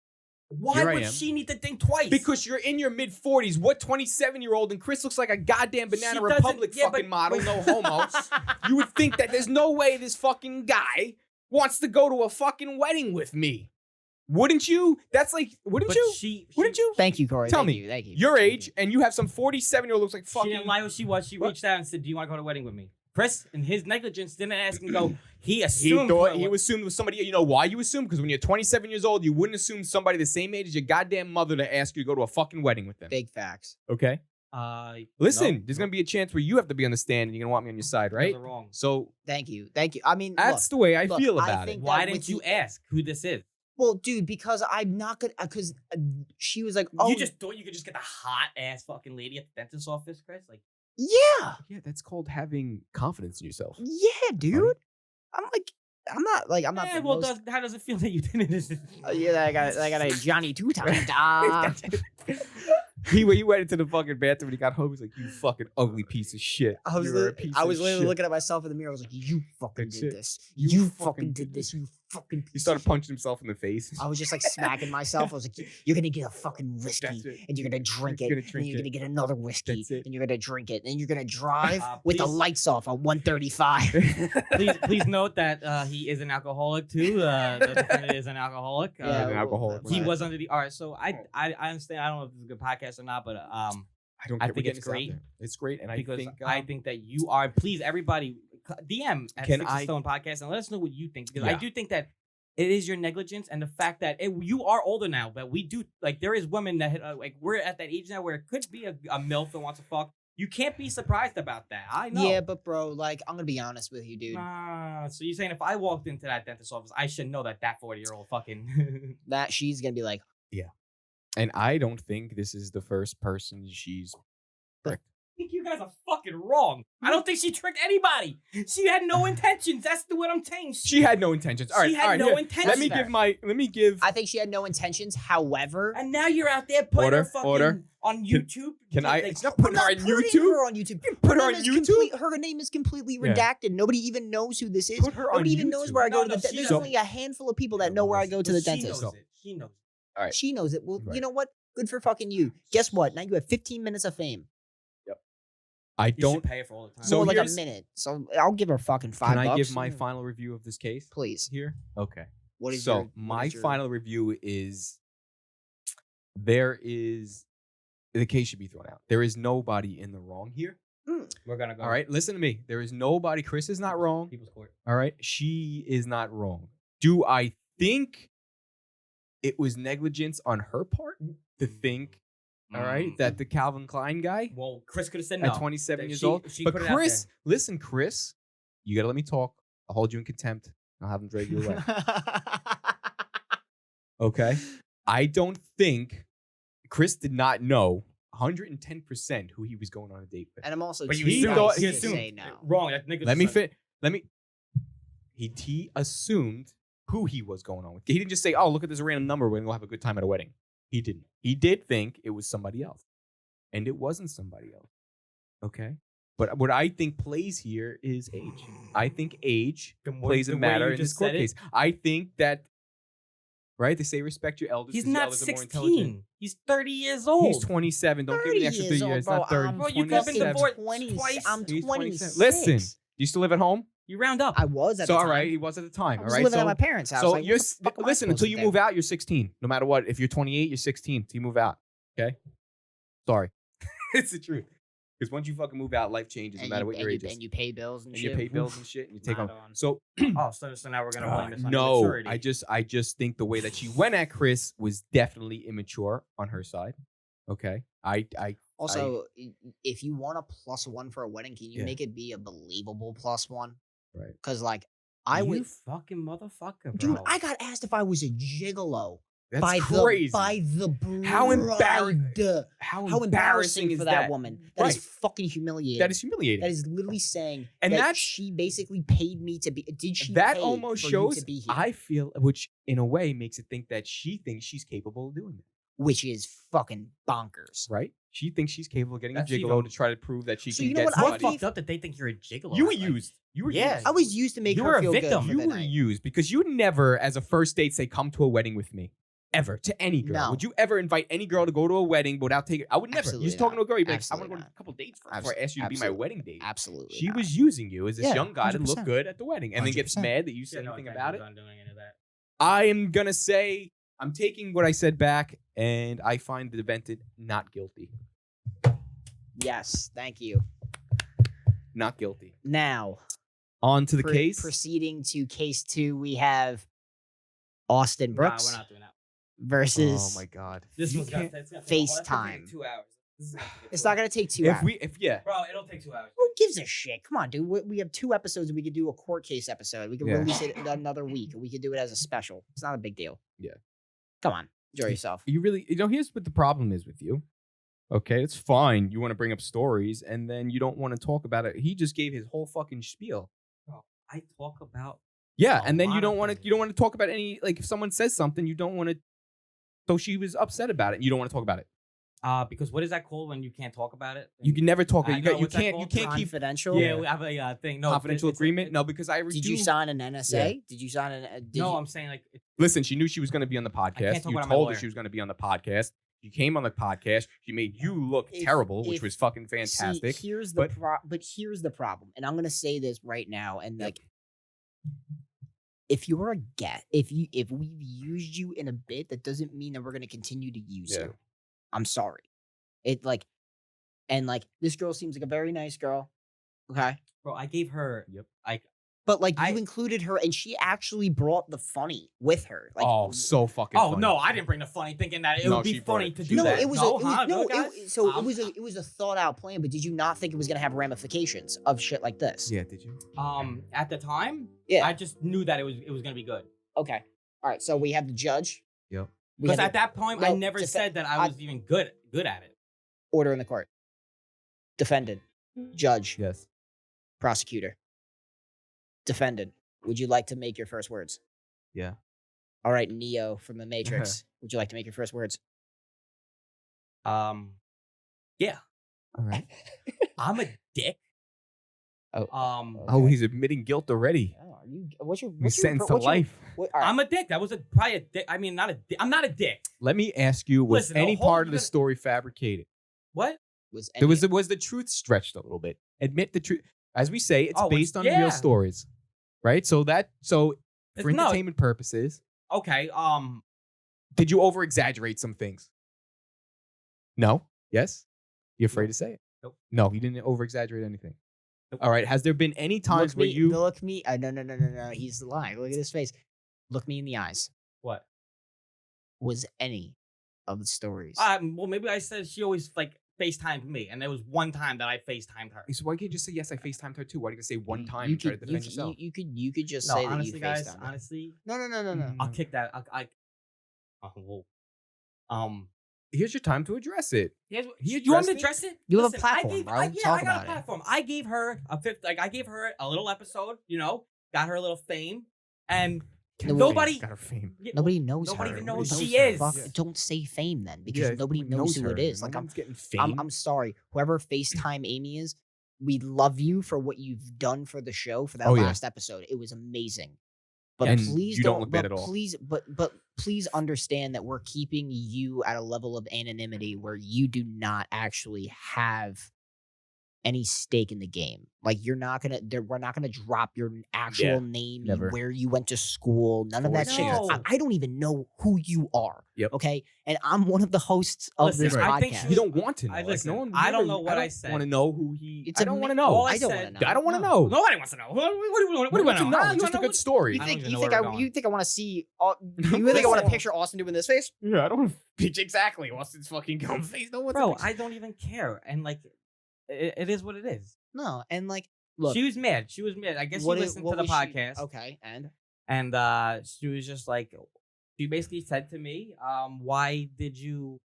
S3: Why
S2: Here I
S3: would
S2: am.
S3: she need to think twice?
S2: because you're in your mid 40s, what 27-year-old and Chris looks like a goddamn Banana
S3: She doesn't-
S2: Republic
S3: yeah,
S2: fucking
S3: but-
S2: model,
S3: but-
S2: no homo. You would think that there's no way this fucking guy wants to go to a fucking wedding with me. Wouldn't you? That's like, wouldn't
S3: But
S2: you? Wouldn't you?
S4: Thank you, Corey.
S2: Tell
S4: Thank
S2: me,
S4: you. Thank you.
S2: Your
S4: Thank
S2: age,
S4: you.
S2: and you have some 47-year-old looks like
S3: She
S2: fucking.
S3: didn't lie who she was. She
S2: What?
S3: reached out and said, "Do you want to go to a wedding with me?" Chris, in his negligence, didn't ask and go. He
S2: He
S3: assumed.
S2: thought
S3: her
S2: he
S3: was-
S2: assumed it was somebody. You know why you assume? Because when you're 27 years old, you wouldn't assume somebody the same age as your goddamn mother to ask you to go to a fucking wedding with them.
S4: Big facts.
S2: Okay.
S3: no,
S2: Listen, there's gonna be a chance where you have to be on the stand, and you're gonna want me on your side,
S3: you
S2: right?
S3: guys are wrong.
S2: So
S4: Thank you. Thank you. I mean,
S2: that's
S4: look,
S2: the way I
S4: look,
S2: feel
S4: I
S2: about it.
S4: think
S3: Why
S4: that
S3: didn't
S4: with
S3: you
S4: the-
S3: ask who this is?
S4: well, dude, because I'm not gonna. Because she was like, "Oh,
S3: You just thought you could just get the hot ass fucking lady at the dentist's office, Chris? Like,
S4: yeah,
S2: Yeah, that's called having confidence in yourself.
S4: yeah, dude." I'm like, I'm not like, I'm not.
S3: yeah,
S4: the
S3: well,
S4: most,
S3: how does it feel that you didn't?
S4: yeah, I got a Johnny 2 times.
S2: He went into the fucking bathroom and he got home. He's like, "You fucking ugly piece of shit."
S4: I was,
S2: You're a piece
S4: I
S2: of
S4: was literally
S2: shit."
S4: looking at myself in the mirror. I was like, "You fucking
S2: That's
S4: did
S2: it.
S4: this.
S2: You
S4: You
S2: fucking
S4: fucking
S2: did
S4: did this. You fucking."
S2: He
S4: piece
S2: started
S4: of shit."
S2: punching himself in the face.
S4: I was just like smacking myself. I was like, "You're gonna get a fucking whiskey,
S2: That's it.
S4: and you're gonna drink
S2: You're
S4: it,
S2: gonna
S4: and
S2: drink
S4: you're gonna
S2: it.
S4: get another whiskey,
S2: That's it.
S4: and you're gonna drink it, and you're gonna drive with the
S3: please-
S4: lights off at 135."
S3: please note that he is an alcoholic too. The defendant is an alcoholic.
S2: Yeah, an alcoholic.
S3: He
S2: Right.
S3: was under the. All right, so I understand. I don't know if this is a good podcast or not, but
S2: I don't.
S3: I
S2: care. We're
S3: think
S2: getting
S3: it's
S2: this out
S3: great
S2: there. It's great, and
S3: because
S2: I think
S3: I think that you are. Please, everybody, DM at
S2: Can
S3: Sticks and
S2: I-
S3: Stone Podcast and let us know what you think because I
S2: Yeah.
S3: do think that it is your negligence and the fact that you are older now, but we do like there is women that like we're at that age now where it could be a MILF that wants to fuck. You can't be surprised about that. I know.
S4: Yeah, but bro, like, I'm gonna be honest with you, dude.
S3: So you're saying if I walked into that dentist office, I should know that 40-year-old fucking.
S4: That she's gonna be like,
S2: and I don't think this is the first person she's.
S4: But-
S3: think you guys are fucking wrong. I don't think she tricked anybody. She had no intentions. That's what I'm saying.
S2: She had no intentions. All right,
S3: She had
S2: all right,
S3: no
S2: here.
S3: intentions.
S2: Let me give.
S4: I think she had no intentions. However,
S3: And now you're out there putting her fucking
S2: Order.
S3: on YouTube.
S2: Can I?
S3: Like,
S2: It's not
S4: we're
S2: putting her
S4: not
S2: on
S4: putting
S2: YouTube.
S4: her on YouTube.
S2: Put her on YouTube.
S4: Her name is completely
S2: Yeah.
S4: redacted. Nobody even knows who this is.
S2: Put her on
S4: Nobody even knows
S2: YouTube.
S4: where I go to
S3: No,
S4: the dentist.
S3: she
S4: There's
S3: knows.
S4: only a handful of people that know where I go to the
S3: she
S4: dentist.
S3: knows it. She knows it.
S2: All right.
S4: She knows it. Well,
S2: Right.
S4: you know what? Good for fucking you. Guess what? Now you have 15 minutes of fame.
S2: I
S3: You
S2: don't.
S3: should pay her for all the time.
S2: So
S4: More like a
S2: here's-
S4: minute. So I'll give her fucking $5.
S2: Can I give my final review of this case
S4: Please.
S2: here? Okay.
S4: What is
S2: So
S4: your,
S2: my final review is the case should be thrown out. There is nobody in the wrong here.
S3: We're gonna go.
S2: All right, listen to me. There is nobody. Chris is not wrong.
S3: People's court.
S2: All right, she is not wrong. Do I think it was negligence on her part to think? All right, that the Calvin Klein guy
S3: Well, Chris could have said no.
S2: at 27
S3: That
S2: years
S3: she-
S2: old.
S3: she
S2: But
S3: put it out
S2: Chris,
S3: there.
S2: listen, Chris, you gotta let me talk. I'll hold you in contempt. I'll have him drag you away. Okay. I don't think Chris did not know 110% who he was going on a date with.
S4: And I'm also
S3: But
S4: too
S3: you
S2: He
S4: nice
S2: thought-
S4: to
S2: he
S3: assumed.
S4: say no.
S3: Wrong. That nigga
S2: Let me
S3: just-
S2: fit. Let me. He assumed who he was going on with. He didn't just say, "Oh, look at this random number. We're gonna go have a good time at a wedding." He didn't. He did think it was somebody else, and it wasn't somebody else. Okay. But what I think plays here is age. I think age
S3: The way-
S2: plays
S3: the
S2: a
S3: way
S2: matter
S3: you
S2: in this
S3: just
S2: court
S3: said it,
S2: case. I think that, right? They say respect your elders.
S3: He's
S2: 'cause your
S3: not
S2: elders are more intelligent.
S3: 16. He's 30 years old.
S2: He's 27. Don't give me the extra 3
S4: years old,
S2: years.
S4: bro.
S2: Not 30.
S4: I'm
S3: Bro, you could have been
S2: 27.
S3: divorced
S4: 20,
S3: twice.
S4: I'm
S2: He's
S4: 26.
S2: Listen, do you still live at home?
S3: You round up.
S4: I was at
S2: So
S4: the
S2: all
S4: time.
S2: right, he was at the time.
S4: I
S2: All
S4: was
S2: right,
S4: living
S2: so
S4: at my parents' house.
S2: so
S4: like,
S2: you're
S4: what the fuck am I
S2: listen
S4: supposed
S2: until
S4: to
S2: you
S4: do?
S2: move out. You're 16. No matter what, if you're 28, you're 16. Till you move out. Okay. Sorry, it's the truth. Because once you fucking move out, life changes. No
S4: And
S2: matter
S4: you-
S2: what
S4: and
S2: your
S4: you-
S2: age is,
S4: And you pay bills and
S2: and
S4: shit.
S2: you pay bills and shit, and you take
S3: Not
S2: on.
S3: on.
S2: So
S3: Oh, so now we're gonna blame this on
S2: no,
S3: immaturity.
S2: I just think the way that she went at Chris was definitely immature on her side. Okay,
S4: Also, if you want a +1 for a wedding, can you
S2: Yeah.
S4: make it be a believable +1?
S2: Right.
S4: Because like I
S3: you
S4: would,
S3: fucking motherfucker, bro.
S4: dude, I got asked if I was a gigolo
S2: that's
S4: by
S2: crazy.
S4: the bride.
S2: How embarrassing!
S4: How embarrassing
S2: is
S4: for that woman. That is
S2: Right.
S4: fucking humiliating.
S2: That is humiliating.
S4: That is literally saying
S2: And
S4: that
S2: that's-
S4: she basically paid me to be. Did she?
S2: that
S4: pay
S2: almost
S4: for you
S2: shows.
S4: to be here?
S2: I feel, which in a way makes it think that she thinks she's capable of doing it.
S4: Which is fucking bonkers.
S2: Right? She thinks she's capable of getting
S3: That's
S2: a gigolo
S3: even-
S2: to try to prove that she
S4: So
S2: can
S4: you know
S2: get
S4: what I
S3: What
S2: somebody.
S4: think-
S3: fucked up that they think you're a gigolo?
S2: You were
S3: Like,
S2: used. You were
S3: Yeah.
S2: used.
S4: I was used to make
S3: You
S4: her
S3: were a
S4: feel
S3: victim.
S4: good for
S2: You
S4: the
S2: were
S4: night.
S2: used because you never, as a first date, say, "Come to a wedding with me." Ever to any girl?
S4: No.
S2: Would you ever invite any girl to go to a wedding without taking? I would never.
S4: Absolutely
S2: You're just talking
S4: not.
S2: to a girl. You'd be like, "I
S4: Absolutely
S2: want to go to
S4: not.
S2: a couple dates first before I ask you to be my
S4: Absolutely.
S2: wedding date."
S4: Absolutely.
S2: She
S4: not.
S2: was using you as this
S4: Yeah,
S2: young guy to look
S4: 100%.
S2: good at the wedding, and then gets
S4: 100%.
S2: mad that you said
S3: Yeah, no
S2: anything about it.
S3: intentions on doing any of that.
S2: I am gonna say I'm taking what I said back, and I find the defendant not guilty.
S4: Yes, thank you.
S2: Not guilty.
S4: Now,
S2: On to the case.
S4: Proceeding to case 2, we have Austin Brooks
S3: Nah, we're not doing that.
S4: versus.
S2: Oh my god.
S3: This
S2: You
S3: one's gonna
S2: can't-
S3: take
S4: FaceTime.
S3: 2 hours. This is gonna take
S4: It's
S3: 2
S4: not
S3: hours.
S4: going to take 2
S2: If
S4: hours.
S2: we, yeah.
S3: Bro, it'll take 2 hours.
S4: Who gives a shit? Come on, dude. We have 2 episodes and we could do a court case episode. We can
S2: Yeah.
S4: release it in another week and we could do it as a special. It's not a big deal.
S2: Yeah.
S4: Come on. Enjoy yourself.
S2: You really, here's what the problem is with you. Okay, it's fine. You want to bring up stories, and then you don't want to talk about it. He just gave his whole fucking spiel.
S3: Bro, I talk about
S2: Yeah,
S3: A
S2: and then
S3: lot
S2: you
S3: of
S2: don't want to.
S3: things.
S2: You don't want to talk about any. Like if someone says something, you don't want to. So she was upset about it. And you don't want to talk about it.
S3: because what is that called when you can't talk about it?
S2: You can never talk.
S3: I
S2: You,
S3: know,
S2: got, you
S3: what's that
S2: can't. You
S3: called?
S2: can't keep
S4: Confidential.
S3: Yeah, we have a thing. No,
S2: confidential
S3: it's-
S2: agreement.
S3: it's-
S2: No, because I
S4: Did
S2: do.
S4: you sign an NSA? Did you sign an? Did
S3: No,
S4: you-
S3: I'm saying like
S2: Listen, she knew she was going to be on the podcast.
S3: talk
S2: You
S3: about my
S2: told her
S3: lawyer.
S2: she was going to be on the podcast. She came on the podcast. She made you look
S4: If-
S2: terrible, which
S4: if-
S2: was fucking fantastic.
S4: See, here's the
S2: but-
S4: but here's the problem, and I'm gonna say this right now, and like, if you're a if we've used you in a bit, that doesn't mean that we're gonna continue to use
S2: Yeah.
S4: you. I'm sorry. It like, and like this girl seems like a very nice girl, okay,
S3: bro, I gave her
S4: but like you
S3: I-
S4: included her, and she actually brought the funny with her. Like,
S2: oh, so fucking.
S3: Oh
S2: funny.
S3: no, I didn't bring the funny thinking that it
S2: No,
S3: would be
S2: she brought
S3: funny
S2: it.
S3: to
S2: She
S3: do
S4: no,
S3: that.
S4: it was
S3: no,
S4: a, it was,
S3: huh?
S4: no,
S3: guys?
S4: it was a thought out plan. But did you not think it was gonna have ramifications of shit like this?
S2: Yeah, did you?
S3: At the time,
S4: Yeah.
S3: I just knew that it was gonna be good.
S4: Okay. All right. So we have the judge.
S2: Yep.
S4: We
S3: Because
S4: have
S3: at that point,
S4: no,
S3: I never
S4: just
S3: said that I was even good at it.
S4: order in the court. Defendant, judge,
S2: Yes.
S4: prosecutor. Defendant, would you like to make your first words?
S2: Yeah.
S4: All right, Neo from the Matrix. Would you like to make your first words?
S3: Yeah,
S2: All right.
S3: I'm a dick.
S4: Oh.
S2: Oh, he's admitting guilt already.
S4: Oh, are you? What's your?
S2: He's
S4: What's your
S2: sentenced to
S4: what's your-
S2: life.
S4: what- all right.
S3: I'm a dick. That was probably a dick. I mean, not a dick. I'm not a dick.
S2: Let me ask you: was
S3: Listen,
S2: any
S3: the whole-
S2: part of the story fabricated?
S3: What?
S4: was
S2: There was the truth stretched a little bit. Admit the truth. As we say, it's
S3: Oh,
S2: based on
S3: yeah.
S2: real stories, right? So for
S3: It's- no.
S2: entertainment purposes,
S3: Okay.
S2: did you over exaggerate some things? No. Yes. You afraid to say it?
S3: Nope.
S2: No, he didn't over exaggerate anything.
S3: Nope.
S2: All right. Has there been any times where you?
S4: look me? No. He's lying. Look at his face. Look me in the eyes.
S3: What?
S4: Was any of the stories?
S3: Well, maybe I said she always like FaceTimed me, and there was one time that I FaceTimed her.
S2: So why can't you just say yes? I FaceTimed her too. Why do you say one time
S4: You
S2: and try to
S4: could-
S2: defend yourself?
S4: You could just
S3: No,
S4: say
S3: honestly,
S4: that you
S3: guys.
S4: FaceTimed.
S3: Honestly,
S4: No.
S3: I'll kick that. Whoa.
S2: Here's your time to address it.
S3: You want me to
S2: addressed
S3: address it?
S4: You have a
S3: Listen,
S4: platform, bro.
S3: I
S4: Talk
S3: got
S4: about
S3: a
S4: it.
S3: platform. I gave her I gave her a little episode. Got her a little fame, and nobody.
S2: got her fame.
S4: Nobody knows
S3: Nobody
S4: her.
S3: even knows
S4: Don't
S3: she is.
S4: Don't say fame then, because
S2: Yeah,
S4: nobody knows who it is.
S2: No
S4: Like
S2: one's getting fame.
S4: I'm sorry. Whoever FaceTime Amy is, we love you for what you've done for the show for that
S2: Oh, yeah.
S4: last episode. It was amazing. But
S2: And
S4: please
S2: you don't look bad
S4: but
S2: at all.
S4: Please, but please understand that we're keeping you at a level of anonymity where you do not actually have any stake in the game. Like we're not gonna drop your actual
S2: Yeah,
S4: name,
S2: never.
S4: where you went to school, none of that shit.
S3: No.
S4: I don't even know who you are.
S2: Yep.
S4: Okay, and I'm one of the hosts of
S3: Listen,
S4: this
S3: I think
S4: podcast.
S3: she
S2: You don't want to know.
S3: I
S2: Like,
S3: listen,
S2: no one.
S3: I don't know what I said.
S2: Want to know who he?
S4: It's
S2: I don't
S4: ama-
S2: want to know.
S3: all
S4: I don't
S3: said-
S4: want to know.
S2: I don't want to
S4: No.
S2: know.
S3: Nobody wants to know. What do you want?
S2: What do you want to
S3: know?
S2: know?
S3: Huh?
S2: It's just a good story.
S4: You
S3: I don't
S4: think
S3: even
S4: you
S3: know
S4: think
S3: where
S4: I
S3: we're going.
S4: you think I want to see? You really think I want to
S3: Listen.
S4: picture Austin doing this face?
S2: Yeah, I don't want to pitch exactly Austin's fucking gum face. No one's
S3: Bro, I don't even care, and like, it is what it is.
S4: No, and like, look,
S3: She was mad. She was mad. I guess she
S4: what
S3: listened to
S4: what
S3: the
S4: was she-
S3: podcast.
S4: Okay, and
S3: And she was just like, she basically said to me, why did you?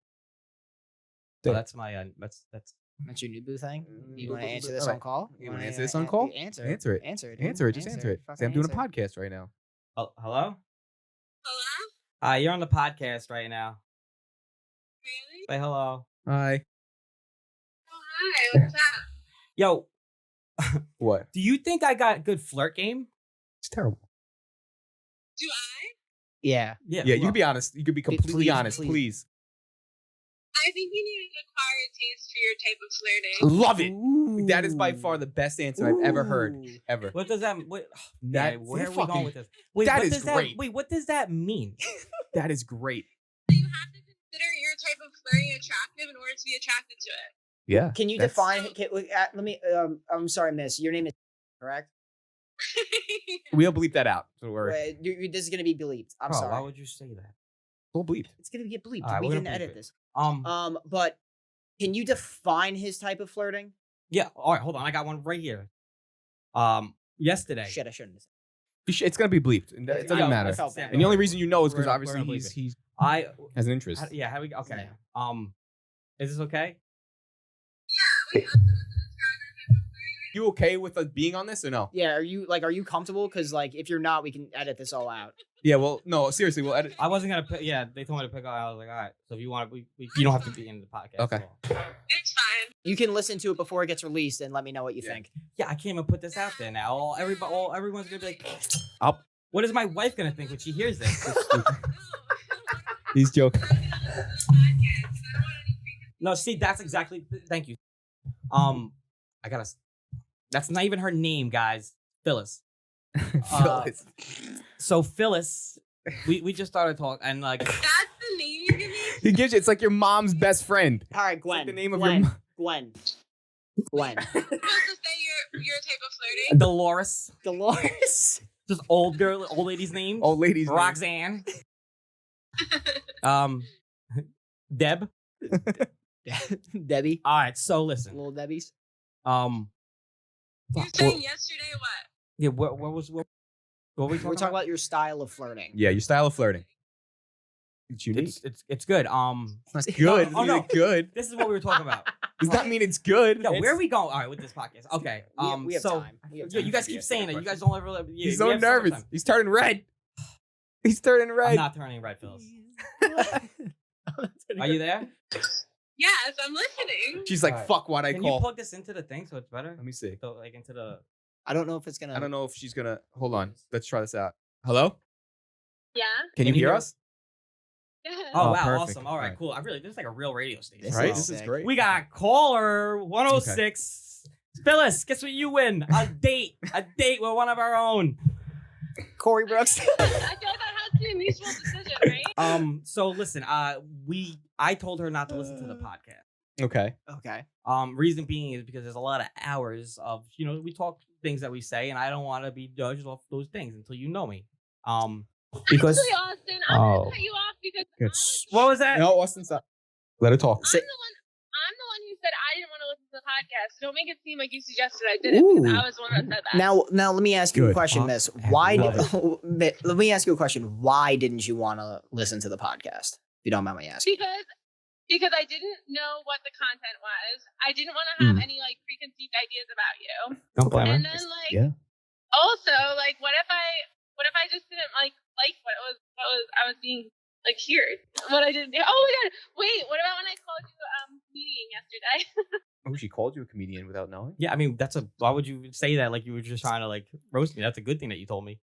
S3: Oh, that's my that's
S4: that's your new boo thing. You
S2: boo,
S4: want to
S2: boo,
S4: answer
S2: boo.
S4: this
S2: All
S4: on
S2: right.
S4: call?
S2: You wanna answer this on call?
S4: Answer
S2: Answer it.
S4: Answer it. dude.
S2: Answer it. Just answer it. Say,
S4: Fucking
S2: I'm doing a
S4: answer.
S2: podcast right now.
S3: oh, hello.
S7: Hello?
S3: You're on the podcast right now.
S7: Really?
S3: Say hello.
S2: Hi.
S7: Oh, hi. What's up?
S3: Yo,
S2: What?
S3: do you think I got good flirt game?
S2: It's terrible.
S7: Do I?
S4: Yeah.
S2: Yeah, you
S3: look.
S2: can be honest. You can be completely
S4: please,
S2: honest,
S4: please.
S2: please.
S7: I think you need an acquired taste for your type of flirting.
S2: Love it. That is by far the best answer I've ever heard.
S4: Ooh.
S2: Ever.
S3: What does that? What?
S2: That-
S3: Man, where are we
S2: fucking-
S3: going with this? Wait,
S2: that
S3: what
S2: is
S3: does
S2: great.
S3: Wait, what does that mean?
S2: That is great.
S7: You have to consider your type of flirting attractive in order to be attracted to it.
S2: Yeah.
S4: Can you
S2: that's-
S4: define? Let me. I'm sorry, Miss. Your name is correct.
S2: We'll bleep that out. So we're
S4: This is gonna be bleeped. I'm
S3: Bro,
S4: sorry.
S3: why would you say that?
S2: we'll bleep.
S4: It's gonna get bleeped.
S3: All right,
S4: we
S3: we're
S4: can
S3: gonna bleep
S4: edit
S3: it.
S4: this.
S3: Um.
S4: But can you define his type of flirting?
S3: Yeah. All right. Hold on. I got one right here. Yesterday.
S4: Shit, I shouldn't.
S2: It's gonna be bleeped. And it doesn't
S3: Yo,
S2: matter.
S3: I felt bad.
S2: And the only reason you know is because
S3: We're
S2: obviously
S3: gonna bleep it.
S2: he's
S3: I.
S2: has an interest.
S3: Yeah. How we? Okay.
S4: Yeah.
S3: Is this okay?
S2: You okay with us being on this or no?
S4: Yeah, are you comfortable? Because if you're not, we can edit this all out.
S2: Yeah. Well, no. Seriously, we'll edit.
S3: I wasn't gonna. Yeah, they told me to pick up. I was like, all right. So if you want, you don't have to be in the podcast.
S2: Okay.
S3: at all.
S7: It's fine.
S4: You can listen to it before it gets released and let me know what you
S2: Yeah.
S4: think.
S3: Yeah, I can't even put this out there now. Everyone's gonna be like,
S2: Up.
S3: what is my wife gonna think when she hears this?
S2: He's joking.
S3: No, see, that's exactly. Thank you. I gotta. That's not even her name, guys. Phyllis.
S2: Phyllis.
S3: So Phyllis, we just started talking, and like,
S7: That's the name you're giving?
S2: He gives you. It's like your mom's best friend.
S4: All right, Gwen.
S2: like the name of
S4: Gwen.
S2: your
S4: Gwen.
S7: Supposed to say your type of flirting?
S3: Dolores,
S4: Dolores.
S3: just old lady's name.
S2: old lady's name.
S3: Roxanne. Deb.
S4: Debbie.
S3: All right, so listen.
S4: Little Debbie's.
S7: You're
S3: fuck,
S7: saying yesterday what?
S3: yeah, what were we talking
S4: We're talking
S3: about?
S4: about your style of flirting.
S2: Yeah, your style of flirting. It's unique.
S3: It's good.
S2: It's not good.
S3: Oh,
S2: It's
S3: no.
S2: not good.
S3: This is what we were talking about.
S2: Does that mean it's good?
S3: Yo, where are we going? All right, with this podcast. Okay.
S4: We have
S3: so
S4: time. We have
S3: yo,
S4: time.
S3: you guys keep saying that. You guys don't ever.
S2: He's so nervous. He's turning red. He's turning
S3: I'm
S2: red.
S3: not turning red, Phils. Are you there?
S7: Yes, I'm listening.
S2: She's like,
S3: Alright.
S2: fuck what I
S3: Can you
S2: call.
S3: plug this into the thing so it's better?
S2: Let me see.
S3: So like into the.
S4: I don't know if it's gonna.
S2: I don't know if she's gonna. Hold on. Let's try this out. Hello?
S7: Yeah.
S2: Can you hear us?
S7: Yeah.
S3: Oh,
S2: Oh,
S3: wow,
S2: perfect.
S3: awesome. All right,
S2: Alright.
S3: cool. This is like a real radio station.
S4: This
S2: Right?
S4: is
S2: This is
S4: sick.
S2: great.
S3: We got caller 106. Phyllis, guess what you win? A date with one of our own.
S4: Corey Brooks.
S7: I feel like that has to be a mutual decision, right?
S3: So listen, I told her not to listen to the podcast.
S2: Okay.
S4: Okay.
S3: Reason being is because there's a lot of hours of, we talk things that we say, and I don't want to be judged off those things until you know me. Because
S7: Actually, Austin, I'm gonna cut you off because
S3: what was that?
S2: No, Austin, stop. Let her talk.
S7: I'm the one who said I didn't want to listen to the podcast. So don't make it seem like you suggested I did it because I was the one that said that.
S4: Now let me ask you a
S2: Good.
S4: question, Miss. Why? Let me ask you a question. Why didn't you want to listen to the podcast? If you don't mind me asking.
S7: Because I didn't know what the content was. I didn't want to have any like preconceived ideas about you.
S3: Don't blame
S7: And
S3: her.
S7: then like
S2: Yeah.
S7: also like what if I just didn't like what I was being like here. What I didn't. Oh my god! Wait. What about when I called you comedian yesterday?
S2: Oh, she called you a comedian without knowing?
S3: Yeah, I mean, why would you say that like you were just trying to like roast me? That's a good thing that you told me.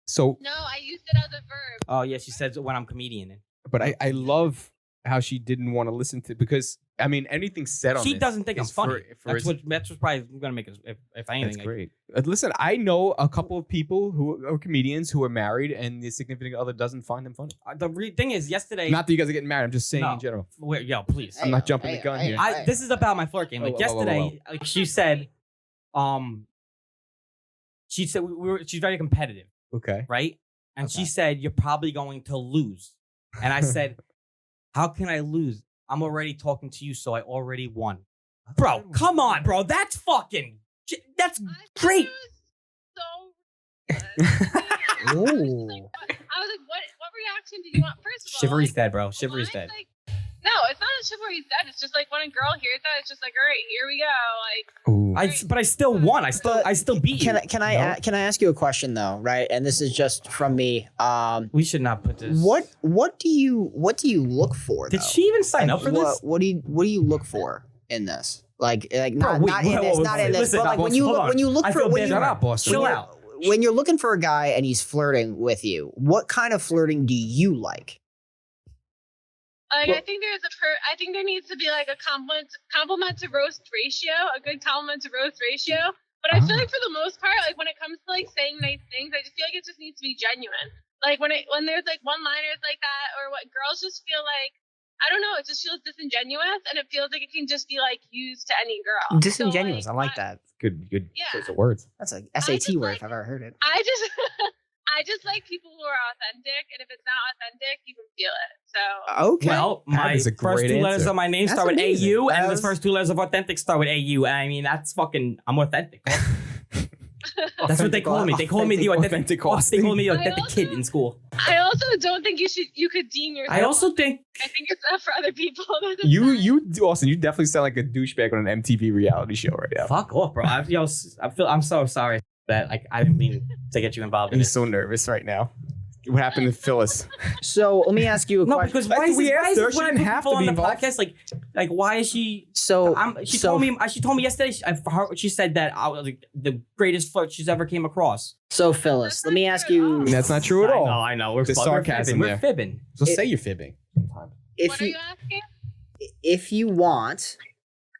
S2: So,
S7: No, I used it as a verb.
S3: Oh, yeah, she said when I'm comedian.
S2: but I love how she didn't want to listen to, because, I mean, anything said on
S3: She
S2: this
S3: doesn't think I'm
S2: is
S3: funny.
S2: for
S3: That's what's probably gonna make us, if anything.
S2: That's
S3: like,
S2: great. Listen, I know a couple of people who are comedians who are married and the significant other doesn't find them funny.
S3: thing is, yesterday.
S2: Not that you guys are getting married. I'm just saying
S3: No.
S2: in general.
S3: Wait, yo, please.
S2: I'm not jumping the gun here.
S3: This is about my flirt game. Like
S2: Whoa, whoa, whoa,
S3: yesterday,
S2: whoa.
S3: like she said, she said she's very competitive,
S2: Okay.
S3: right? And she
S2: Okay.
S3: said you're probably going to lose. And I said, how can I lose? I'm already talking to you, so I already won. Bro, come on, bro. That's that's great.
S7: I thought it was so good.
S4: Ooh.
S7: I was like, what reaction did you want? First of all,
S3: Chivalry's dead, bro. Chivalry's dead.
S7: Like, no, it's not a chivalry's dead. It's just like when a girl hears that, it's just like, all right, here we go. Like,
S2: Ooh.
S3: But I still won. I still beat you.
S4: Can I ask you a question though? Right, and this is just from me.
S3: We should not put this.
S4: What do you look for?
S3: Did
S4: though?
S3: she even sign up for this?
S4: What do you look for in this? Like
S3: Bro,
S4: not
S3: wait,
S4: in this, not in this.
S3: listen,
S4: But like when
S3: hold on.
S4: you look
S3: I
S4: for
S3: feel
S4: when
S3: bad
S4: you
S3: for her.
S2: Shut up, Boston.
S3: Chill
S4: when
S3: out.
S4: when you're looking for a guy and he's flirting with you, what kind of flirting do you like?
S7: I think I think there needs to be like a compliment to roast ratio, a good compliment to roast ratio. But I feel like for the most part, like when it comes to like saying nice things, I just feel like it just needs to be genuine. Like when there's like one-liners like that, or what girls just feel like, I don't know, it just feels disingenuous, and it feels like it can just be like used to any girl.
S4: Disingenuous.
S7: So,
S4: I like that.
S2: Good
S7: Yeah.
S2: choice of words.
S4: That's a
S7: just
S4: SAT word
S7: like-
S4: if I've ever heard it.
S7: I just like people who are authentic, and if it's not authentic, you can feel it. So
S4: Okay.
S3: Well,
S2: That
S3: my
S2: is a
S3: first
S2: great
S3: two letters
S2: answer.
S3: of my name
S4: That's
S3: start with
S4: amazing.
S3: AU, and the
S4: That's-
S3: first two letters of authentic start with AU. I mean, that's fucking. I'm authentic. That's what they call me. They call me the authentic. They call me the authentic kid in school.
S7: I also don't think you could deem yourself.
S3: I also think
S7: I think it's up for other people.
S2: You Austin, you definitely sound like a douchebag on an MTV reality show right now.
S3: fuck off, bro. I'm so sorry that like I didn't mean to get you involved in
S2: He's
S3: this.
S2: so nervous right now. What happened to Phyllis?
S4: So let me ask you a
S3: No,
S4: question.
S3: because why is
S2: We
S3: this, why
S2: asked
S3: is
S2: her.
S3: this
S2: She
S3: when I
S2: didn't
S3: put
S2: have
S3: people
S2: to
S3: on
S2: be
S3: the
S2: involved.
S3: podcast? Like why is she?
S4: So
S3: She told me yesterday. She said that I was like, the greatest flirt she's ever came across.
S4: So Phyllis, let me ask you
S2: That's not true at all.
S3: I know. We're
S2: The
S3: we're
S2: sarcasm
S3: fibbing.
S2: there.
S3: We're fibbing.
S2: So say you're fibbing sometimes.
S4: if
S7: What are
S4: you
S7: you asking?
S4: if you want,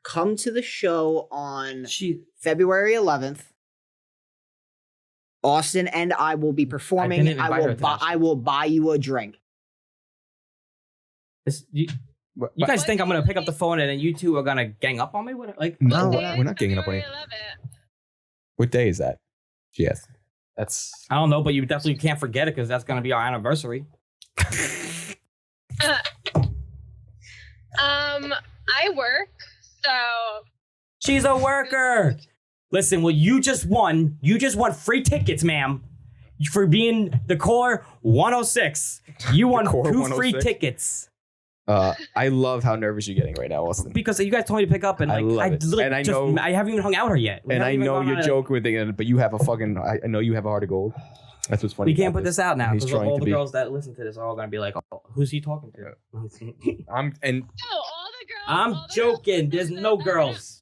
S4: come to the show on
S3: She.
S4: February 11th. Austin and I will be performing.
S3: didn't invite her to that show.
S4: I will buy you a drink.
S3: You guys think I'm gonna pick up the phone and then you two are gonna gang up on me? What, like,
S2: No,
S7: What day
S2: we're
S7: is
S2: not getting up on you.
S7: February 11th?
S2: What day is that? She asked. That's
S3: I don't know, but you definitely can't forget it because that's gonna be our anniversary.
S7: I work, so
S3: She's a worker. Listen, well, you just won free tickets, ma'am, for being the core 106. You won
S2: core
S3: 2 free
S2: 106?
S3: tickets.
S2: I love how nervous you're getting right now, Austin.
S3: Because you guys told me to pick up, and
S2: I
S3: like
S2: love
S3: I
S2: it.
S3: literally
S2: And I
S3: just
S2: know-
S3: I haven't even hung out with her yet. We
S2: And
S3: haven't
S2: I
S3: even
S2: know
S3: gone
S2: you're
S3: on a-
S2: joking with it, but you have a fucking. I know you have a heart of gold. That's what's funny.
S3: We can't
S2: about
S3: put this out now
S2: He's
S3: because
S2: trying
S3: all
S2: to
S3: the
S2: be.
S3: girls that listen to this are all gonna be like, "Oh, who's he talking to?"
S2: I'm and
S7: No, all the girls.
S3: I'm
S7: all the girls
S3: joking.
S7: that
S3: There's
S7: listen to
S3: no
S7: this-
S3: girls.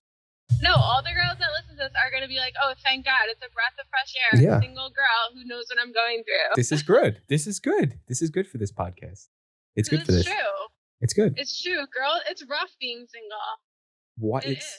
S7: No, all the girls that listen to this are gonna be like, "Oh, thank God, it's a breath of fresh air.
S2: Yeah.
S7: A single girl who knows what I'm going through."
S2: this is good. This is good. This is good for this podcast. It's good for this.
S7: True.
S2: It's good.
S7: It's true, girl. It's rough being single.
S2: What
S7: It
S2: it's
S7: is.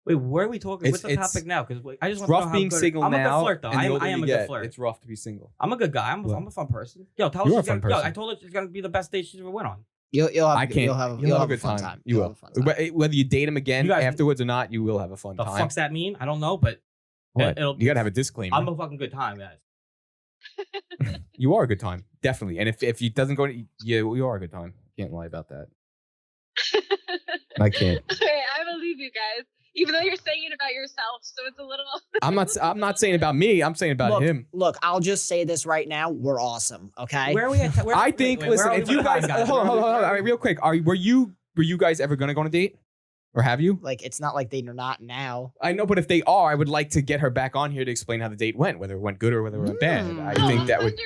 S3: Wait, where are we talking? What's the
S2: it's-
S3: topic now? Because I just
S2: it's
S3: want to know
S2: rough
S3: how
S2: being
S3: good,
S2: single
S3: I'm
S2: now.
S3: a good flirt though.
S2: and the older
S3: I am
S2: you
S3: a
S2: get,
S3: good flirt.
S2: It's rough to be single.
S3: I'm a good guy. I'm
S2: What?
S3: a fun person. Yo, tell
S2: You're
S3: us.
S2: a fun
S3: Yo, I
S2: person.
S3: told her it's gonna be the best date she's ever went on.
S4: You'll have
S2: I can't.
S4: you'll have
S2: a
S4: a fun time.
S2: You
S4: You'll
S2: will.
S4: have a fun time.
S2: Whether you date him again
S3: You guys-
S2: afterwards or not, you will have a fun
S3: The
S2: time.
S3: fuck's that mean? I don't know, but
S2: What?
S3: it'll-
S2: You gotta have a disclaimer.
S3: I'm a fucking good time, guys.
S2: You are a good time, definitely. And if he doesn't go, you are a good time. Can't lie about that. I can't.
S7: Okay, I believe you guys. Even though you're saying it about yourself, so it's a little.
S2: I'm not saying about me. I'm saying about
S4: look,
S2: him.
S4: Look, I'll just say this right now. We're awesome. Okay.
S3: Where are we at? Where,
S2: I
S3: wait,
S2: think.
S3: wait, where
S2: Listen,
S3: are we
S2: if you
S3: with
S2: guys,
S3: time,
S2: hold on.
S3: Where
S2: All
S3: are we-
S2: right, real quick. Were you guys ever gonna go on a date, or have you?
S4: Like, it's not like they're not now.
S2: I know, but if they are, I would like to get her back on here to explain how the date went, whether it went good or whether it went bad. I
S7: Oh,
S2: think that would.
S7: 100%.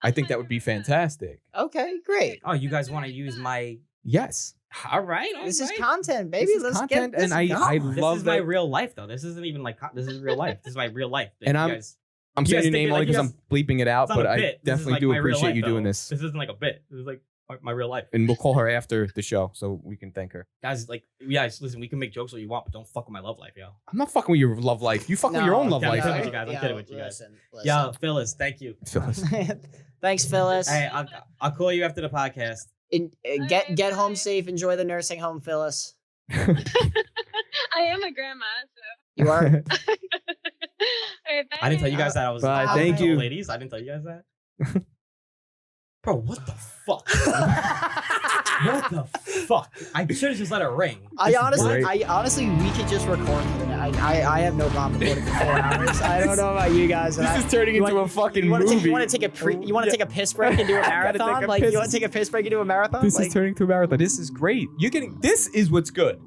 S2: I think that would be
S7: 100%.
S2: fantastic.
S4: Okay, great.
S3: Oh, you guys want to use my?
S2: Yes.
S3: All right.
S4: This is
S3: alright.
S4: content, baby.
S2: This is
S4: Let's
S2: content,
S4: get this
S2: and I
S4: going.
S3: This
S2: love
S3: is my
S2: that.
S3: real life, though. This isn't even like this is real life. This is my real life.
S2: And
S3: You
S2: I'm-
S3: guys-
S2: I'm
S3: you
S2: saying
S3: guys
S2: your
S3: think
S2: name
S3: it
S2: only
S3: like you
S2: because I'm bleeping it out,
S3: it's not
S2: but
S3: a
S2: I
S3: bit. This is
S2: definitely
S3: like
S2: do
S3: my real
S2: appreciate
S3: life,
S2: you doing
S3: though.
S2: this.
S3: This isn't like a bit. This is like my real life.
S2: And we'll call her after the show so we can thank her.
S3: Guys, like, guys, listen, we can make jokes all you want, but don't fuck with my love life, yo.
S2: I'm not fucking with your love life. You fuck with your own love
S3: okay,
S2: life.
S3: I'm
S2: man.
S3: kidding with you guys. I'm kidding with you guys.
S4: Listen.
S3: Yo, Phyllis, thank you.
S2: Phyllis.
S4: Thanks, Phyllis.
S3: Hey, I'll call you after the podcast.
S4: Get home safe. Enjoy the nursing home, Phyllis.
S7: I am a grandma, so.
S4: You are.
S7: All right, bye.
S3: I didn't tell you guys that I was.
S2: Bye,
S3: I was
S2: thank
S3: single,
S2: you.
S3: ladies. I didn't tell you guys that. Bro, what the fuck? What the fuck? I should have just let it ring.
S4: I honestly,
S2: great.
S4: we could just record for the night. I have no problem recording for 4 hours. I don't know about you guys.
S2: This is turning into a fucking movie.
S4: You want to take a piss break and do a
S2: I gotta take
S4: marathon?
S2: a
S4: Like,
S2: piss.
S4: you want to take a piss break and do a marathon?
S2: This
S4: Like,
S2: is turning to a marathon. This is great. This is what's good.